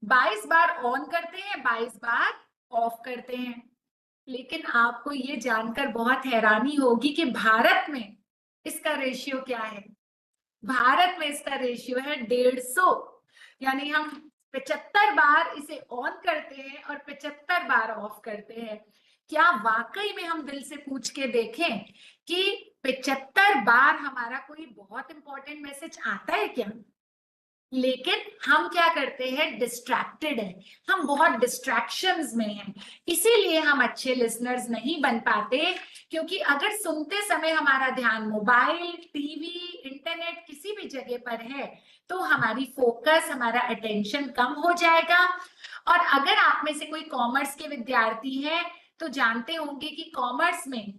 [SPEAKER 3] 22 बार ऑन करते हैं, 22 बार ऑफ करते हैं। लेकिन आपको ये जानकर बहुत हैरानी होगी कि भारत में इसका रेशियो क्या है। भारत में इसका रेशियो है 150, यानी हम 75 बार इसे ऑन करते हैं और 75 बार ऑफ करते हैं। क्या वाकई में हम दिल से पूछ के देखें कि 75 बार हमारा कोई बहुत इंपॉर्टेंट मैसेज आता है क्या? लेकिन हम क्या करते हैं, डिस्ट्रैक्टेड है, हम बहुत डिस्ट्रैक्शंस में हैं, इसीलिए हम अच्छे लिसनर्स नहीं बन पाते। क्योंकि अगर सुनते समय हमारा ध्यान मोबाइल, टीवी, इंटरनेट किसी भी जगह पर है तो हमारी फोकस, हमारा अटेंशन कम हो जाएगा। और अगर आप में से कोई कॉमर्स के विद्यार्थी है तो जानते होंगे कि कॉमर्स में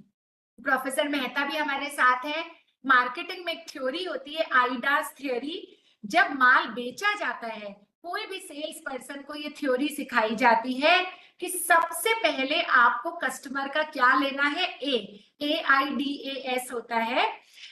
[SPEAKER 3] प्रोफेसर मेहता भी हमारे साथ हैं, मार्केटिंग में एक थ्योरी होती है, आइडास थ्योरी। जब माल बेचा जाता है, कोई भी सेल्स पर्सन को ये थ्योरी सिखाई जाती है कि सबसे पहले आपको कस्टमर का क्या लेना है, AIDAS होता है,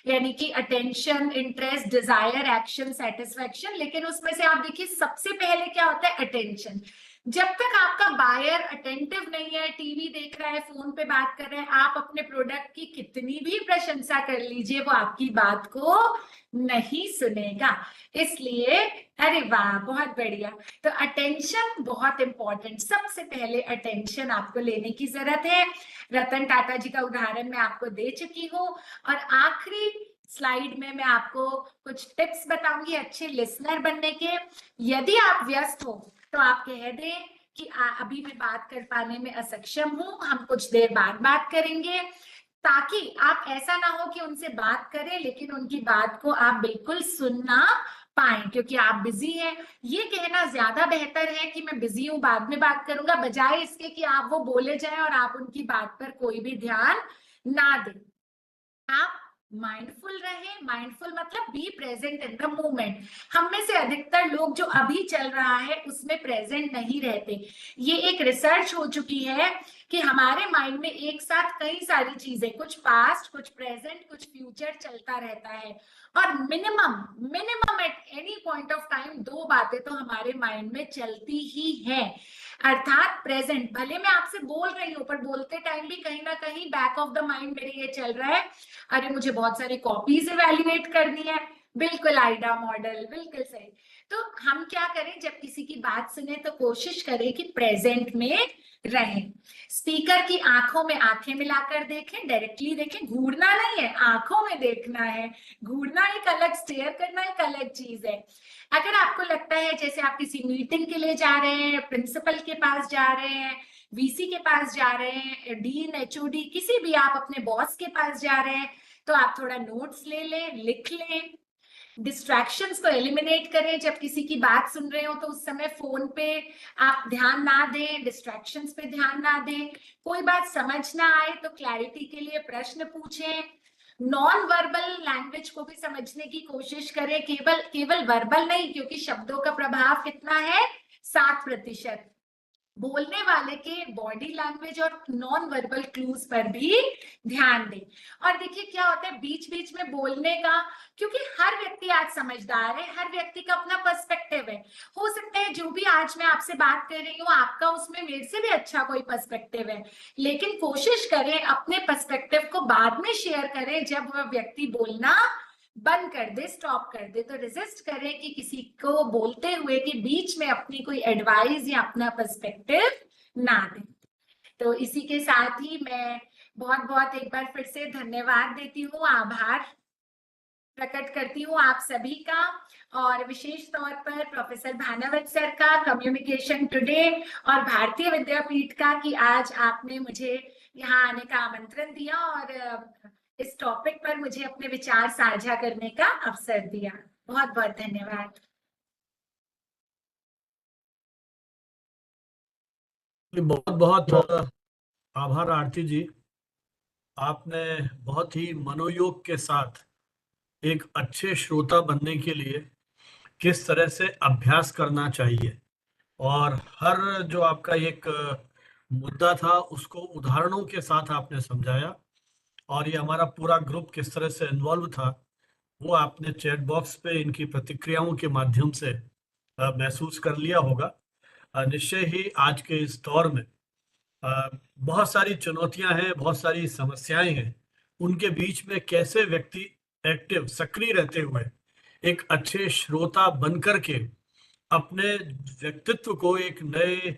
[SPEAKER 3] यानी कि attention, interest, desire, action, satisfaction. लेकिन उसमें से आप देखिए सबसे पहले क्या होता है, अटेंशन। जब तक आपका बायर अटेंटिव नहीं है, टीवी देख रहा है, फोन पे बात कर रहा है, आप अपने प्रोडक्ट की कितनी भी प्रशंसा कर लीजिए, वो आपकी बात को नहीं सुनेगा। इसलिए अरे वाह, बहुत बढ़िया। तो अटेंशन बहुत इंपॉर्टेंट, सबसे पहले अटेंशन आपको लेने की जरूरत है। रतन टाटा जी का उदाहरण मैं आपको दे चुकी हूँ, और आखिरी स्लाइड में मैं आपको कुछ टिप्स बताऊंगी अच्छे लिसनर बनने के। यदि आप व्यस्त हो तो आप कह दें कि अभी मैं बात कर पाने में असक्षम हूं, हम कुछ देर बाद बात करेंगे, ताकि आप ऐसा ना हो कि उनसे बात करें लेकिन उनकी बात को आप बिल्कुल सुन ना पाए क्योंकि आप बिजी हैं। ये कहना ज्यादा बेहतर है कि मैं बिजी हूं, बाद में बात करूंगा, बजाय इसके कि आप वो बोले जाए और आप उनकी बात पर कोई भी ध्यान ना दें। आप माइंडफुल रहे, माइंडफुल मतलब be present in the moment. हम में से अधिकतर लोग जो अभी चल रहा है उसमें प्रेजेंट नहीं रहते। ये एक रिसर्च हो चुकी है कि हमारे माइंड में एक साथ कई सारी चीजें, कुछ पास्ट, कुछ प्रेजेंट, कुछ फ्यूचर चलता रहता है, और minimum at any point of time 2 बातें तो हमारे माइंड में चलती ही है। अर्थात प्रेजेंट, भले मैं आपसे बोल रही हूँ पर बोलते टाइम भी कहीं ना कहीं बैक ऑफ द माइंड मेरे ये चल रहा है, अरे मुझे बहुत सारी कॉपीज इवेल्युएट करनी है। बिल्कुल आइडा मॉडल, बिल्कुल सही। तो हम क्या करें, जब किसी की बात सुने तो कोशिश करें कि प्रेजेंट में रहें। स्पीकर की आंखों में आंखें मिलाकर देखें, डायरेक्टली देखें, घूरना नहीं है, आंखों में देखना है। घूरना एक अलग, स्टेयर करना एक अलग चीज है। अगर आपको लगता है जैसे आप किसी मीटिंग के लिए जा रहे हैं, प्रिंसिपल के पास जा रहे हैं, वीसी के पास जा रहे हैं, डीन, एचओडी, किसी भी आप अपने बॉस के पास जा रहे हैं, तो आप थोड़ा नोट्स ले लें, लिख लें। डिस्ट्रैक्शंस को एलिमिनेट करें। जब किसी की बात सुन रहे हो तो उस समय फोन पे आप ध्यान ना दें, डिस्ट्रैक्शंस पे ध्यान ना दें। कोई बात समझ ना आए तो क्लैरिटी के लिए प्रश्न पूछें। नॉन वर्बल लैंग्वेज को भी समझने की कोशिश करें, केवल वर्बल नहीं, क्योंकि शब्दों का प्रभाव कितना है, 7%। बोलने वाले के बॉडी लैंग्वेज और नॉन वर्बल क्लूज पर भी ध्यान दें। और देखिए क्या होता है बीच बीच में बोलने का, क्योंकि हर व्यक्ति आज समझदार है, हर व्यक्ति का अपना पर्सपेक्टिव है। हो सकता है जो भी आज मैं आपसे बात कर रही हूँ आपका उसमें मेरे से भी अच्छा कोई पर्सपेक्टिव है, लेकिन कोशिश करें अपने पर्सपेक्टिव को बाद में शेयर करें जब वह व्यक्ति बोलना बंद कर दे, स्टॉप कर दे। तो रेजिस्ट करें कि किसी को बोलते हुए के बीच में अपनी कोई एडवाइस या अपना पर्सपेक्टिव ना दें। तो इसी के साथ ही मैं बहुत बहुत एक बार फिर से धन्यवाद देती हूँ, आभार प्रकट करती हूँ आप सभी का, और विशेष तौर पर प्रोफेसर भानावत सर का, कम्युनिकेशन टुडे, और भारतीय विद्यापीठ का कि आज आपने मुझे यहाँ आने का आमंत्रण दिया और इस टॉपिक पर मुझे अपने विचार साझा करने का अवसर दिया। बहुत बहुत धन्यवाद।
[SPEAKER 1] बहुत बहुत आभार आरती जी। आपने बहुत ही मनोयोग के साथ एक अच्छे श्रोता बनने के लिए किस तरह से अभ्यास करना चाहिए और हर जो आपका एक मुद्दा था उसको उदाहरणों के साथ आपने समझाया, और ये हमारा पूरा ग्रुप किस तरह से इन्वॉल्व था वो आपने चैट बॉक्स पे इनकी प्रतिक्रियाओं के माध्यम से महसूस कर लिया होगा। निश्चय ही आज के इस दौर में बहुत सारी चुनौतियां हैं, बहुत सारी समस्याएं हैं, उनके बीच में कैसे व्यक्ति एक्टिव, सक्रिय रहते हुए एक अच्छे श्रोता बनकर के अपने व्यक्तित्व को एक नए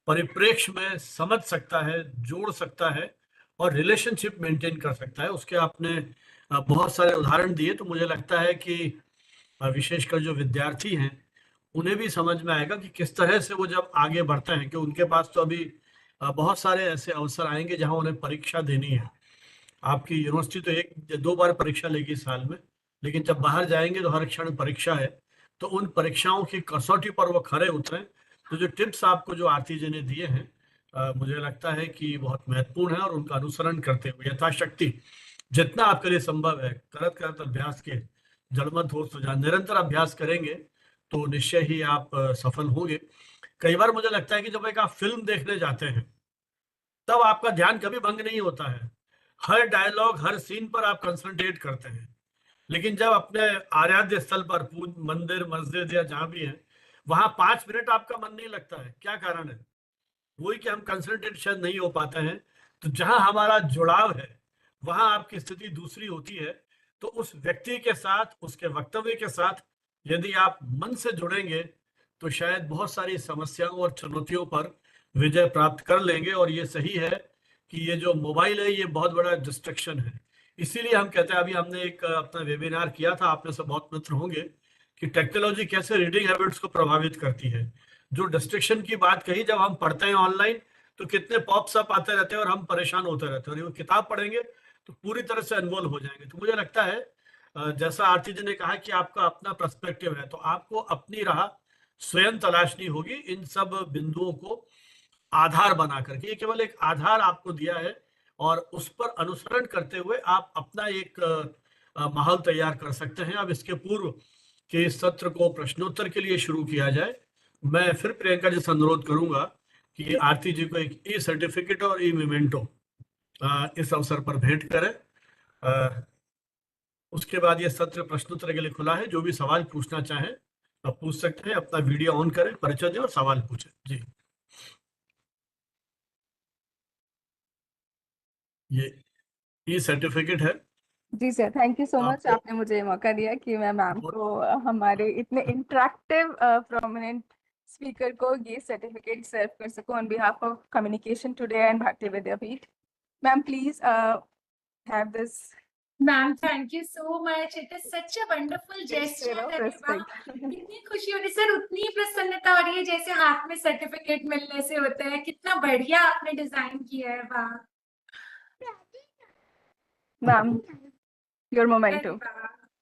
[SPEAKER 1] परिप्रेक्ष्य में समझ सकता है, जोड़ सकता है और रिलेशनशिप मेंटेन कर सकता है, उसके आपने बहुत सारे उदाहरण दिए। तो मुझे लगता है कि विशेषकर जो विद्यार्थी हैं उन्हें भी समझ में आएगा कि किस तरह से वो जब आगे बढ़ते हैं, कि उनके पास तो अभी बहुत सारे ऐसे अवसर आएंगे जहां उन्हें परीक्षा देनी है। आपकी यूनिवर्सिटी तो 1-2 बार परीक्षा लेगी साल में, लेकिन जब बाहर जाएंगे तो हर क्षण परीक्षा है। तो उन परीक्षाओं की कसौटी पर वो खरे उतरे। तो जो टिप्स आपको जो आरती जी ने दिए हैं मुझे लगता है कि बहुत महत्वपूर्ण है, और उनका अनुसरण करते हुए यथाशक्ति जितना आपके लिए संभव है करत करत अभ्यास के जड़मत हो सुजान, निरंतर अभ्यास करेंगे तो निश्चय ही आप सफल होंगे। कई बार मुझे लगता है कि जब एक आप फिल्म देखने जाते हैं तब आपका ध्यान कभी भंग नहीं होता है, हर डायलॉग, हर सीन पर आप कंसंट्रेट करते हैं। लेकिन जब अपने आराध्य स्थल पर, मंदिर, मस्जिद या जहां भी है, वहां 5 मिनट आपका मन नहीं लगता है। क्या कारण है? वही कि हम कंसंट्रेशन नहीं हो पाते हैं। तो जहां हमारा जुड़ाव है वहां आपकी स्थिति दूसरी होती है। तो उस व्यक्ति के साथ, उसके वक्तव्य के साथ यदि आप मन से जुड़ेंगे तो शायद बहुत सारी समस्याओं और चुनौतियों पर विजय प्राप्त कर लेंगे। और ये सही है कि ये जो मोबाइल है ये बहुत बड़ा डिस्ट्रैक्शन है। इसीलिए हम कहते हैं, अभी हमने एक अपना वेबिनार किया था, आप में से बहुत मित्र होंगे, कि टेक्नोलॉजी कैसे रीडिंग हैबिट्स को प्रभावित करती है। जो डिस्ट्रैक्शन की बात कही, जब हम पढ़ते हैं ऑनलाइन तो कितने पॉप्स अप आते रहते हैं और हम परेशान होते रहते हैं, और वो किताब पढ़ेंगे तो पूरी तरह से इन्वॉल्व हो जाएंगे। तो मुझे लगता है जैसा आरती जी ने कहा कि आपका अपना पर्सपेक्टिव है, तो आपको अपनी राह स्वयं तलाशनी होगी। इन सब बिंदुओं को आधार बना करके, ये केवल एक आधार आपको दिया है और उस पर अनुसरण करते हुए आप अपना एक माहौल तैयार कर सकते हैं। अब इसके पूर्व कि इस सत्र को प्रश्नोत्तर के लिए शुरू किया जाए, मैं फिर प्रियंका जी से अनुरोध करूंगा कि आरती जी को एक ई सर्टिफिकेट और ई मेमेंटो इस अवसर पर भेंट करें। उसके बाद ये सत्र प्रश्नोत्तर के लिए खुला है। जो भी सवाल पूछना चाहें आप पूछ सकते हैं। अपना वीडियो ऑन करें, परिचय दें और सवाल पूछें। जी, ये ई सर्टिफिकेट है।
[SPEAKER 2] जी sir, thank you so much,
[SPEAKER 1] आपको
[SPEAKER 2] आपने मुझे ये मौका दिया कि मैं मैम को हमारे इतने इंटरेक्टिव प्रोमिनेंट स्पीकर को ये सर्टिफिकेट सर्व कर सकूं on behalf of communication today and Bharati Vidyapeeth. Ma'am please have this.
[SPEAKER 3] Ma'am thank you so much, it is such a wonderful gesture. कितनी खुशी हो रही सर, उतनी प्रसन्नता हो रही है जैसे हाथ में सर्टिफिकेट मिलने से होता है। कितना बढ़िया आपने डिजाइन किया है, वाह।
[SPEAKER 2] Ma'am your memento.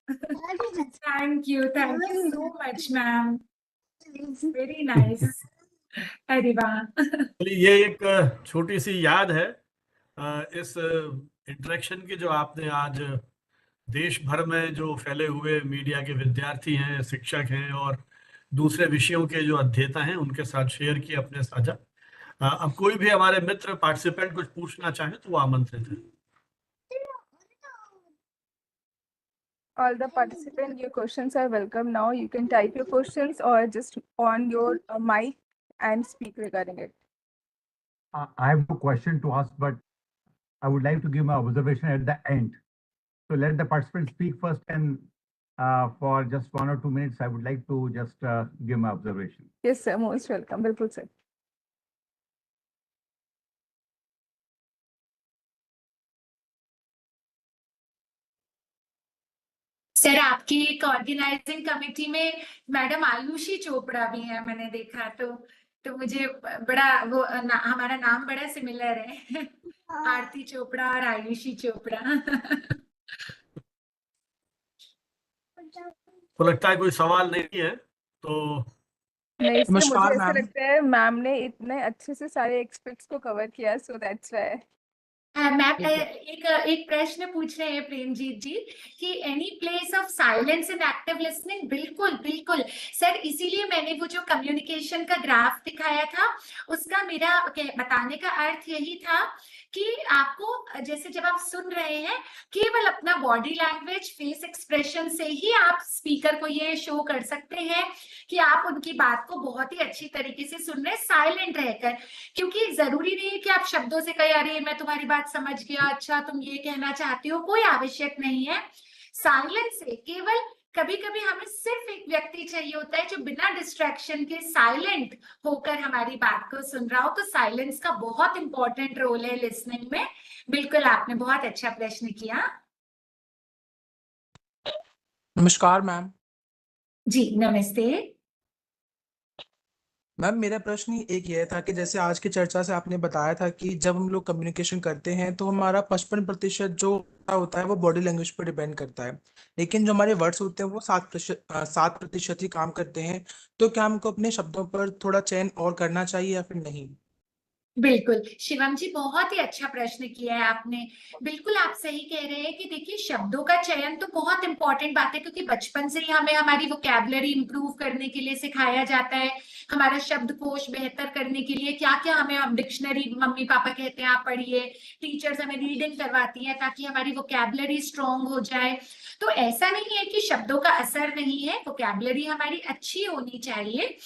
[SPEAKER 3] Thank you so much ma'am, very nice. अरे वाह।
[SPEAKER 1] चलिए, ये एक छोटी सी याद है इस इंटरेक्शन की, जो आपने आज देश भर में जो फैले हुए मीडिया के विद्यार्थी हैं, शिक्षक हैं और दूसरे विषयों के जो अध्येता हैं उनके साथ शेयर किए अपने साझा। अब कोई भी हमारे मित्र पार्टिसिपेंट कुछ पूछना चाहे तो वो आमंत्रित है।
[SPEAKER 2] All the participants, your questions are welcome now. You can type your questions or just on your mic and speak regarding it.
[SPEAKER 5] I have a question to ask, but I would like to give my observation at the end. So let the participants speak first, and for just 1 or 2 minutes, I would like to just give my observation.
[SPEAKER 2] Yes sir, most welcome. बिल्कुल sir.
[SPEAKER 3] Sir आपकी एक organising committee में madam Ayushi Chopra भी है, मैंने देखा। तो मुझे बड़ा वो हमारा नाम बड़ा सिमिलर है, आरती चोपड़ा और आयुषी चोपड़ा।
[SPEAKER 1] तो लगता है कोई सवाल नहीं है तो
[SPEAKER 2] नहीं सर, मुझे
[SPEAKER 6] नमस्कार
[SPEAKER 2] ऐसा
[SPEAKER 6] मैम।
[SPEAKER 2] लगता है मैम ने इतने अच्छे से सारे एक्सपेक्ट्स को कवर किया, सो दैट्स व्हाई।
[SPEAKER 3] मैम एक प्रश्न पूछ रहे हैं प्रेमजीत जी कि any place of silence in active listening. बिल्कुल बिल्कुल सर, इसीलिए मैंने वो जो कम्युनिकेशन का ग्राफ दिखाया था उसका मेरा बताने का अर्थ यही था कि आपको जैसे जब आप सुन रहे हैं केवल अपना बॉडी लैंग्वेज, फेस एक्सप्रेशन से ही आप स्पीकर को ये शो कर सकते हैं कि आप उनकी बात को बहुत ही अच्छी तरीके से सुन रहे हैं साइलेंट रहकर। क्योंकि जरूरी नहीं है कि आप शब्दों से कहें अरे मैं तुम्हारी बात समझ गया, अच्छा तुम ये कहना चाहती हो, कोई आवश्यक नहीं है। साइलेंस से केवल कभी कभी हमें सिर्फ एक व्यक्ति चाहिए होता है जो बिना डिस्ट्रैक्शन के साइलेंट होकर हमारी बात को सुन रहा हो। तो साइलेंस का बहुत इंपॉर्टेंट रोल है लिसनिंग में। बिल्कुल, आपने बहुत अच्छा प्रश्न किया।
[SPEAKER 6] नमस्कार मैम।
[SPEAKER 3] जी नमस्ते।
[SPEAKER 6] मैम मेरा प्रश्न एक यह था कि जैसे आज की चर्चा से आपने बताया था कि जब हम लोग कम्युनिकेशन करते हैं तो हमारा 55% जो होता है वो बॉडी लैंग्वेज पर डिपेंड करता है, लेकिन जो हमारे वर्ड्स होते हैं वो 7% ही काम करते हैं। तो क्या हमको अपने शब्दों पर थोड़ा चयन और करना चाहिए या फिर नहीं?
[SPEAKER 3] बिल्कुल शिवम जी, बहुत ही अच्छा प्रश्न किया है आपने। बिल्कुल आप सही कह रहे हैं कि देखिए शब्दों का चयन तो बहुत इंपॉर्टेंट बात है, क्योंकि बचपन से ही हमें हमारी वोकैबुलरी इंप्रूव करने के लिए सिखाया जाता है, हमारा शब्दकोश बेहतर करने के लिए क्या क्या हमें, हम डिक्शनरी मम्मी पापा कहते हैं आप पढ़िए, टीचर्स हमें रीडिंग करवाती हैं ताकि हमारी वोकैबुलरी स्ट्रांग हो जाए। तो ऐसा नहीं है कि शब्दों का असर नहीं है, वोकैबुलरी हमारी अच्छी होनी चाहिए।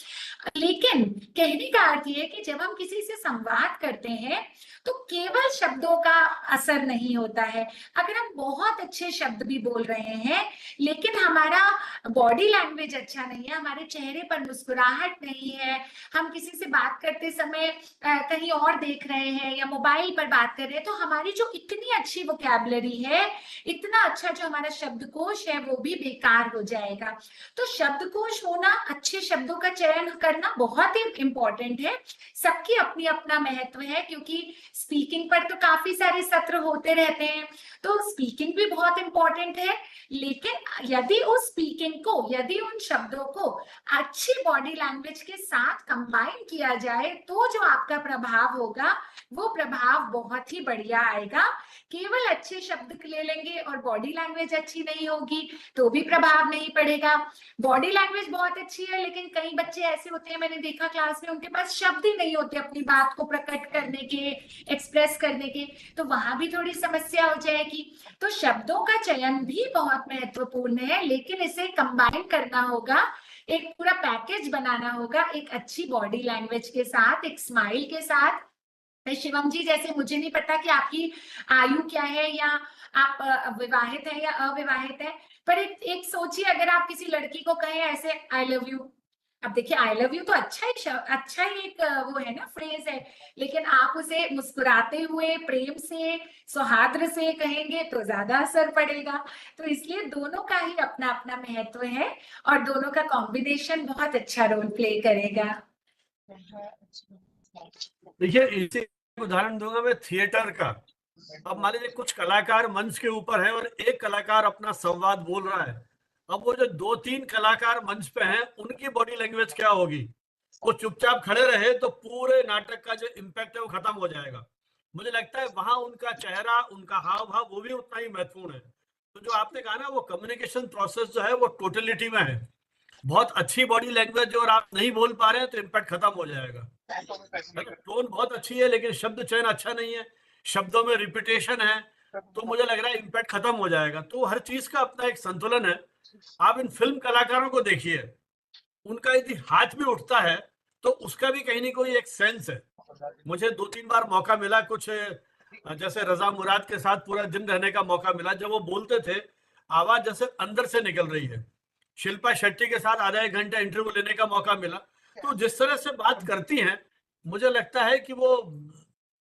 [SPEAKER 3] लेकिन कहने का अर्थ ये है कि जब हम किसी से संवाद करते हैं तो केवल शब्दों का असर नहीं होता है। अगर हम बहुत अच्छे शब्द भी बोल रहे हैं लेकिन हमारा बॉडी लैंग्वेज अच्छा नहीं है, हमारे चेहरे पर मुस्कुराहट नहीं है, हम किसी से बात करते समय कहीं और देख रहे हैं या मोबाइल पर बात कर रहे हैं, तो हमारी जो इतनी अच्छी वोकैबुलरी है, इतना अच्छा जो हमारा शब्दकोश है, वो भी बेकार हो जाएगा। तो शब्दकोश होना, अच्छे शब्दों का चयन करना बहुत ही इंपॉर्टेंट है। सबकी अपनी अपना महत्व है, क्योंकि स्पीकिंग पर तो काफी सारे सत्र होते रहते हैं, तो स्पीकिंग भी बहुत इंपॉर्टेंट है। लेकिन यदि उस स्पीकिंग को, यदि उन शब्दों को अच्छी बॉडी लैंग्वेज के साथ कंबाइन किया जाए तो जो आपका प्रभाव होगा वो प्रभाव बहुत ही बढ़िया आएगा। केवल अच्छे शब्द ले लेंगे और बॉडी लैंग्वेज अच्छी नहीं होगी तो भी प्रभाव नहीं पड़ेगा। बॉडी लैंग्वेज बहुत अच्छी है लेकिन कई बच्चे ऐसे होते हैं, मैंने देखा क्लास में, उनके पास शब्द ही नहीं होते अपनी बात को प्रकट करने के, एक्सप्रेस करने के, तो वहां भी थोड़ी समस्या हो जाएगी। तो शब्दों का चयन भी बहुत महत्वपूर्ण है, लेकिन इसे कंबाइन करना होगा, एक पूरा पैकेज बनाना होगा एक अच्छी बॉडी लैंग्वेज के साथ, एक स्माइल के साथ। शिवम जी, जैसे मुझे नहीं पता कि आपकी आयु क्या है या आप विवाहित है या अविवाहित है, पर एक सोचिए, अगर आप किसी लड़की को कहें ऐसे आई लव यू, अब देखिए आई लव यू तो अच्छा ही एक वो है ना, फ्रेज है, लेकिन आप उसे मुस्कुराते हुए प्रेम से सौहार्द से कहेंगे तो ज्यादा असर पड़ेगा। तो इसलिए दोनों का ही अपना अपना महत्व है और दोनों का कॉम्बिनेशन बहुत अच्छा रोल प्ले करेगा।
[SPEAKER 1] देखिए, इसे उदाहरण दूंगा मैं थिएटर का। अब मान लीजिए कुछ कलाकार मंच के ऊपर है और एक कलाकार अपना संवाद बोल रहा है। अब वो जो 2-3 कलाकार मंच पे हैं, उनकी बॉडी लैंग्वेज क्या होगी? वो चुपचाप खड़े रहे तो पूरे नाटक का जो इम्पैक्ट है वो खत्म हो जाएगा। मुझे लगता है वहां उनका चेहरा, उनका हाव भाव वो भी उतना ही महत्वपूर्ण है। तो जो आपने कहा ना, वो कम्युनिकेशन प्रोसेस जो है वो टोटलिटी में है। बहुत अच्छी बॉडी लैंग्वेज और आप नहीं बोल पा रहे हैं तो इम्पैक्ट खत्म हो जाएगा। टोन बहुत अच्छी है लेकिन शब्द चयन अच्छा नहीं है, शब्दों में रिपीटेशन है, तो मुझे लग रहा है इम्पैक्ट खत्म हो जाएगा। तो हर चीज का अपना एक संतुलन है। आप इन फिल्म कलाकारों को देखिए, उनका यदि हाथ भी उठता है तो उसका भी कहीं ना कोई एक सेंस है। मुझे 2-3 बार मौका मिला, कुछ जैसे रजा मुराद के साथ पूरा दिन रहने का मौका मिला। जब वो बोलते थे आवाज जैसे अंदर से निकल रही है। शिल्पा शेट्टी के साथ आधा 1 घंटा इंटरव्यू लेने का मौका मिला। तो जिस तरह से बात करती हैं, मुझे लगता है कि वो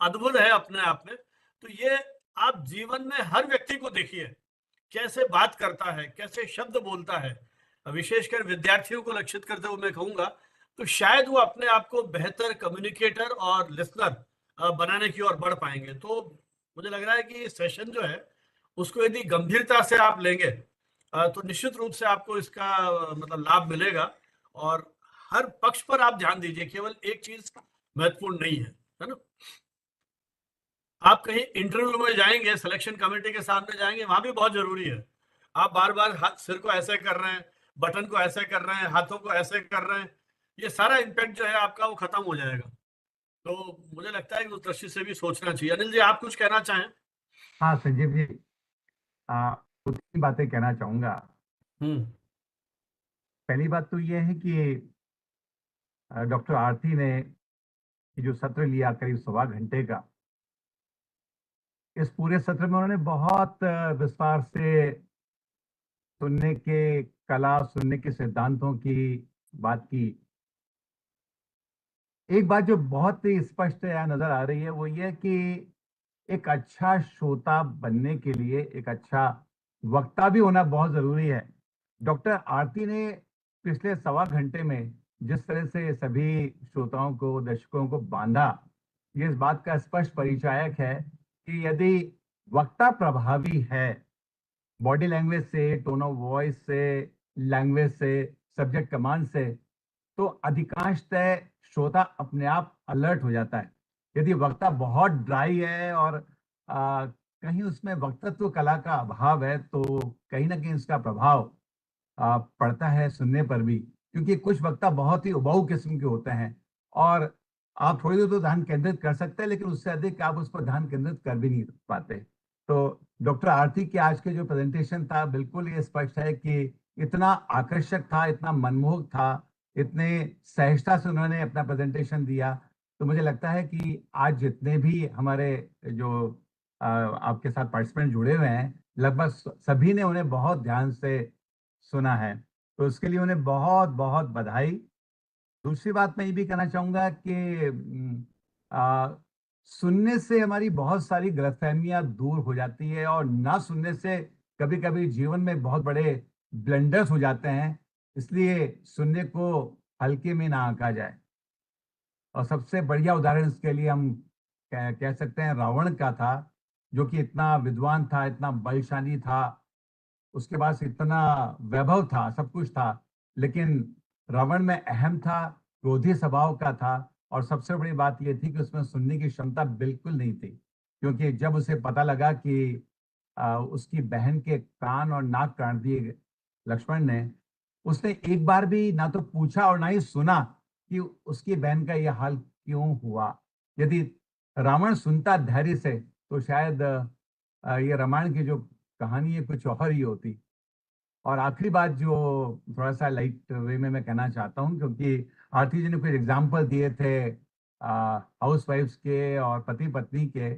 [SPEAKER 1] अद्भुत है अपने आप में। तो ये आप जीवन में हर व्यक्ति को देखिए, कैसे बात करता है, कैसे शब्द बोलता है। विशेषकर विद्यार्थियों को लक्षित करते हुए मैं कहूंगा, तो शायद वो अपने आप को बेहतर कम्युनिकेटर और लिसनर बनाने की ओर बढ़ पाएंगे। तो मुझे लग रहा है कि सेशन जो है उसको यदि गंभीरता से आप लेंगे तो निश्चित रूप से आपको इसका मतलब लाभ मिलेगा। और हर पक्ष पर आप ध्यान दीजिए, केवल एक चीज महत्वपूर्ण नहीं है ना। आप कहीं इंटरव्यू में जाएंगे, सिलेक्शन कमेटी के सामने जाएंगे, वहां भी बहुत जरूरी है। आप बार बार हाथ सिर को ऐसे कर रहे हैं, बटन को ऐसे कर रहे हैं, हाथों को ऐसे कर रहे हैं, ये सारा इम्पैक्ट जो है आपका वो खत्म हो जाएगा। तो मुझे लगता है कि उस दृष्टि से भी सोचना चाहिए। अनिल जी, आप कुछ कहना चाहें?
[SPEAKER 5] हाँ संजीव जी, 2-3 बातें कहना चाहूंगा। पहली बात तो ये है कि डॉक्टर आरती ने ये जो सत्र लिया करीब 1.25 घंटे का, इस पूरे सत्र में उन्होंने बहुत विस्तार से सुनने के कला, सुनने के सिद्धांतों की बात की। एक बात जो बहुत ही स्पष्ट नजर आ रही है वो ये कि एक अच्छा श्रोता बनने के लिए एक अच्छा वक्ता भी होना बहुत जरूरी है। डॉक्टर आरती ने पिछले 1.25 घंटे में जिस तरह से सभी श्रोताओं को, दर्शकों को बांधा, ये इस बात का स्पष्ट परिचायक है कि यदि वक्ता प्रभावी है, बॉडी लैंग्वेज से, टोन ऑफ वॉइस से, लैंग्वेज से, सब्जेक्ट कमांड से, तो अधिकांशतः श्रोता अपने आप अलर्ट हो जाता है। यदि वक्ता बहुत ड्राई है और कहीं उसमें वक्तत्व कला का अभाव है तो कहीं ना कहीं इसका प्रभाव पड़ता है सुनने पर भी, क्योंकि कुछ वक्ता बहुत ही उबाऊ किस्म के होते हैं और आप थोड़ी देर तो ध्यान केंद्रित कर सकते हैं लेकिन उससे अधिक आप उस पर ध्यान केंद्रित कर भी नहीं पाते। तो डॉक्टर आरती के आज के जो प्रेजेंटेशन था, बिल्कुल ये स्पष्ट है कि इतना आकर्षक था, इतना मनमोहक था, इतने सहजता से उन्होंने अपना प्रेजेंटेशन दिया। तो मुझे लगता है कि आज जितने भी हमारे जो आपके साथ पार्टिसिपेंट जुड़े हुए हैं, लगभग सभी ने उन्हें बहुत ध्यान से सुना है, तो उसके लिए उन्हें बहुत बहुत बधाई। दूसरी बात मैं ये भी कहना चाहूंगा कि सुनने से हमारी बहुत सारी गलतफहमियां दूर हो जाती है और ना सुनने से कभी कभी जीवन में बहुत बड़े ब्लंडर्स हो जाते हैं, इसलिए सुनने को हल्के में ना आंका जाए। और सबसे बढ़िया उदाहरण इसके लिए हम कह सकते हैं रावण का था, जो कि इतना विद्वान था, इतना बलशाली था, उसके पास इतना वैभव था, सब कुछ था, लेकिन रावण में अहम था, क्रोधी स्वभाव का था, और सबसे बड़ी बात यह थी कि उसमें सुनने की क्षमता बिल्कुल नहीं थी, क्योंकि जब उसे पता लगा कि उसकी बहन के कान और नाक काट दिए लक्ष्मण ने, उसने एक बार भी ना तो पूछा और ना ही सुना कि उसकी बहन का यह हाल क्यों हुआ। यदि रावण सुनता धैर्य से तो शायद ये रामायण की जो कहानी है कुछ और ही होती। और आखिरी बात जो थोड़ा सा लाइट वे में मैं कहना चाहता हूँ, क्योंकि आरती जी ने कुछ एग्जाम्पल दिए थे हाउस वाइफ्स के और पति पत्नी के।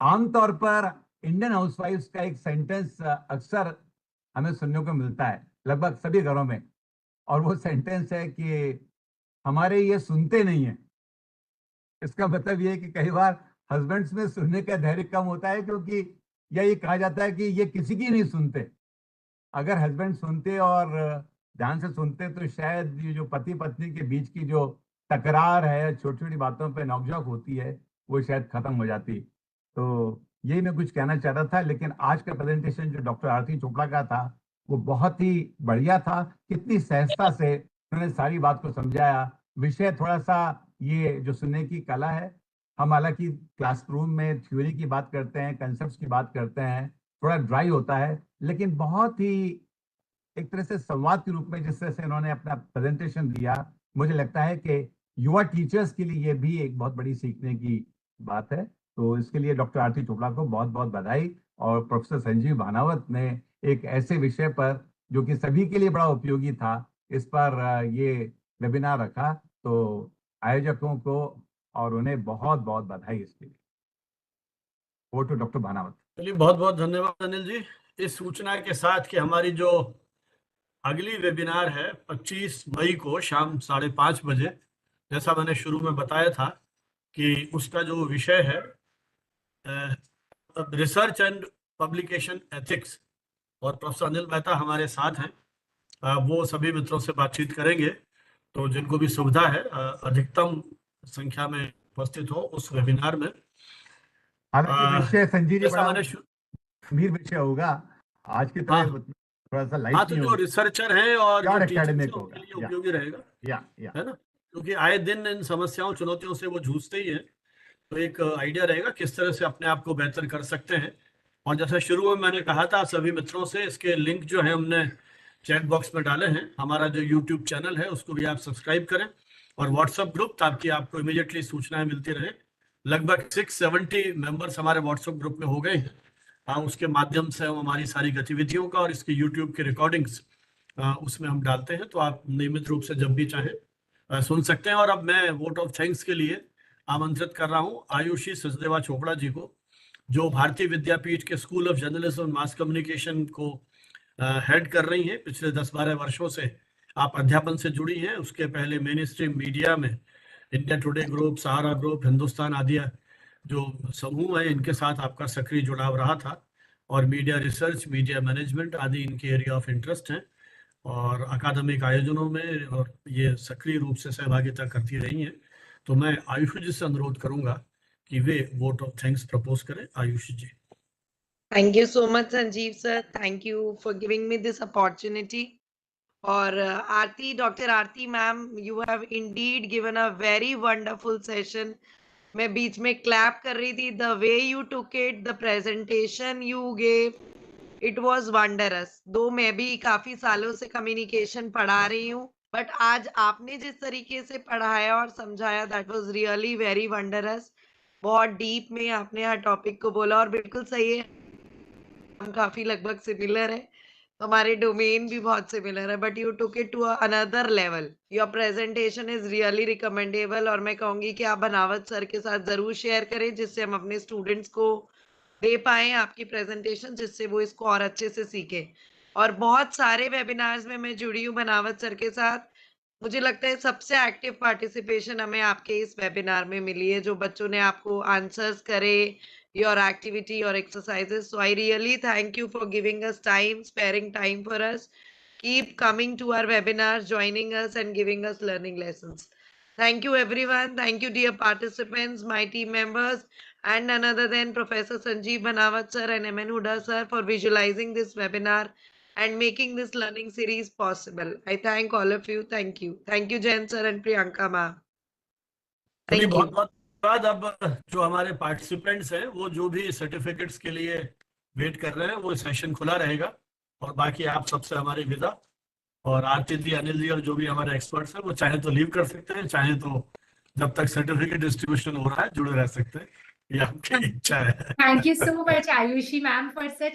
[SPEAKER 5] आमतौर पर इंडियन हाउसवाइफ्स का एक सेंटेंस अक्सर हमें सुनने को मिलता है लगभग सभी घरों में, और वो सेंटेंस है कि हमारे ये सुनते नहीं है। इसका मतलब ये है कि कई बार हस्बैंड्स में सुनने का धैर्य कम होता है, क्योंकि ये कहा जाता है कि ये किसी की नहीं सुनते। अगर हस्बैंड सुनते और ध्यान से सुनते तो शायद ये जो पति पत्नी के बीच की जो तकरार है, छोटी छोटी बातों पे नोकझोंक होती है, वो शायद खत्म हो जाती। तो यही मैं कुछ कहना चाहता था, लेकिन आज का प्रेजेंटेशन जो डॉक्टर आरती चोपड़ा का था वो बहुत ही बढ़िया था। कितनी सहजता से उन्होंने सारी बात को समझाया। विषय थोड़ा सा ये जो सुनने की कला है, हम हालांकि क्लासरूम में थ्योरी की बात करते हैं, कंसेप्ट की बात करते हैं, थोड़ा ड्राई होता है, लेकिन बहुत ही एक तरह से संवाद के रूप में जिस तरह से इन्होंने अपना प्रेजेंटेशन दिया, मुझे लगता है कि युवा टीचर्स के लिए ये भी एक बहुत बड़ी सीखने की बात है। तो इसके लिए डॉक्टर आरती चोपड़ा को बहुत बहुत बधाई। और प्रोफेसर संजीव भानावत ने एक ऐसे विषय पर जो कि सभी के लिए बड़ा उपयोगी था, इस पर ये वेबिनार रखा, तो आयोजकों को और उन्हें बहुत बहुत बधाई इसके लिए। वो टू डॉक्टर भानावत।
[SPEAKER 1] चलिए, बहुत बहुत धन्यवाद अनिल जी। इस सूचना के साथ कि हमारी जो अगली वेबिनार है 25 मई को शाम 5:30 बजे, जैसा मैंने शुरू में बताया था कि उसका जो विषय है रिसर्च एंड पब्लिकेशन एथिक्स, और प्रोफेसर अनिल मेहता हमारे साथ हैं। वो सभी मित्रों से बातचीत करेंगे, तो जिनको भी सुविधा है अधिकतम संख्या में उपस्थित हो उस वेबिनार में।
[SPEAKER 5] हालांकि विषय संजीव जी
[SPEAKER 1] जैसा
[SPEAKER 5] बड़ा
[SPEAKER 1] मैंने
[SPEAKER 5] गंभीर विषय होगा, आज की
[SPEAKER 1] हाँ
[SPEAKER 5] तरह थोड़ा सा
[SPEAKER 1] हाँ,
[SPEAKER 5] लाइट
[SPEAKER 1] तो
[SPEAKER 5] नहीं
[SPEAKER 1] जो
[SPEAKER 5] होगा,
[SPEAKER 1] रिसर्चर हैं और जो टीचर्स हैं
[SPEAKER 5] एकेडमिक
[SPEAKER 1] उनके
[SPEAKER 5] होगा।
[SPEAKER 1] लिए उपयोगी रहेगा,
[SPEAKER 5] या
[SPEAKER 1] है ना, क्योंकि आए दिन इन समस्याओं चुनौतियों से वो जूझते ही हैं। तो एक आइडिया रहेगा किस तरह से अपने आप को बेहतर कर सकते हैं। और जैसे शुरू में मैंने कहा था सभी मित्रों से, इसके लिंक जो है हमने चैट बॉक्स में डाले हैं। हमारा जो यूट्यूब चैनल है उसको भी आप सब्सक्राइब करें, और व्हाट्सएप ग्रुप, ताकि आपको इमीडिएटली सूचनाएं मिलती रहे। लगभग 670 मेंबर्स हमारे व्हाट्सएप ग्रुप में हो गए हैं। उसके माध्यम से हम हमारी सारी गतिविधियों का और इसकी यूट्यूब की रिकॉर्डिंग्स उसमें हम डालते हैं, तो आप नियमित रूप से जब भी चाहें सुन सकते हैं। और अब मैं वोट ऑफ थैंक्स के लिए आमंत्रित कर रहा हूं आयुषी सचदेवा चोपड़ा जी को, जो भारतीय विद्यापीठ के स्कूल ऑफ जर्नलिज्म और मास कम्युनिकेशन को हेड कर रही हैं। पिछले 10-12 वर्षों से आप अध्यापन से जुड़ी हैं। उसके पहले मेन स्ट्रीम मीडिया में इंडिया टुडे ग्रुप, सहारा ग्रुप, हिंदुस्तान आदि जो समूह है इनके साथ आपका सक्रिय जुड़ाव रहा था, और मीडिया रिसर्च, मीडिया मैनेजमेंट आदि इनके एरिया ऑफ इंटरेस्ट हैं, और अकादमिक आयोजनों में और ये सक्रिय रूप से सहभागिता करती रही हैं। तो मैं आयुष जी से अनुरोध करूंगा कि वे वोट ऑफ थैंक्स प्रपोज करें। आयुष जी।
[SPEAKER 7] Thank you so much, Sanjeev sir. Thank you for giving me this opportunity. और Aarti, doctor Aarti ma'am, you have indeed given a very wonderful session. मैं बीच में क्लैप कर रही थी. The way you took it, the presentation you gave, it was wondrous. दो मैं भी काफी सालों से कम्युनिकेशन पढ़ा रही हूँ, बट आज आपने जिस तरीके से पढ़ाया और समझाया, that was really very wondrous. बहुत डीप में आपने हर टॉपिक को बोला, और बिल्कुल सही है, हम काफी लगभग सिमिलर है, हमारे डोमेन भी बहुत सिमिलर है, but you took it to another level. Your presentation is really recommendable, और मैं कहूंगी कि आप बनावत सर के साथ जरूर शेयर करें, जिससे हम अपने स्टूडेंट्स को दे पाए आपकी प्रेजेंटेशन, जिससे वो इसको और अच्छे से सीखे. और बहुत सारे वेबिनार्स में मैं जुड़ी हूँ बनावत सर के साथ. मुझे लगता है सबसे एक्टिव पार्टिसिपेशन हमें आपके इस वेबिनार में मिली है, जो बच्चों ने आपको आंसर्स करे, your activity, your exercises. So I really thank you for giving us time, sparing time for us. Keep coming to our webinars, joining us and giving us learning lessons. Thank you, everyone. Thank you, dear participants, my team members, and none other than Professor Sanjeev Banawat sir and MN Huda sir for visualizing this webinar and making this learning series possible. I thank all of you. Thank you. Thank you, Jain sir and Priyanka ma'am.
[SPEAKER 1] चलिए,
[SPEAKER 7] Thank
[SPEAKER 1] बहुत
[SPEAKER 7] you.
[SPEAKER 1] बहुत धन्यवाद। अब जो हमारे participants हैं वो जो भी सर्टिफिकेट्स के लिए वेट कर रहे हैं वो सेशन खुला रहेगा, और बाकी आप सबसे हमारी विदा। और आरती जी, अनिल जी और जो भी हमारे एक्सपर्ट्स हैं वो चाहे तो लीव कर सकते हैं, चाहे तो जब तक सर्टिफिकेट डिस्ट्रीब्यूशन हो रहा है जुड़े रह सकते हैं, ये आपकी इच्छा है।
[SPEAKER 3] Thank you so much, Ayushi ma'am, for such